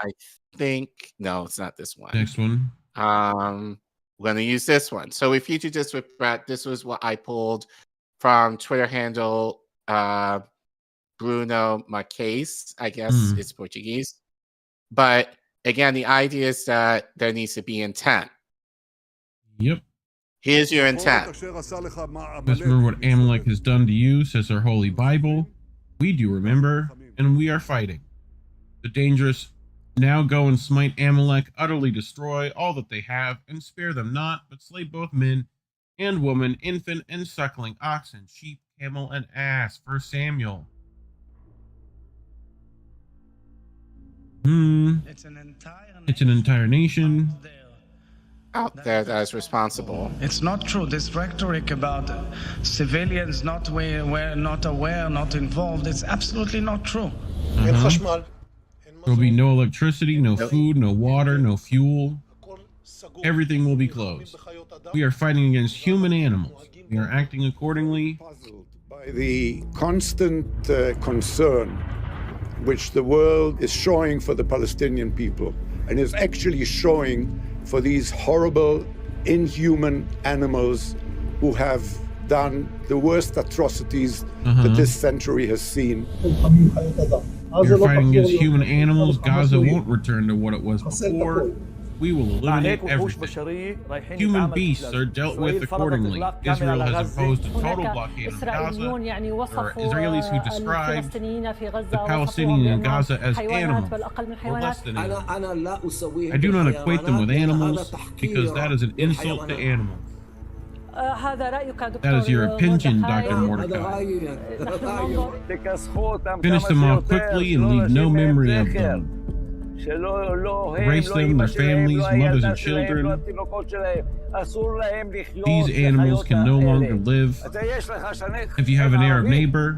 think, no, it's not this one. Next one. We're going to use this one. So we featured this with Brett. This was what I pulled from Twitter handle Bruno Marques, I guess it's Portuguese. But again, the idea is that there needs to be intent. Yep. Here's your intent. Just remember what Amalek has done to you, says our holy Bible. We do remember, and we are fighting. The dangerous now go and smite Amalek, utterly destroy all that they have, and spare them not, but slay both men and woman, infant and suckling, oxen, sheep, camel, and ass. 1 Samuel. It's an entire nation out there that is responsible. It's not true. This rhetoric about civilians not aware, not involved, it's absolutely not true. There will be no electricity, no food, no water, no fuel. Everything will be closed. We are fighting against human animals. We are acting accordingly. By the constant concern which the world is showing for the Palestinian people, and is actually showing for these horrible, inhuman animals who have done the worst atrocities that this century has seen. You're fighting against human animals. Gaza won't return to what it was before. We will eliminate everything. Human beasts are dealt with accordingly. Israel has imposed a total blockade on Gaza. There are Israelis who describe the Palestinians in Gaza as animals, or less than animals. I do not equate them with animals, because that is an insult to animals. That is your opinion, Dr. Mordecai. Finish them off quickly and leave no memory of them. Erase them, their families, mothers, and children. These animals can no longer live. If you have an Arab neighbor,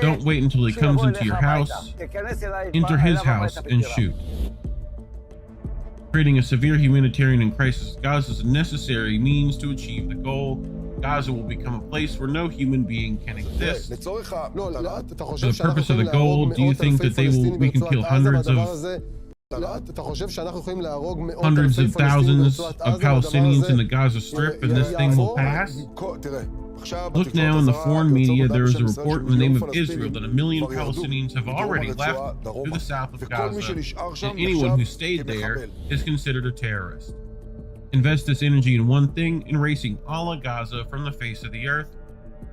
don't wait until he comes into your house. Enter his house and shoot. Creating a severe humanitarian crisis, Gaza is a necessary means to achieve the goal. Gaza will become a place where no human being can exist. For the purpose of the goal, do you think that we can kill hundreds of thousands of Palestinians in the Gaza Strip and this thing will pass? Look now in the foreign media, there is a report in the name of Israel that 1 million Palestinians have already left to the south of Gaza, and anyone who stayed there is considered a terrorist. Invest this energy in one thing, erasing all of Gaza from the face of the earth.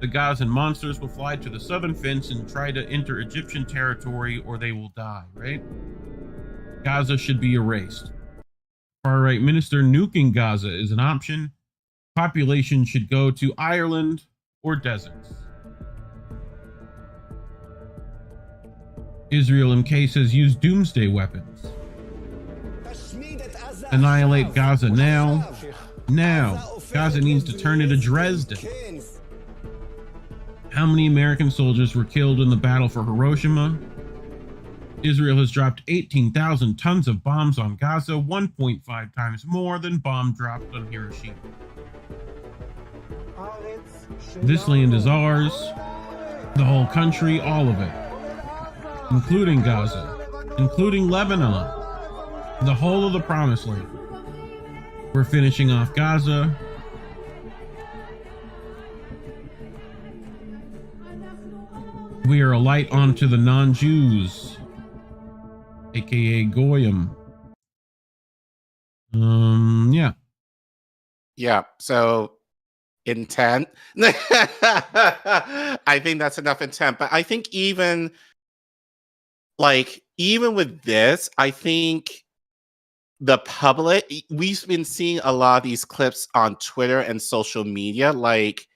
The Gazan monsters will fly to the southern fence and try to enter Egyptian territory, or they will die, right? Gaza should be erased. Far-right minister, nuking Gaza is an option. Population should go to Ireland or deserts. Israel MK says use doomsday weapons. Annihilate Gaza now. Now. Gaza needs to turn into Dresden. How many American soldiers were killed in the battle for Hiroshima? Israel has dropped 18,000 tons of bombs on Gaza, 1.5 times more than bomb dropped on Hiroshima. This land is ours, the whole country, all of it, including Gaza, including Lebanon, the whole of the Promised Land. We're finishing off Gaza. We are a light onto the non-Jews, aka Goyim. Yeah. Yeah, so intent. I think that's enough intent. But I think even with this, I think the public, we've been seeing a lot of these clips on Twitter and social media. Like,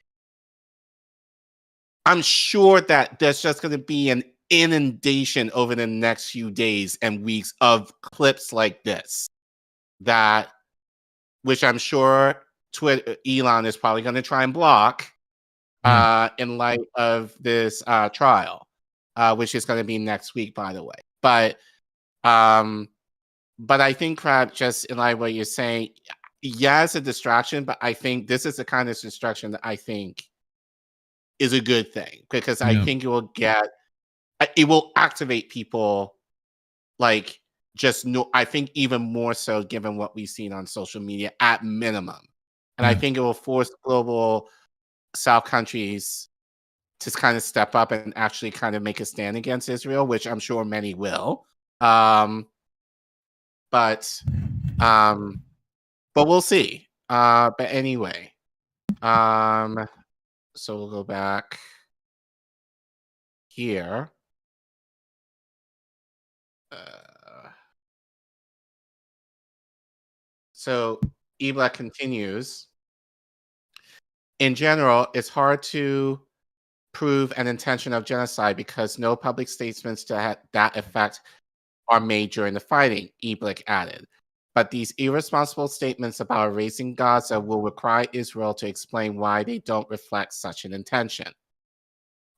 I'm sure that there's just going to be an inundation over the next few days and weeks of clips like this, which I'm sure Twitter, Elon is probably going to try and block in light of this trial, which is going to be next week, by the way. But I think, Crab, just in light of what you're saying, yeah, it's a distraction, but I think this is the kind of distraction that I think is a good thing, because I think it will activate people, like, I think even more so given what we've seen on social media at minimum. And I think it will force global South countries to kind of step up and actually kind of make a stand against Israel, which I'm sure many will. But but we'll see. But anyway, so we'll go back here. So Ebla continues. In general, it's hard to prove an intention of genocide because no public statements to that effect are made during the fighting, Ebla added. But these irresponsible statements about erasing Gaza will require Israel to explain why they don't reflect such an intention.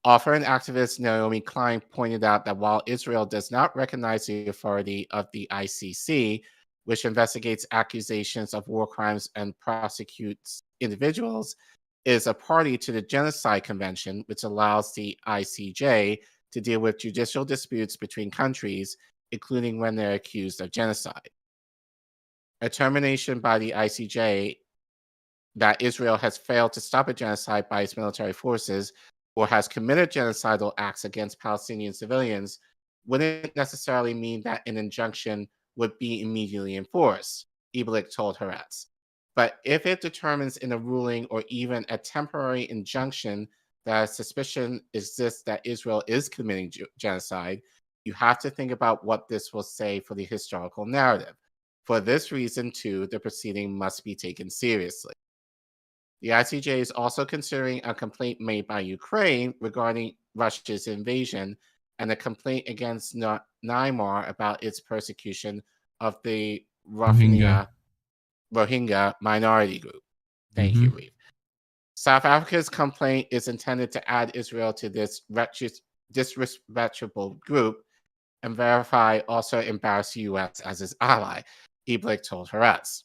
Author and activist Naomi Klein pointed out that while Israel does not recognize the authority of the ICC, which investigates accusations of war crimes and prosecutes individuals, is a party to the Genocide Convention, which allows the ICJ to deal with judicial disputes between countries, including when they're accused of genocide. A termination by the ICJ that Israel has failed to stop a genocide by its military forces or has committed genocidal acts against Palestinian civilians wouldn't necessarily mean that an injunction would be immediately enforced, Iblik told Haaretz. But if it determines in a ruling or even a temporary injunction that a suspicion exists that Israel is committing genocide, you have to think about what this will say for the historical narrative. For this reason, too, the proceeding must be taken seriously. The ICJ is also considering a complaint made by Ukraine regarding Russia's invasion and a complaint against Myanmar about its persecution of the Rohingya minority group. Thank you, Reef. South Africa's complaint is intended to add Israel to this disrespectable group and verify also embarrass the U.S. as its ally, Iblik told Haaretz.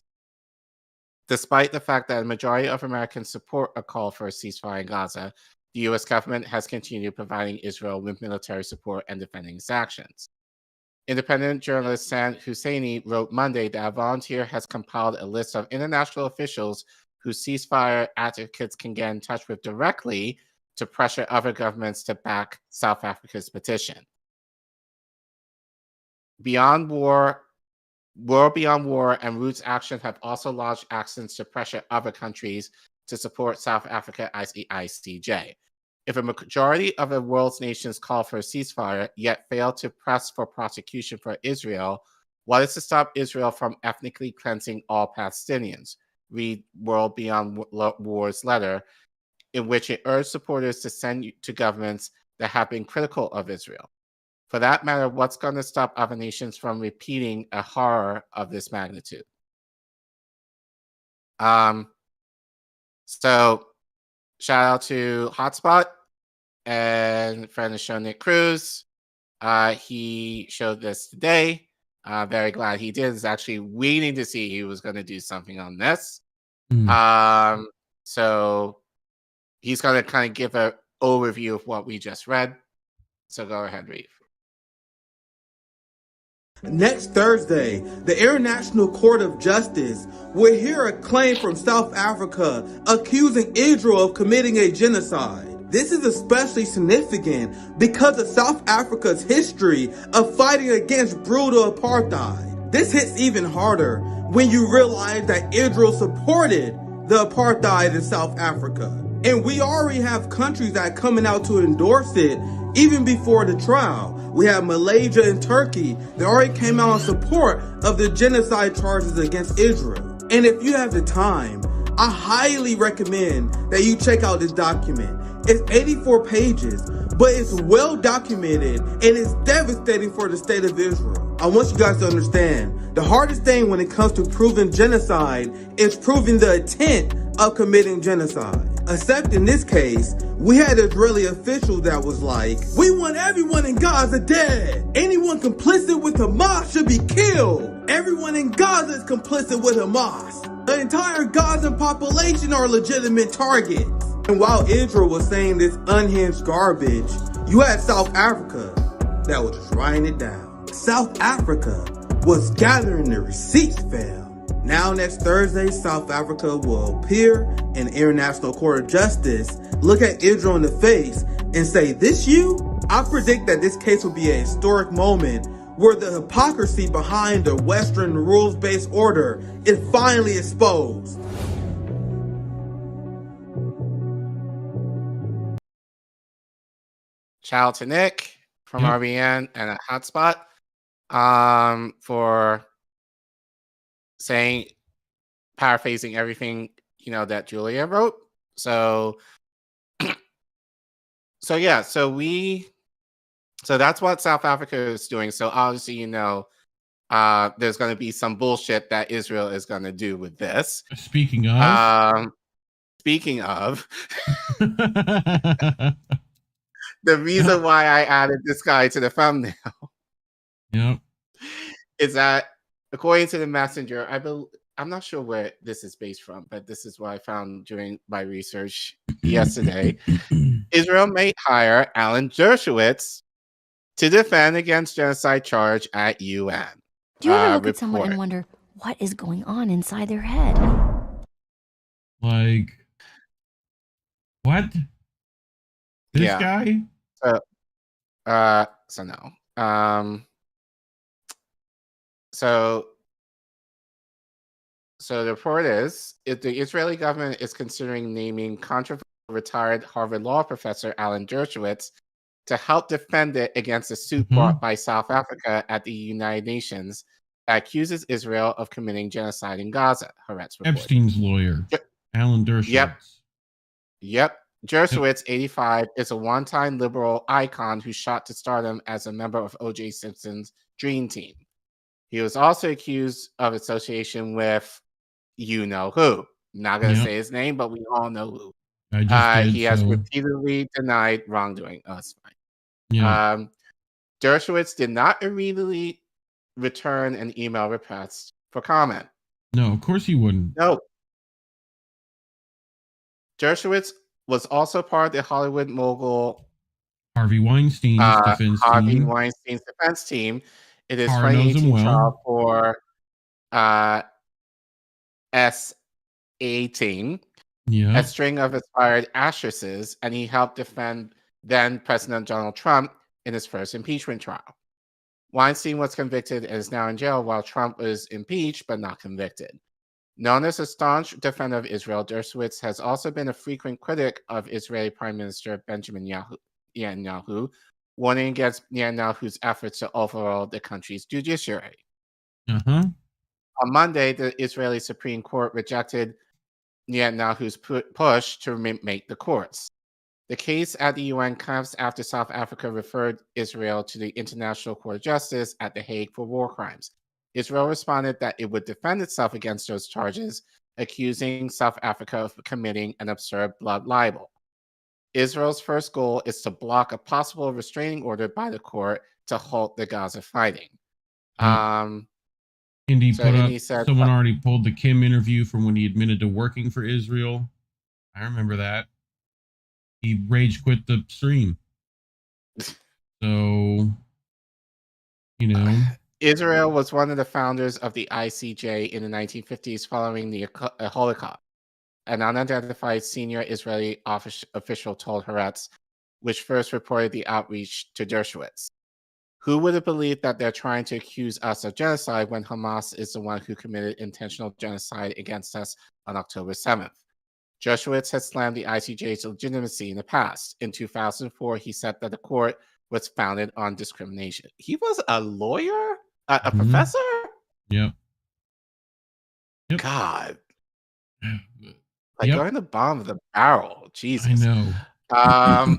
Despite the fact that a majority of Americans support a call for a ceasefire in Gaza, the U.S. government has continued providing Israel with military support and defending its actions. Independent journalist Sam Husseini wrote Monday that a volunteer has compiled a list of international officials who ceasefire advocates can get in touch with directly to pressure other governments to back South Africa's petition. Beyond War, World Beyond War and Roots Action have also launched actions to pressure other countries to support South Africa as the ICJ. If a majority of the world's nations call for a ceasefire, yet fail to press for prosecution for Israel, what is to stop Israel from ethnically cleansing all Palestinians? Read World Beyond War's letter, in which it urged supporters to send to governments that have been critical of Israel. For that matter, what's going to stop other nations from repeating a horror of this magnitude? So, shout out to Hotspot and friend of the show, Nick Cruz. He showed this today. Very glad he did. Is actually waiting to see he was going to do something on this. So he's going to kind of give an overview of what we just read. So go ahead, Reef. Next Thursday, the International Court of Justice will hear a claim from South Africa accusing Israel of committing a genocide. This is especially significant because of South Africa's history of fighting against brutal apartheid. This hits even harder when you realize that Israel supported the apartheid in South Africa. And we already have countries that are coming out to endorse it even before the trial. We have Malaysia and Turkey that already came out in support of the genocide charges against Israel. And if you have the time, I highly recommend that you check out this document. It's 84 pages, but it's well documented and it's devastating for the state of Israel. I want you guys to understand, the hardest thing when it comes to proving genocide is proving the intent of committing genocide. Except in this case, we had an Israeli official that was like, we want everyone in Gaza dead. Anyone complicit with Hamas should be killed. Everyone in Gaza is complicit with Hamas. The entire Gazan population are legitimate targets. And while Israel was saying this unhinged garbage, you had South Africa that was just writing it down. South Africa was gathering the receipts, fam. Now next Thursday, South Africa will appear in the International Court of Justice, look at Israel in the face, and say, this you? I predict that this case will be a historic moment where the hypocrisy behind the Western rules-based order is finally exposed. Shout out to Nick from RBN and a Hotspot for saying, paraphrasing everything that Julia wrote. So that's what South Africa is doing. So obviously, there's going to be some bullshit that Israel is going to do with this. Speaking of, the reason why I added this guy to the thumbnail, is that according to the Messenger, I'm not sure where this is based from, but this is what I found during my research yesterday. Israel may hire Alan Dershowitz to defend against genocide charge at UN. Do you ever look at someone and wonder what is going on inside their head? Like, what? This guy? So no. So the report is, if the Israeli government is considering naming controversial retired Harvard Law professor Alan Dershowitz to help defend it against a suit brought by South Africa at the United Nations that accuses Israel of committing genocide in Gaza, Haaretz reported. Epstein's lawyer, Alan Dershowitz. Yep. Dershowitz, 85, is a one-time liberal icon who shot to stardom as a member of O.J. Simpson's Dream Team. He was also accused of association with you-know-who. Not going to say his name, but we all know who. He has repeatedly denied wrongdoing. Oh, it's fine. Dershowitz did not immediately return an email request for comment. No, of course he wouldn't. No. Dershowitz was also part of the Hollywood mogul Harvey Weinstein's defense team. It is 2018 trial for S-18, a string of aspired actresses, and he helped defend then President Donald Trump in his first impeachment trial. Weinstein was convicted and is now in jail while Trump was impeached but not convicted. Known as a staunch defender of Israel, Dershowitz has also been a frequent critic of Israeli Prime Minister Benjamin Netanyahu, warning against Netanyahu's efforts to overhaul the country's judiciary. On Monday, the Israeli Supreme Court rejected Netanyahu's push to make the courts. The case at the UN comes after South Africa referred Israel to the International Court of Justice at The Hague for war crimes. Israel responded that it would defend itself against those charges, accusing South Africa of committing an absurd blood libel. Israel's first goal is to block a possible restraining order by the court to halt the Gaza fighting. Indy said someone already pulled the Kim interview from when he admitted to working for Israel. I remember that. He rage quit the stream. So, Israel was one of the founders of the ICJ in the 1950s following the Holocaust. An unidentified senior Israeli official told Haaretz, which first reported the outreach to Dershowitz. Who would have believed that they're trying to accuse us of genocide when Hamas is the one who committed intentional genocide against us on October 7th? Dershowitz has slammed the ICJ's legitimacy in the past. In 2004, he said that the court was founded on discrimination. He was a lawyer? A professor? Yep. God. Going the bottom of the barrel. Jesus. I know.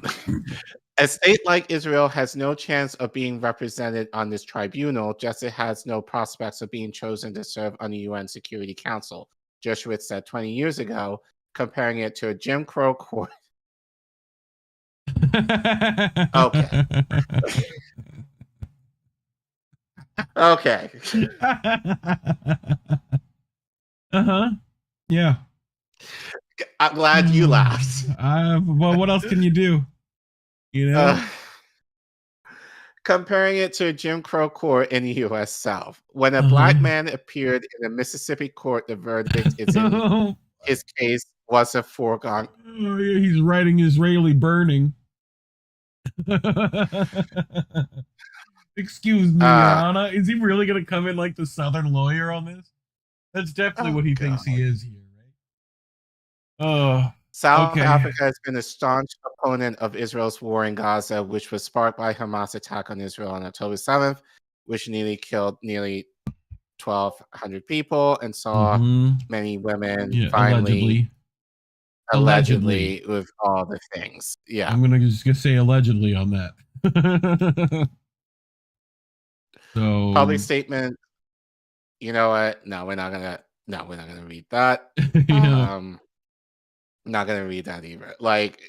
A state like Israel has no chance of being represented on this tribunal, just it has no prospects of being chosen to serve on the UN Security Council, Dershowitz said 20 years ago, comparing it to a Jim Crow court. Okay. Okay. Yeah. I'm glad you laughed. Well, what else can you do? Comparing it to a Jim Crow court in the U.S. South. When a black man appeared in a Mississippi court, the verdict is in his case was a foregone. Oh, yeah, he's writing Israeli burning. Excuse me, Your Honor. Is he really going to come in like the Southern lawyer on this? That's definitely what he thinks he is here, right? South Africa has been a staunch opponent of Israel's war in Gaza, which was sparked by Hamas' attack on Israel on October 7th, which nearly killed 1,200 people and saw many women allegedly with all the things. Yeah. I'm gonna say allegedly on that. So public statement. You know what? No, we're not gonna read that. Not gonna read that either. Like,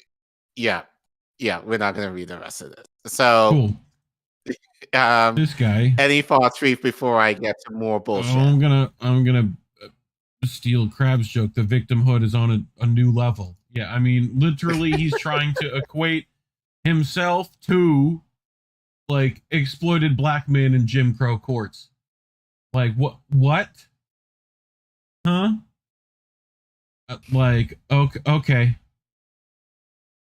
yeah, we're not gonna read the rest of this. So this guy. Any thoughts, Reef, before I get to more bullshit? I'm gonna steal Crab's joke. The victimhood is on a new level. Yeah, I mean, literally, he's trying to equate himself to like exploited black men in Jim Crow courts. Like what? Huh? Like okay.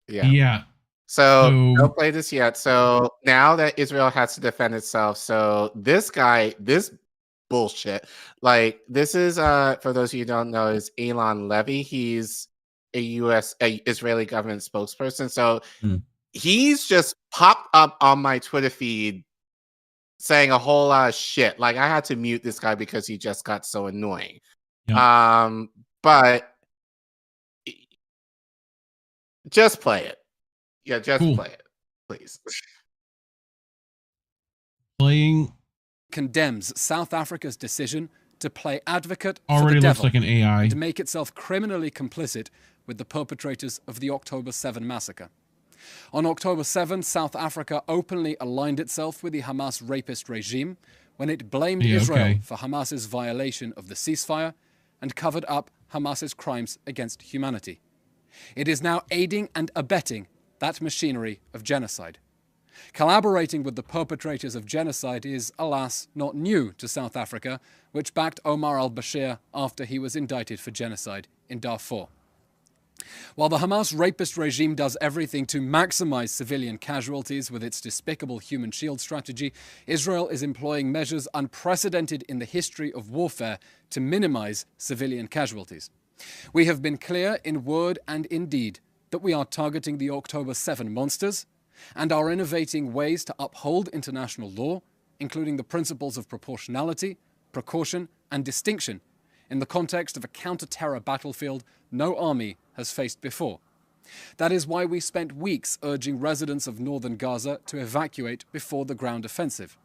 Yeah. So don't play this yet. So now that Israel has to defend itself, so this guy, this bullshit, like this is for those of you who don't know, is Elon Levy. He's a Israeli government spokesperson. So he's just popped up on my Twitter feed saying a whole lot of shit. Like I had to mute this guy because he just got so annoying. But just play it. Yeah, just play it, please. Playing condemns South Africa's decision to play advocate already for the looks devil like an AI. and to make itself criminally complicit with the perpetrators of the October 7 massacre. On October 7, South Africa openly aligned itself with the Hamas rapist regime when it blamed Israel for Hamas's violation of the ceasefire and covered up Hamas's crimes against humanity. It is now aiding and abetting that machinery of genocide. Collaborating with the perpetrators of genocide is, alas, not new to South Africa, which backed Omar al-Bashir after he was indicted for genocide in Darfur. While the Hamas rapist regime does everything to maximize civilian casualties with its despicable human shield strategy, Israel is employing measures unprecedented in the history of warfare to minimize civilian casualties. We have been clear in word and in deed that we are targeting the October 7 monsters and are innovating ways to uphold international law, including the principles of proportionality, precaution, and distinction in the context of a counter-terror battlefield no army has faced before. That is why we spent weeks urging residents of northern Gaza to evacuate before the ground offensive.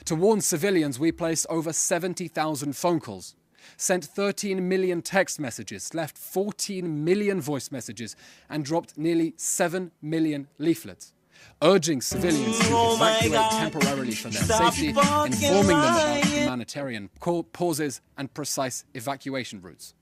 To warn civilians, we placed over 70,000 phone calls, sent 13 million text messages, left 14 million voice messages, and dropped nearly 7 million leaflets, urging civilians to evacuate temporarily for their safety, informing them about humanitarian pauses and precise evacuation routes.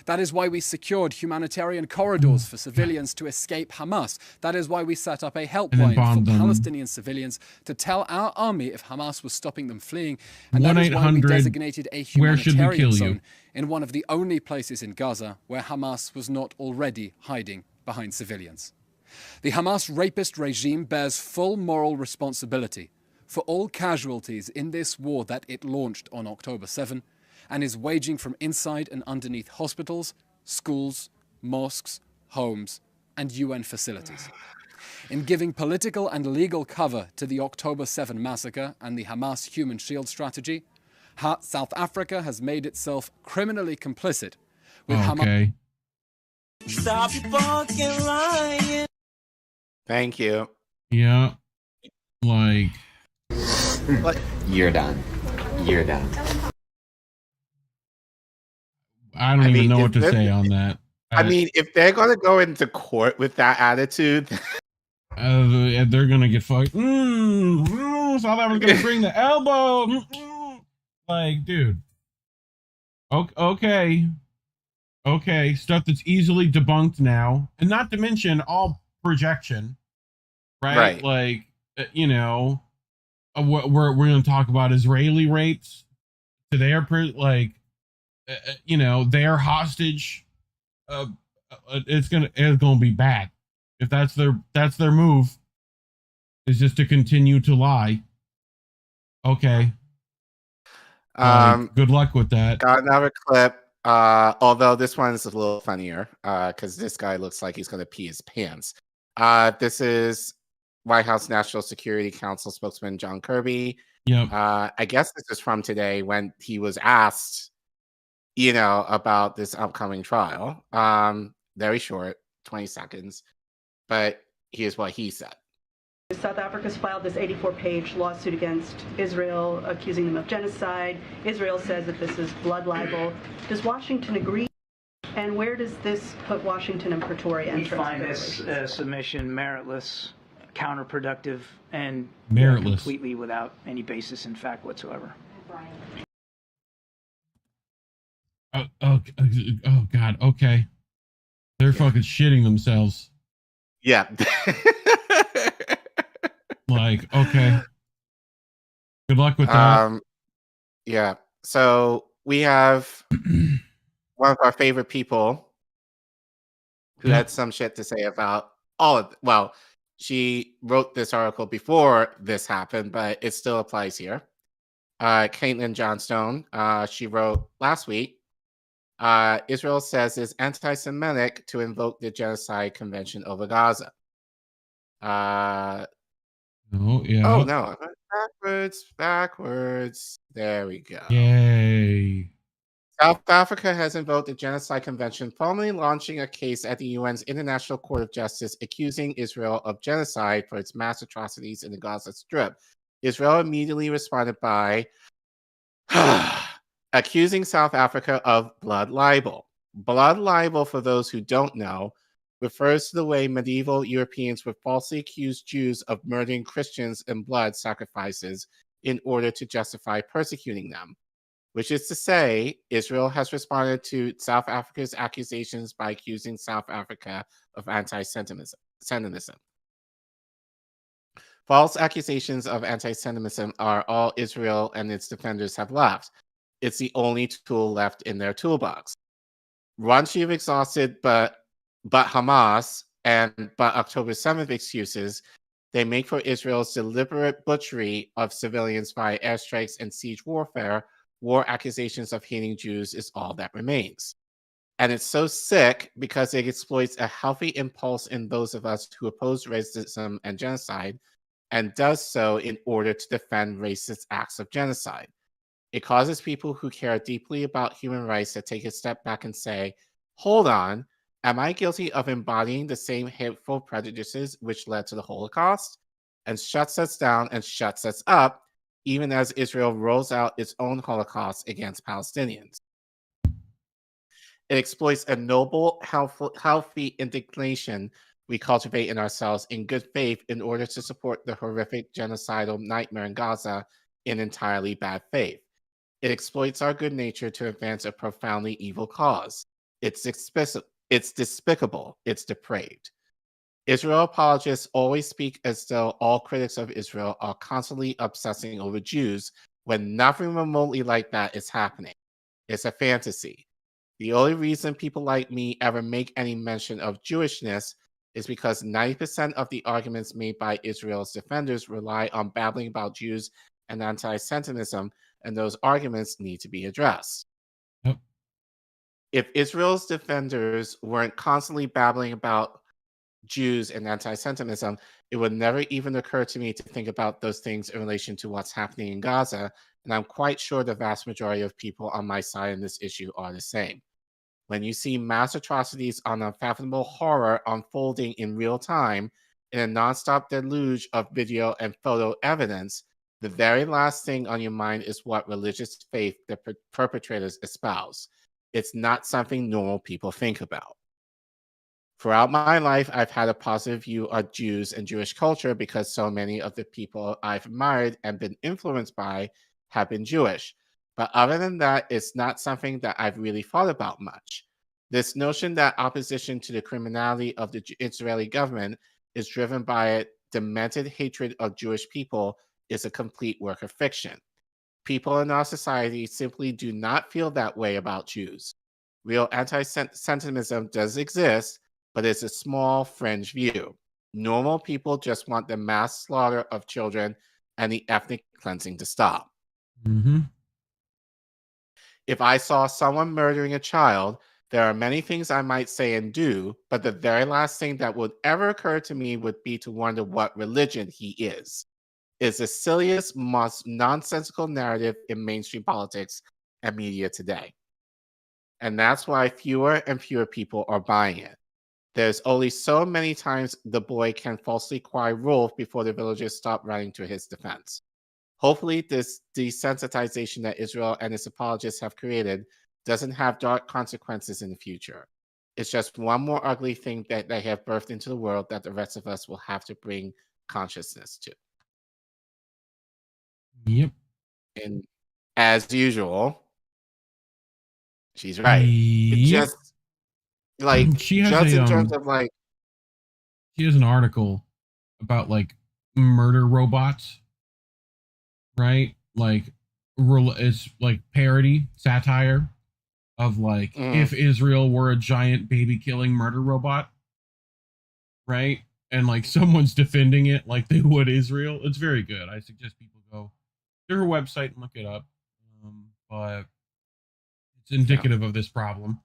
That is why we secured humanitarian corridors for civilians to escape Hamas. That is why we set up a helpline for Palestinian civilians to tell our army if Hamas was stopping them fleeing. And that is why we designated a humanitarian zone in one of the only places in Gaza where Hamas was not already hiding behind civilians. The Hamas rapist regime bears full moral responsibility for all casualties in this war that it launched on October 7 and is waging from inside and underneath hospitals, schools, mosques, homes, and UN facilities. In giving political and legal cover to the October 7 massacre and the Hamas human shield strategy, South Africa has made itself criminally complicit with Hamas. Stop fucking lying. Thank you. Yeah. Like. You're done. You're done. I don't even know what to say on that. I mean, if they're going to go into court with that attitude, they're going to get fucked. South Africa's going to bring the elbow. Like, dude. Okay. Stuff that's easily debunked now. And not to mention all projection. Right? Like, you know, we're going to talk about Israeli rapes to their, like, you know, their hostage. It's gonna be bad if that's their move. Is just to continue to lie. Okay. Good luck with that. Got another clip. Although this one is a little funnier because this guy looks like he's going to pee his pants. This is White House National Security Council spokesman John Kirby. Yep. I guess this is from today when he was asked, about this upcoming trial. Very short, 20 seconds. But here's what he said. South Africa's filed this 84-page lawsuit against Israel, accusing them of genocide. Israel says that this is blood libel. Does Washington agree? And where does this put Washington and Pretoria? We find this submission meritless, counterproductive, and completely without any basis in fact whatsoever. Oh God. Okay. They're fucking shitting themselves. Yeah. Like, okay. Good luck with that. Yeah. So we have one of our favorite people who had some shit to say about all of well, she wrote this article before this happened, but it still applies here. Caitlin Johnstone, she wrote last week, Israel says it's anti-Semitic to invoke the Genocide Convention over Gaza. Oh, yeah. Oh, no. Backwards. There we go. Yay. South Africa has invoked the Genocide Convention, formally launching a case at the UN's International Court of Justice accusing Israel of genocide for its mass atrocities in the Gaza Strip. Israel immediately responded by accusing South Africa of blood libel. Blood libel, for those who don't know, refers to the way medieval Europeans would falsely accuse Jews of murdering Christians in blood sacrifices in order to justify persecuting them. Which is to say, Israel has responded to South Africa's accusations by accusing South Africa of anti-Semitism. False accusations of anti-Semitism are all Israel and its defenders have left. It's the only tool left in their toolbox. Once you've exhausted but Hamas and but October 7th excuses, they make for Israel's deliberate butchery of civilians by airstrikes and siege warfare. War accusations of hating Jews is all that remains. And it's so sick because it exploits a healthy impulse in those of us who oppose racism and genocide, and does so in order to defend racist acts of genocide. It causes people who care deeply about human rights to take a step back and say, hold on, am I guilty of embodying the same hateful prejudices which led to the Holocaust? And shuts us down and shuts us up, even as Israel rolls out its own Holocaust against Palestinians. It exploits a noble, healthy indignation we cultivate in ourselves in good faith in order to support the horrific genocidal nightmare in Gaza in entirely bad faith. It exploits our good nature to advance a profoundly evil cause. It's despicable. It's depraved. Israel apologists always speak as though all critics of Israel are constantly obsessing over Jews when nothing remotely like that is happening. It's a fantasy. The only reason people like me ever make any mention of Jewishness is because 90% of the arguments made by Israel's defenders rely on babbling about Jews and anti-Semitism, and those arguments need to be addressed. Yep. If Israel's defenders weren't constantly babbling about Jews and anti-Semitism, it would never even occur to me to think about those things in relation to what's happening in Gaza, and I'm quite sure the vast majority of people on my side in this issue are the same. When you see mass atrocities on unfathomable horror unfolding in real time in a nonstop deluge of video and photo evidence, the very last thing on your mind is what religious faith the perpetrators espouse. It's not something normal people think about. Throughout my life, I've had a positive view of Jews and Jewish culture because so many of the people I've admired and been influenced by have been Jewish. But other than that, it's not something that I've really thought about much. This notion that opposition to the criminality of the Israeli government is driven by a demented hatred of Jewish people is a complete work of fiction. People in our society simply do not feel that way about Jews. Real anti-Semitism does exist, but it's a small fringe view. Normal people just want the mass slaughter of children and the ethnic cleansing to stop. Mm-hmm. If I saw someone murdering a child, there are many things I might say and do, but the very last thing that would ever occur to me would be to wonder what religion he is. It's the silliest, most nonsensical narrative in mainstream politics and media today. And that's why fewer and fewer people are buying it. There's only so many times the boy can falsely cry wolf before the villagers stop running to his defense. Hopefully, this desensitization that Israel and its apologists have created doesn't have dark consequences in the future. It's just one more ugly thing that they have birthed into the world that the rest of us will have to bring consciousness to. Yep. And as usual, she's right. Yep. Just like she has just in terms of like, she has an article about like murder robots, right? Like it's like parody, satire of like if Israel were a giant baby killing murder robot, right? And like someone's defending it like they would Israel. It's very good. I suggest people go to her website and look it up. But it's indicative of this problem.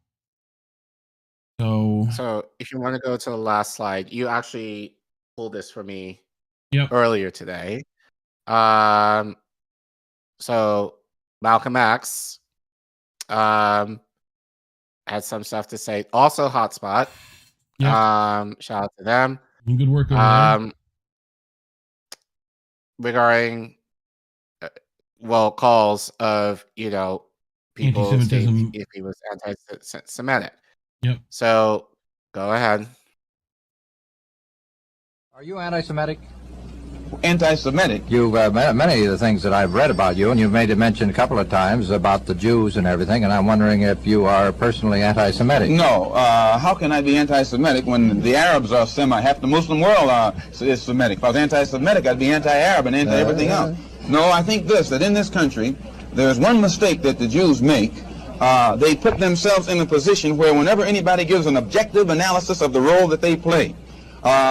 So if you want to go to the last slide, you actually pulled this for me earlier today. So Malcolm X had some stuff to say. Also Hotspot. Shout out to them. Good work over there. Regarding calls of, people saying if he was anti-Semitic. Yep. So go ahead. Are you anti-Semitic? Anti-Semitic? You've many of the things that I've read about you, and you've made a mention a couple of times about the Jews and everything, and I'm wondering if you are personally anti-Semitic. No. How can I be anti-Semitic when the Arabs are half the Muslim world is Semitic? If I was anti-Semitic, I'd be anti-Arab and anti-everything else. No, I think that in this country, there's one mistake that the Jews make. They put themselves in a position where whenever anybody gives an objective analysis of the role that they play,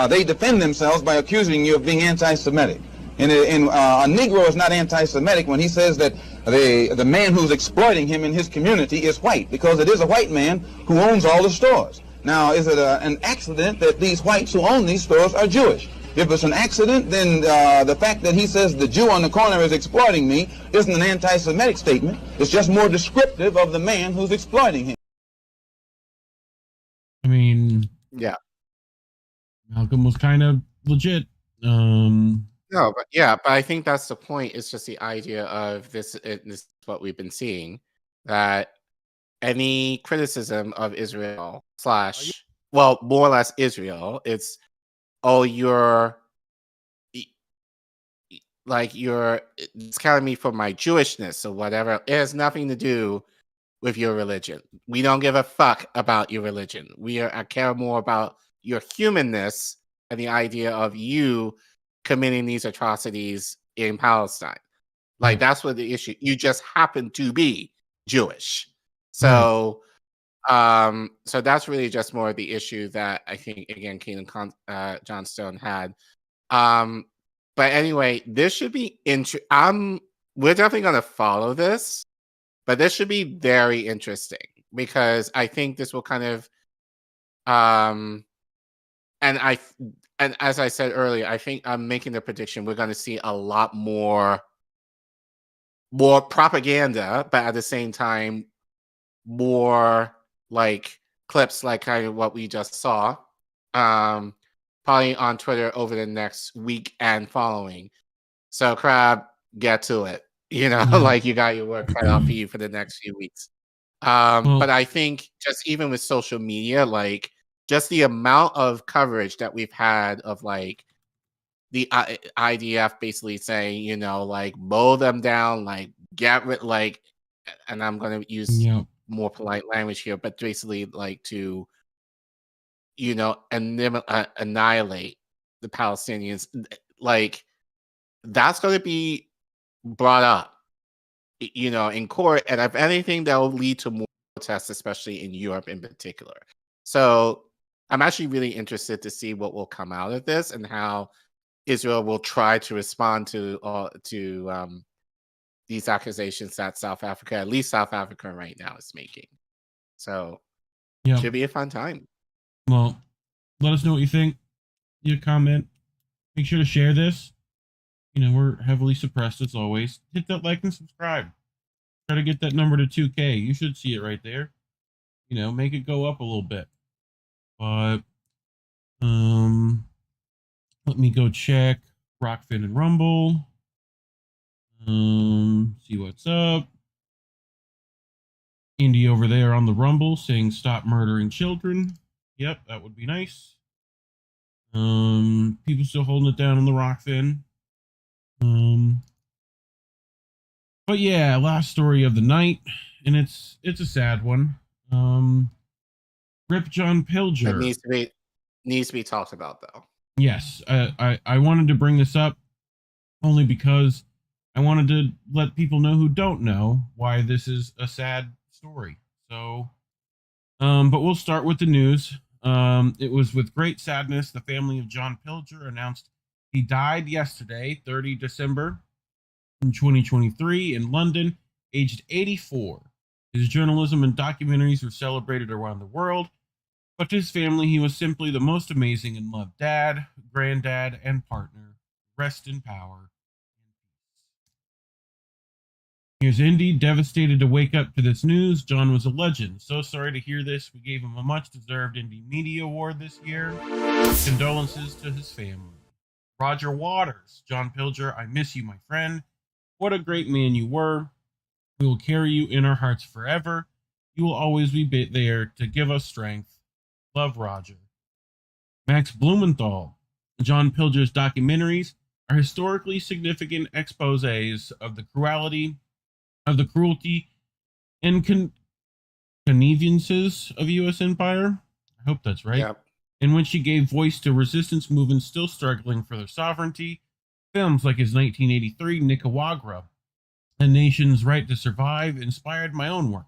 they defend themselves by accusing you of being anti-Semitic. And a Negro is not anti-Semitic when he says that the man who's exploiting him in his community is white, because it is a white man who owns all the stores. Now, is it an accident that these whites who own these stores are Jewish? If it's an accident, then the fact that he says the Jew on the corner is exploiting me isn't an anti-Semitic statement. It's just more descriptive of the man who's exploiting him. I mean, yeah. Malcolm was kind of legit. No, but I think that's the point. It's just the idea of this is what we've been seeing, that any criticism of Israel more or less Israel, it's you're discounting me for my Jewishness or whatever. It has nothing to do with your religion. We don't give a fuck about your religion. I care more about your humanness and the idea of you committing these atrocities in Palestine. Like, that's what the issue. You just happen to be Jewish. So so that's really just more of the issue that I think, again, Keenan Johnstone had. But anyway, this should be we're definitely going to follow this, but this should be very interesting, because I think this will kind of and as I said earlier, I think I'm making the prediction we're going to see a lot more propaganda, but at the same time, more like clips like kind of what we just saw, probably on Twitter over the next week and following. So Crab, get to it. Like, you got your work cut out for you for the next few weeks. But I think just even with social media, like, just the amount of coverage that we've had of like the IDF basically saying, like, mow them down, like, get rid, like, and I'm going to use more polite language here, but basically like to, annihilate the Palestinians. Like, that's going to be brought up, in court. And if anything, that will lead to more protests, especially in Europe in particular. So I'm actually really interested to see what will come out of this and how Israel will try to respond to these accusations that South Africa, at least South Africa right now, is making. So, should be a fun time. Well, let us know what you think. You comment. Make sure to share this. We're heavily suppressed as always. Hit that like and subscribe. Try to get that number to 2K. You should see it right there. Make it go up a little bit. But let me go check Rockfin and Rumble. See what's up. Indy over there on the Rumble saying stop murdering children. Yep, that would be nice. People still holding it down on the Rockfin. But yeah, last story of the night, and it's a sad one. Rip John Pilger. That needs to be talked about, though. Yes, I wanted to bring this up only because I wanted to let people know who don't know why this is a sad story. So, but we'll start with the news. It was with great sadness the family of John Pilger announced he died yesterday, 30 December in 2023 in London, aged 84. His journalism and documentaries were celebrated around the world, but to his family, he was simply the most amazing and loved dad, granddad, and partner. Rest in power. Here's Indy, devastated to wake up to this news. John was a legend. So sorry to hear this. We gave him a much-deserved Indie Media Award this year. Condolences to his family. Roger Waters. John Pilger, I miss you, my friend. What a great man you were. We will carry you in our hearts forever. You will always be there to give us strength. Love, Roger. Max Blumenthal. John Pilger's documentaries are historically significant exposés of the cruelty and connivances of U.S. empire. I hope that's right. Yep. In which he gave voice to resistance movements still struggling for their sovereignty. Films like his 1983 Nicaragua, A Nation's Right to Survive, inspired my own work,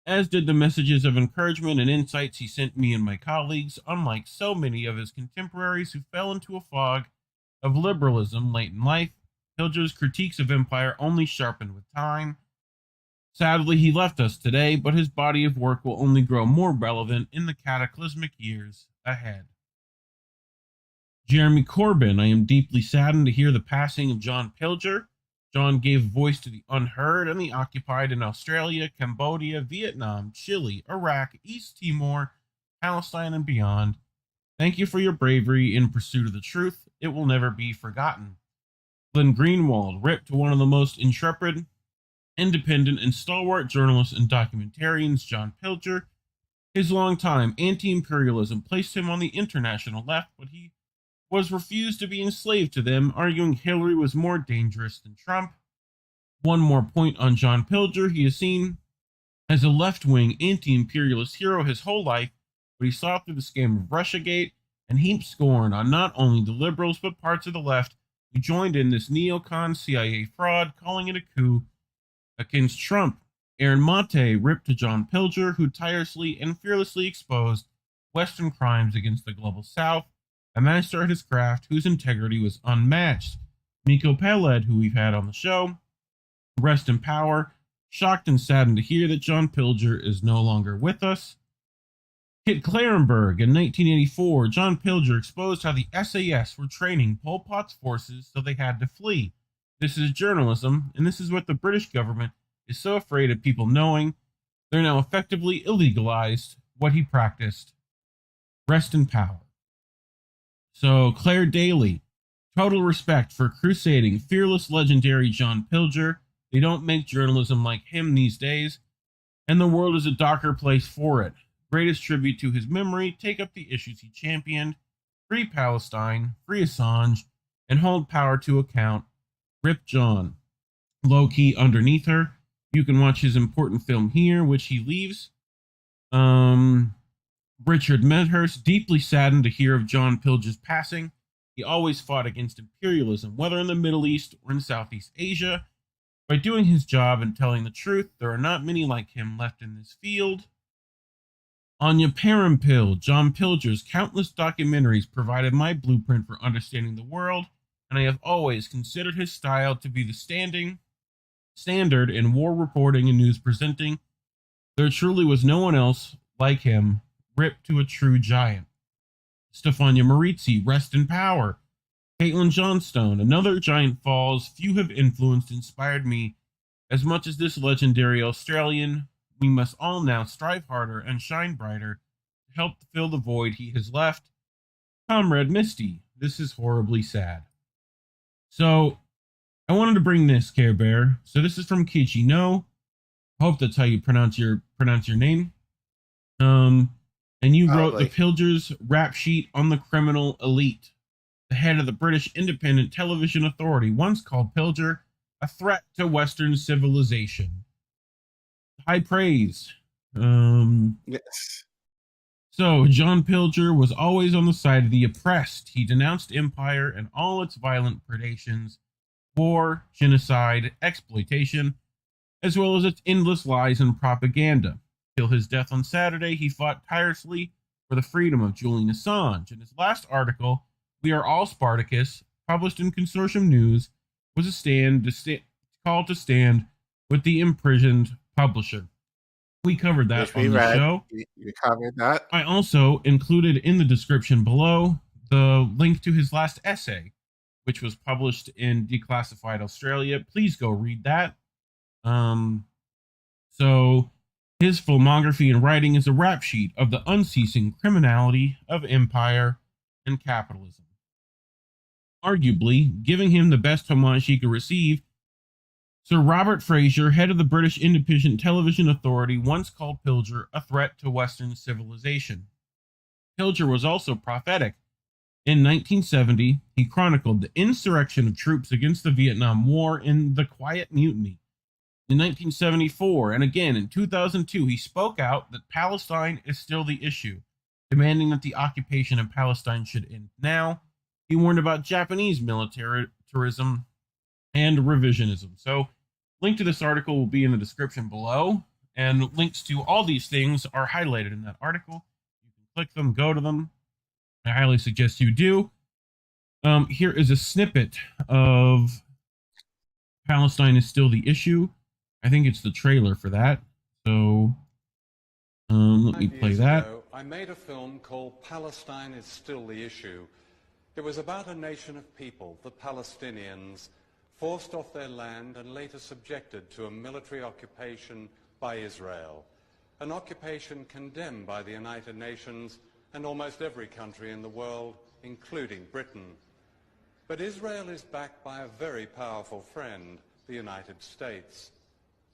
as did the messages of encouragement and insights he sent me and my colleagues, unlike so many of his contemporaries who fell into a fog of liberalism late in life. Pilger's critiques of empire only sharpened with time. Sadly, he left us today, but his body of work will only grow more relevant in the cataclysmic years ahead. Jeremy Corbyn, I am deeply saddened to hear the passing of John Pilger. John gave voice to the unheard and the occupied in Australia, Cambodia, Vietnam, Chile, Iraq, East Timor, Palestine, and beyond. Thank you for your bravery in pursuit of the truth. It will never be forgotten. Glenn Greenwald, ripped to one of the most intrepid, independent, and stalwart journalists and documentarians, John Pilger. His longtime anti-imperialism placed him on the international left, but he was refused to be enslaved to them, arguing Hillary was more dangerous than Trump. One more point on John Pilger. He is seen as a left-wing anti-imperialist hero his whole life, but he saw through the scam of Russiagate and heaped scorn on not only the liberals but parts of the left who joined in this neocon CIA fraud, calling it a coup against Trump. Aaron Mate ripped to John Pilger, who tirelessly and fearlessly exposed Western crimes against the global South, a master at his craft whose integrity was unmatched. Miko Peled, who we've had on the show, rest in power. Shocked and saddened to hear that John Pilger is no longer with us. Kit Clarenberg, in 1984, John Pilger exposed how the SAS were training Pol Pot's forces so they had to flee. This is journalism, and this is what the British government is so afraid of people knowing. They're now effectively illegalized what he practiced. Rest in power. So, Claire Daly, total respect for crusading, fearless, legendary John Pilger. They don't make journalism like him these days, and the world is a darker place for it. Greatest tribute to his memory, take up the issues he championed. Free Palestine, free Assange, and hold power to account. Rip John. Low key underneath her. You can watch his important film here, which he leaves. Richard Medhurst, deeply saddened to hear of John Pilger's passing. He always fought against imperialism, whether in the Middle East or in Southeast Asia. By doing his job and telling the truth, there are not many like him left in this field. Anya Parampil, John Pilger's countless documentaries provided my blueprint for understanding the world, and I have always considered his style to be the standard in war reporting and news presenting. There truly was no one else like him, ripped to a true giant. Stefania Marizzi, rest in power. Caitlin Johnstone, another giant falls few have influenced, inspired me as much as this legendary Australian. We must all now strive harder and shine brighter to help fill the void he has left. Comrade Misty, this is horribly sad. So, I wanted to bring this, Care Bear. So this is from Kichi No. Hope that's how you pronounce your name. And you wrote the Pilger's rap sheet on the criminal elite. The head of the British Independent Television Authority once called Pilger a threat to Western civilization. High praise. Yes. So, John Pilger was always on the side of the oppressed. He denounced empire and all its violent predations, war, genocide, exploitation, as well as its endless lies and propaganda. Till his death on Saturday, he fought tirelessly for the freedom of Julian Assange. In his last article, We Are All Spartacus, published in Consortium News, was a call to stand with the imprisoned publisher. We covered that on the show. You covered that. I also included in the description below the link to his last essay, which was published in Declassified Australia. Please go read that. So his filmography and writing is a rap sheet of the unceasing criminality of empire and capitalism. Arguably, giving him the best homage he could receive, Sir Robert Fraser, head of the British Independent Television Authority, once called Pilger a threat to Western civilization. Pilger was also prophetic. In 1970, he chronicled the insurrection of troops against the Vietnam War in The Quiet Mutiny. In 1974, and again in 2002, he spoke out that Palestine is still the issue, demanding that the occupation of Palestine should end now. He warned about Japanese militarism and revisionism. So, link to this article will be in the description below, and links to all these things are highlighted in that article. You can click them, go to them. I highly suggest you do. Here is a snippet of Palestine is Still the Issue. I think it's the trailer for that. So, let me play that. I made a film called Palestine is Still the Issue. It was about a nation of people, the Palestinians, forced off their land and later subjected to a military occupation by Israel, an occupation condemned by the United Nations and almost every country in the world, including Britain. But Israel is backed by a very powerful friend, the United States.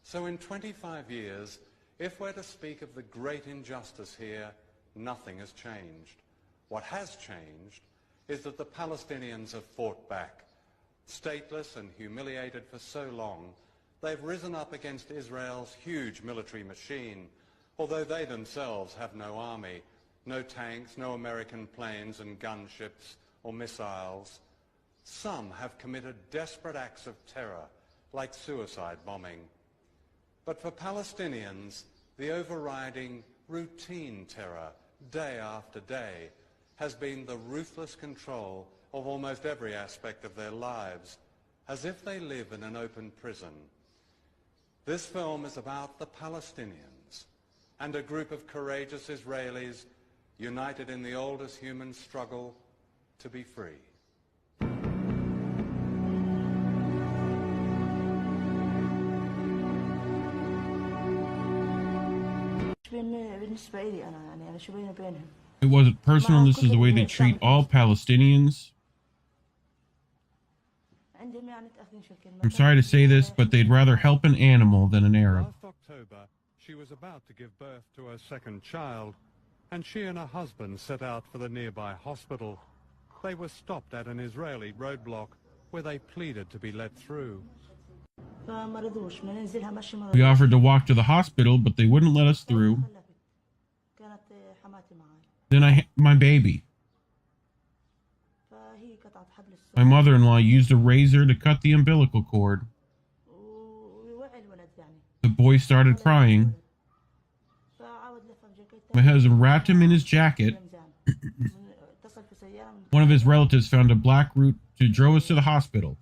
So in 25 years, if we're to speak of the great injustice here, nothing has changed. What has changed is that the Palestinians have fought back. Stateless and humiliated for so long, they've risen up against Israel's huge military machine, although they themselves have no army, no tanks, no American planes and gunships or missiles. Some have committed desperate acts of terror, like suicide bombing. But for Palestinians, the overriding routine terror, day after day, has been the ruthless control of almost every aspect of their lives, as if they live in an open prison. This film is about the Palestinians and a group of courageous Israelis united in the oldest human struggle to be free. It wasn't personal. This is the way they treat all Palestinians. I'm sorry to say this, but they'd rather help an animal than an Arab. Last October, she was about to give birth to her second child, and she and her husband set out for the nearby hospital. They were stopped at an Israeli roadblock where they pleaded to be let through. We offered to walk to the hospital, but they wouldn't let us through. Then my baby. My mother-in-law used a razor to cut the umbilical cord. The boy started crying. My husband wrapped him in his jacket. One of his relatives found a black root to drove us to the hospital.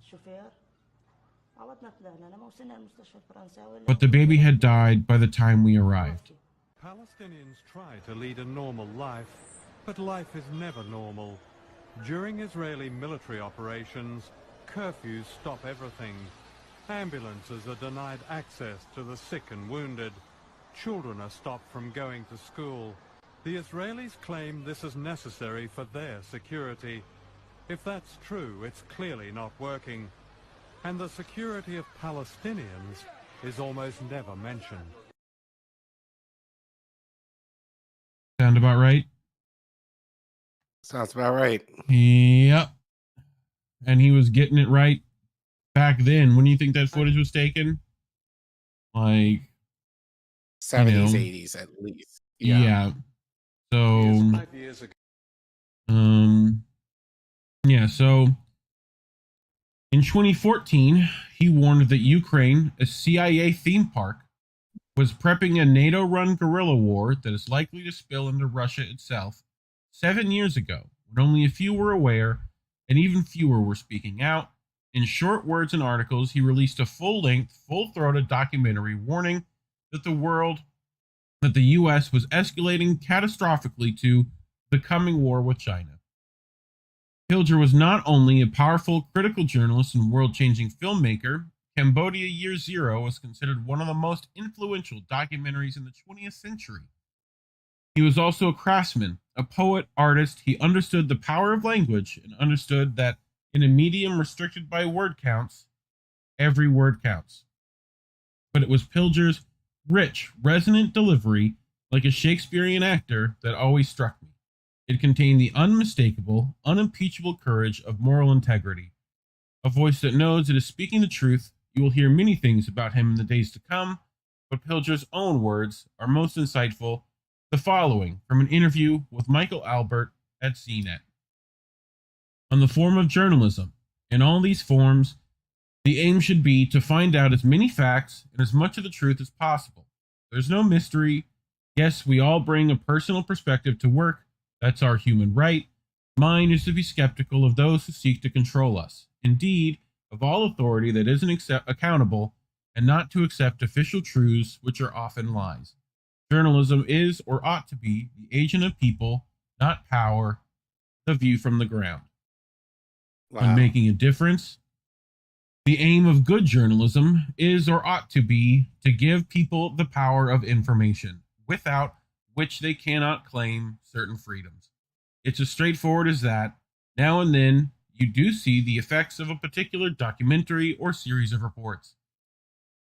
But the baby had died by the time we arrived. Palestinians try to lead a normal life, but life is never normal. During Israeli military operations, curfews stop everything. Ambulances are denied access to the sick and wounded. Children are stopped from going to school. The Israelis claim this is necessary for their security. If that's true, it's clearly not working. And the security of Palestinians is almost never mentioned. Sound about right? Sounds about right. Yep. And he was getting it right back then. When do you think that footage was taken? Like 70s, 80s at least. Yeah. So 5 years ago. Yeah, so in 2014, he warned that Ukraine, a CIA theme park, was prepping a NATO-run guerrilla war that is likely to spill into Russia itself 7 years ago, when only a few were aware, and even fewer were speaking out. In short words and articles, he released a full-length, full-throated documentary warning that the U.S. was escalating catastrophically to the coming war with China. Pilger was not only a powerful critical journalist and world-changing filmmaker. Cambodia Year Zero was considered one of the most influential documentaries in the 20th century. He was also a craftsman, a poet, artist. He understood the power of language and understood that in a medium restricted by word counts, every word counts. But it was Pilger's rich, resonant delivery, like a Shakespearean actor, that always struck me. It contained the unmistakable, unimpeachable courage of moral integrity. A voice that knows it is speaking the truth. You will hear many things about him in the days to come, but Pilger's own words are most insightful. The following from an interview with Michael Albert at CNET. On the form of journalism, in all these forms, the aim should be to find out as many facts and as much of the truth as possible. There's no mystery. Yes, we all bring a personal perspective to work. That's our human right. Mine is to be skeptical of those who seek to control us. Indeed, of all authority that isn't accountable, and not to accept official truths which are often lies. Journalism is, or ought to be, the agent of people, not power, the view from the ground. Wow. On making a difference, the aim of good journalism is, or ought to be, to give people the power of information, without which they cannot claim certain freedoms. It's as straightforward as that. Now and then, you do see the effects of a particular documentary or series of reports.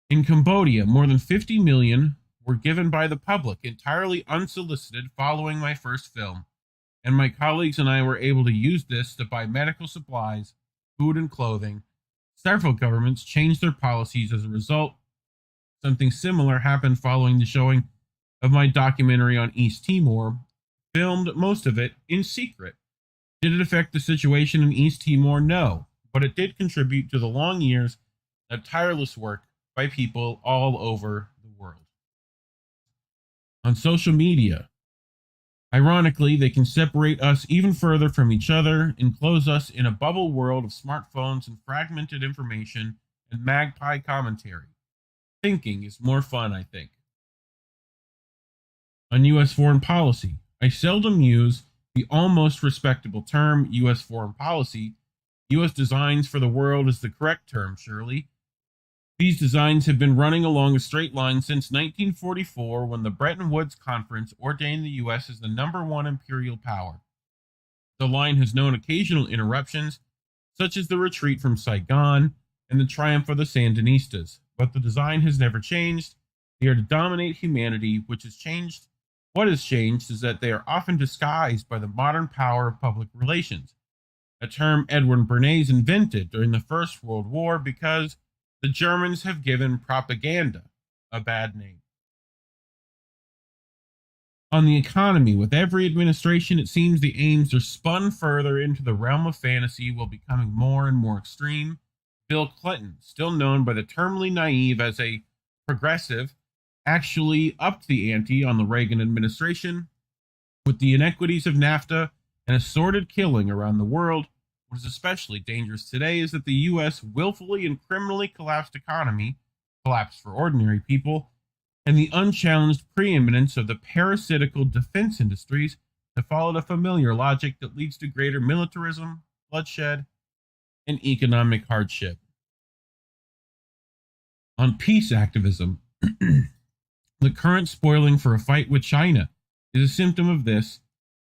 In Cambodia, more than 50 million were given by the public entirely unsolicited following my first film, and my colleagues and I were able to use this to buy medical supplies, food, and clothing. Several governments changed their policies as a result. Something similar happened following the showing of my documentary on East Timor, filmed most of it in secret. Did it affect the situation in East Timor? No, but it did contribute to the long years of tireless work by people all over the world. On social media, ironically, they can separate us even further from each other and close us in a bubble world of smartphones and fragmented information and magpie commentary. Thinking is more fun, I think. On U.S. foreign policy, I seldom use the almost respectable term U.S. foreign policy. U.S. designs for the world is the correct term, surely. These designs have been running along a straight line since 1944, when the Bretton Woods Conference ordained the U.S. as the #1 imperial power. The line has known occasional interruptions, such as the retreat from Saigon and the triumph of the Sandinistas, but the design has never changed. They are to dominate humanity, which has changed. What has changed is that they are often disguised by the modern power of public relations, a term Edward Bernays invented during the First World War because the Germans have given propaganda a bad name. On the economy, with every administration, it seems the aims are spun further into the realm of fantasy while becoming more and more extreme. Bill Clinton, still known by the terminally naive as a progressive, actually upped the ante on the Reagan administration. With the inequities of NAFTA and assorted killing around the world, what is especially dangerous today is that the U.S. willfully and criminally collapsed economy, collapsed for ordinary people, and the unchallenged preeminence of the parasitical defense industries have followed a familiar logic that leads to greater militarism, bloodshed, and economic hardship. On peace activism, the current spoiling for a fight with China is a symptom of this,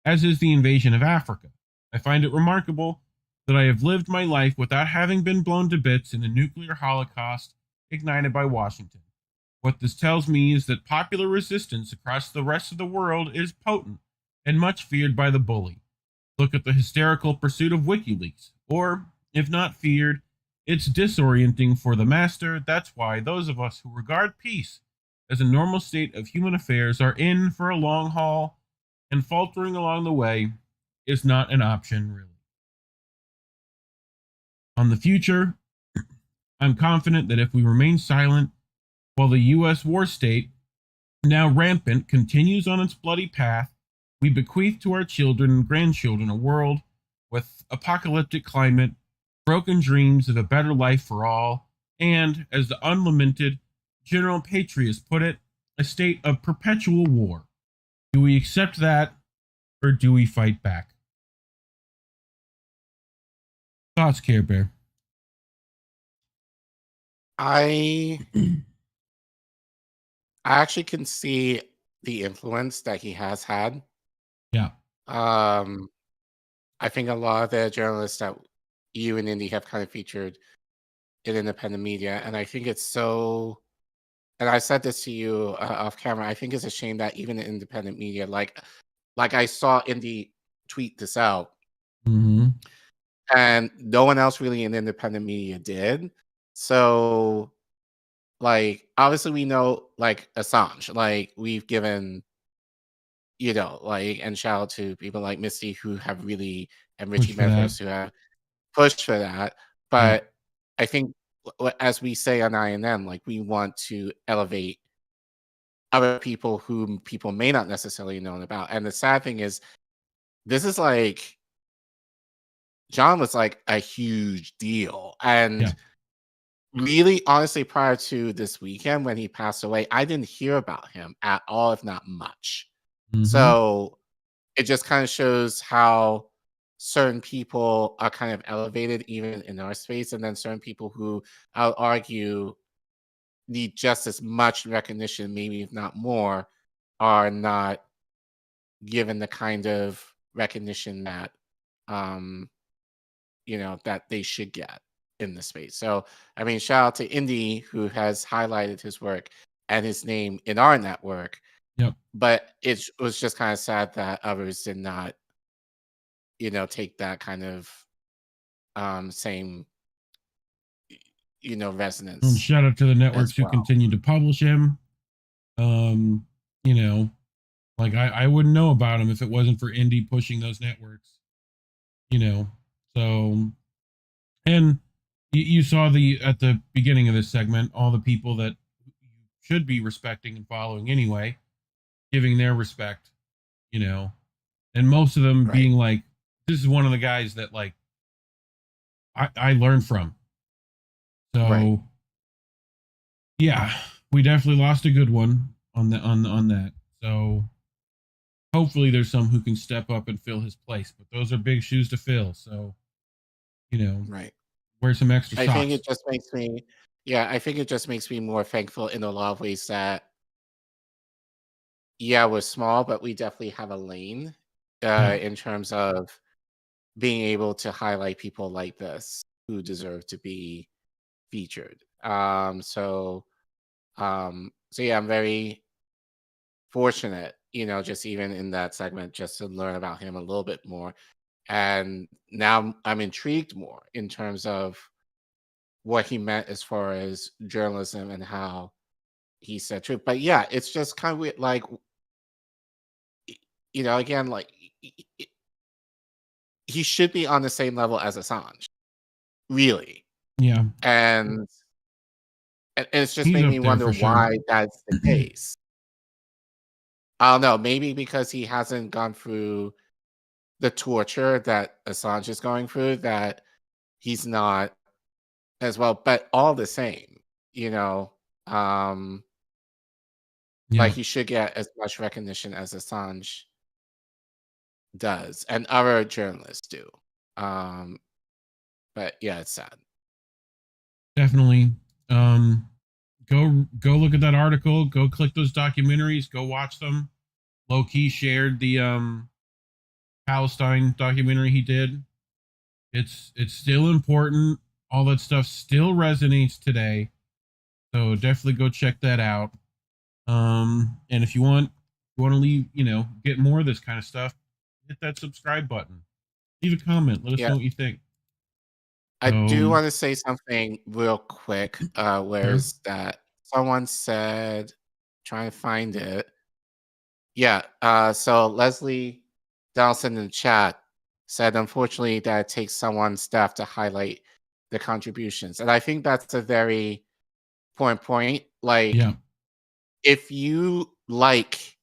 as is the invasion of Africa. I find it remarkable that I have lived my life without having been blown to bits in a nuclear holocaust ignited by Washington. What this tells me is that popular resistance across the rest of the world is potent and much feared by the bully. Look at the hysterical pursuit of WikiLeaks, or, if not feared, it's disorienting for the master. That's why those of us who regard peace as a normal state of human affairs are in for a long haul, and faltering along the way is not an option, really. On the future, I'm confident that if we remain silent while the U.S. war state, now rampant, continues on its bloody path, we bequeath to our children and grandchildren a world with apocalyptic climate, broken dreams of a better life for all, and, as the unlamented General Patrius put it, a state of perpetual war. Do we accept that, or do we fight back? Thoughts, Care Bear? I actually can see the influence that he has had. Yeah. I think a lot of the journalists that you and Indy have kind of featured in independent media, and I think it's so, and I said this to you off camera, I think it's a shame that even in independent media, like I saw Indy tweet this out, and no one else really in independent media did. So, like, obviously we know, like, Assange, like, we've given, you know, like, and shout out to people like Misty who have really, and Richie Memphis who have pushed for that. But I think, as we say on INN, like, we want to elevate other people whom people may not necessarily know about. And the sad thing is, this is like, John was like a huge deal. And really, honestly, prior to this weekend when he passed away, I didn't hear about him at all, if not much. So it just kind of shows how certain people are kind of elevated even in our space, and then certain people who I'll argue need just as much recognition, maybe if not more, are not given the kind of recognition that you know, that they should get in the space. So I mean, shout out to Indy who has highlighted his work and his name in our network. But it was just kind of sad that others did not, you know, take that kind of same, you know, resonance. And shout out to the networks who continue to publish him. You know, like I wouldn't know about him if it wasn't for Indy pushing those networks. You know, so, and you saw at the beginning of this segment, all the people that you should be respecting and following anyway, giving their respect, you know, and most of them being like, this is one of the guys that, like, I learned from. So yeah, we definitely lost a good one on that. So hopefully there's some who can step up and fill his place, but those are big shoes to fill. So, you know, wear some extra socks. I think it just makes me, I think it just makes me more thankful in a lot of ways that, we're small, but we definitely have a lane in terms of being able to highlight people like this who deserve to be featured. So yeah, I'm very fortunate, you know, just even in that segment, just to learn about him a little bit more. And now I'm intrigued more in terms of what he meant as far as journalism and how he said truth. But yeah, it's just kind of weird, like, you know, again, like, he should be on the same level as Assange, really. Yeah. And it's just made me wonder why that's the case. I don't know, maybe because he hasn't gone through the torture that Assange is going through, that he's not as well, but all the same, you know, like he should get as much recognition as Assange does and other journalists do. But yeah, it's sad. Definitely. Go look at that article. Go click those documentaries. Go watch them. Low key shared the Palestine documentary he did. It's still important. All that stuff still resonates today. So definitely go check that out. And if you want to leave, get more of this kind of stuff, hit that subscribe button. Leave a comment. Let us know what you think. I do want to say something real quick. Where's that? Someone said, trying to find it. Yeah. So Leslie Donaldson in the chat said, unfortunately, that it takes someone's staff to highlight the contributions. And I think that's a very important point. Like, if you like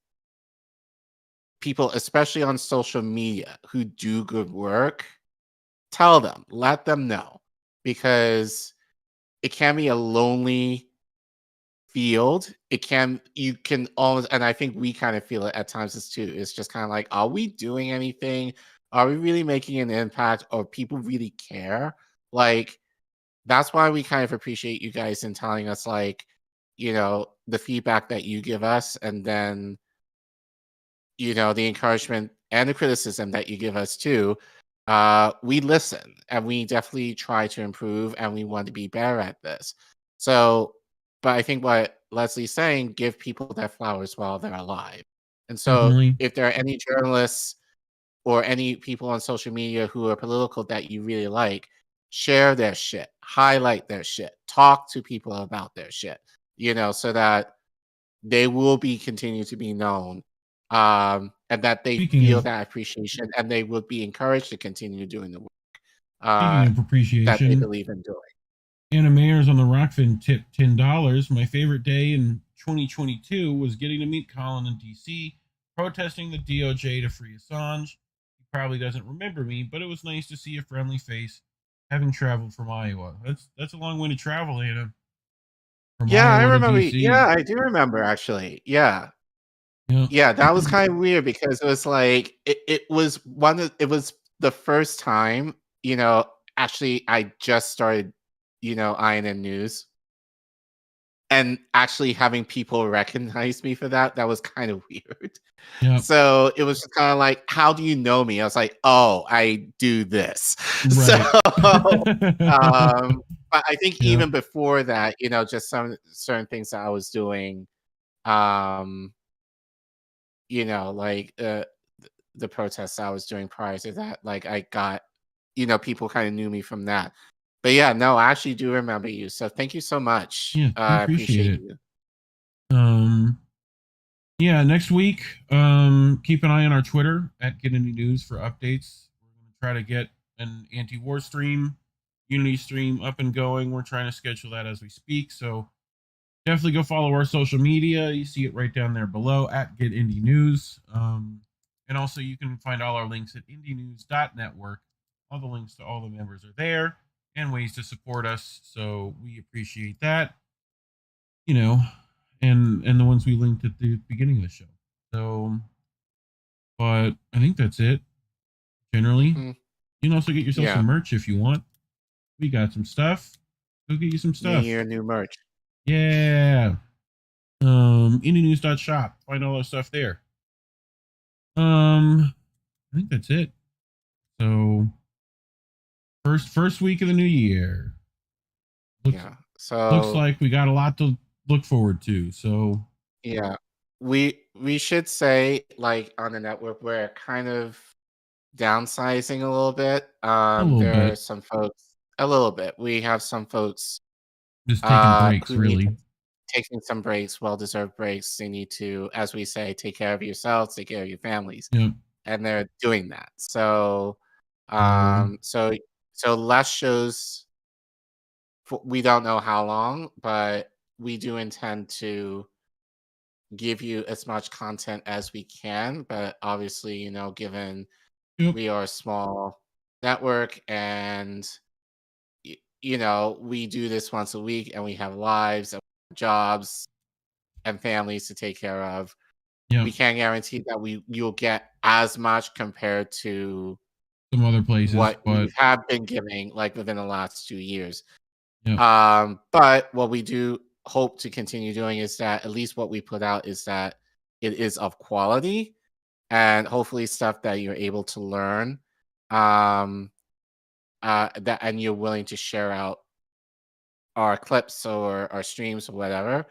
people, especially on social media, who do good work, tell them, let them know, because it can be a lonely field. You can almost, and I think we kind of feel it at times too. It's just kind of like, are we doing anything? Are we really making an impact? Or people really care? Like, that's why we kind of appreciate you guys in telling us, like, the feedback that you give us, and then, the encouragement and the criticism that you give us too. We listen, and we definitely try to improve, and we want to be better at this. So, but I think what Leslie's saying, give people their flowers while they're alive. And so if there are any journalists or any people on social media who are political that you really like, share their shit, highlight their shit, talk to people about their shit, so that they will continue to be known, and that they feel that appreciation, and they would be encouraged to continue doing the work Speaking of appreciation, that they believe in doing. Anna Mayers on the Rockfin tipped $10. My favorite day in 2022 was getting to meet Collin in DC, protesting the DOJ to free Assange. He probably doesn't remember me, but it was nice to see a friendly face having traveled from Iowa. That's a long way to travel, Anna. From Yeah, Iowa I remember. Yeah, I do remember, actually. Yeah. Yeah, that was kind of weird, because it was like it was the first time, actually I just started, INN News, and actually having people recognize me for that was kind of weird. So it was just kind of like, how do you know me? I was like, oh, I do this. Right. So but I think even before that, just some certain things that I was doing, like the protests I was doing prior to that, like I got, people kind of knew me from that. But yeah, no, I actually do remember you. So thank you so much. Yeah, I appreciate it. you. Yeah, next week, keep an eye on our Twitter at Get Any News for updates. We're going to try to get an anti-war stream, Unity stream up and going. We're trying to schedule that as we speak. So definitely go follow our social media. You see it right down there below at Get Indie News. And also you can find all our links at indienews.network. All the links to all the members are there, and ways to support us. So we appreciate that, and the ones we linked at the beginning of the show. So, but I think that's it. Generally, you can also get yourself some merch if you want. We got some stuff. Go get you some stuff. Your new merch. Yeah. Indienews.shop. Find all our stuff there. I think that's it. So first week of the new year. So looks like we got a lot to look forward to. So yeah, we should say, like, on the network, we're kind of downsizing a little bit. There are some folks, a little bit. We have some folks just taking breaks, really. Taking some breaks, well-deserved breaks. They need to, as we say, take care of yourselves, take care of your families. And they're doing that. So so less shows. We don't know how long, but we do intend to, give you as much content as we can, but obviously, you know, given we are a small network and you know, we do this once a week and we have lives and jobs and families to take care of. We can't guarantee that you'll get as much compared to some other places what we have been giving like within the last 2 years. But what we do hope to continue doing is that at least what we put out is that it is of quality and hopefully stuff that you're able to learn that and you're willing to share out our clips or our streams or whatever.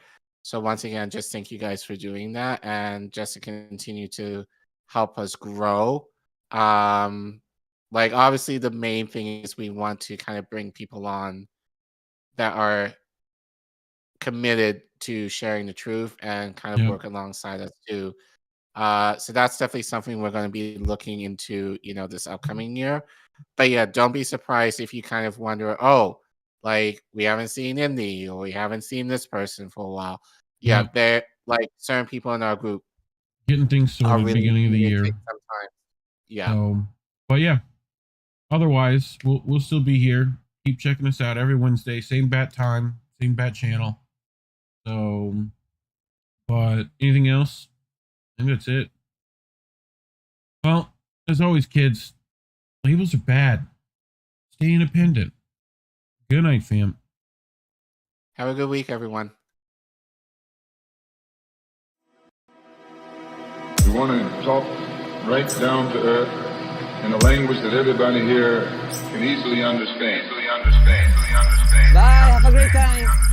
So once again, just thank you guys for doing that and just to continue to help us grow. Like obviously the main thing is we want to kind of bring people on that are committed to sharing the truth and kind of work alongside us too. So that's definitely something we're going to be looking into, you know, this upcoming year. But yeah, don't be surprised if you kind of wonder, oh, like we haven't seen Indy or we haven't seen this person for a while. Yeah, they're like certain people in our group getting things sorted really beginning of the year. Yeah. So, but yeah, otherwise we'll still be here. Keep checking us out every Wednesday, same bat time, same bat channel. So, but anything else? I think that's it. Well, as always, kids, labels are bad. Stay independent. Good night, fam. Have a good week, everyone. We want to talk right down to earth in a language that everybody here can easily understand. Bye, have a great time.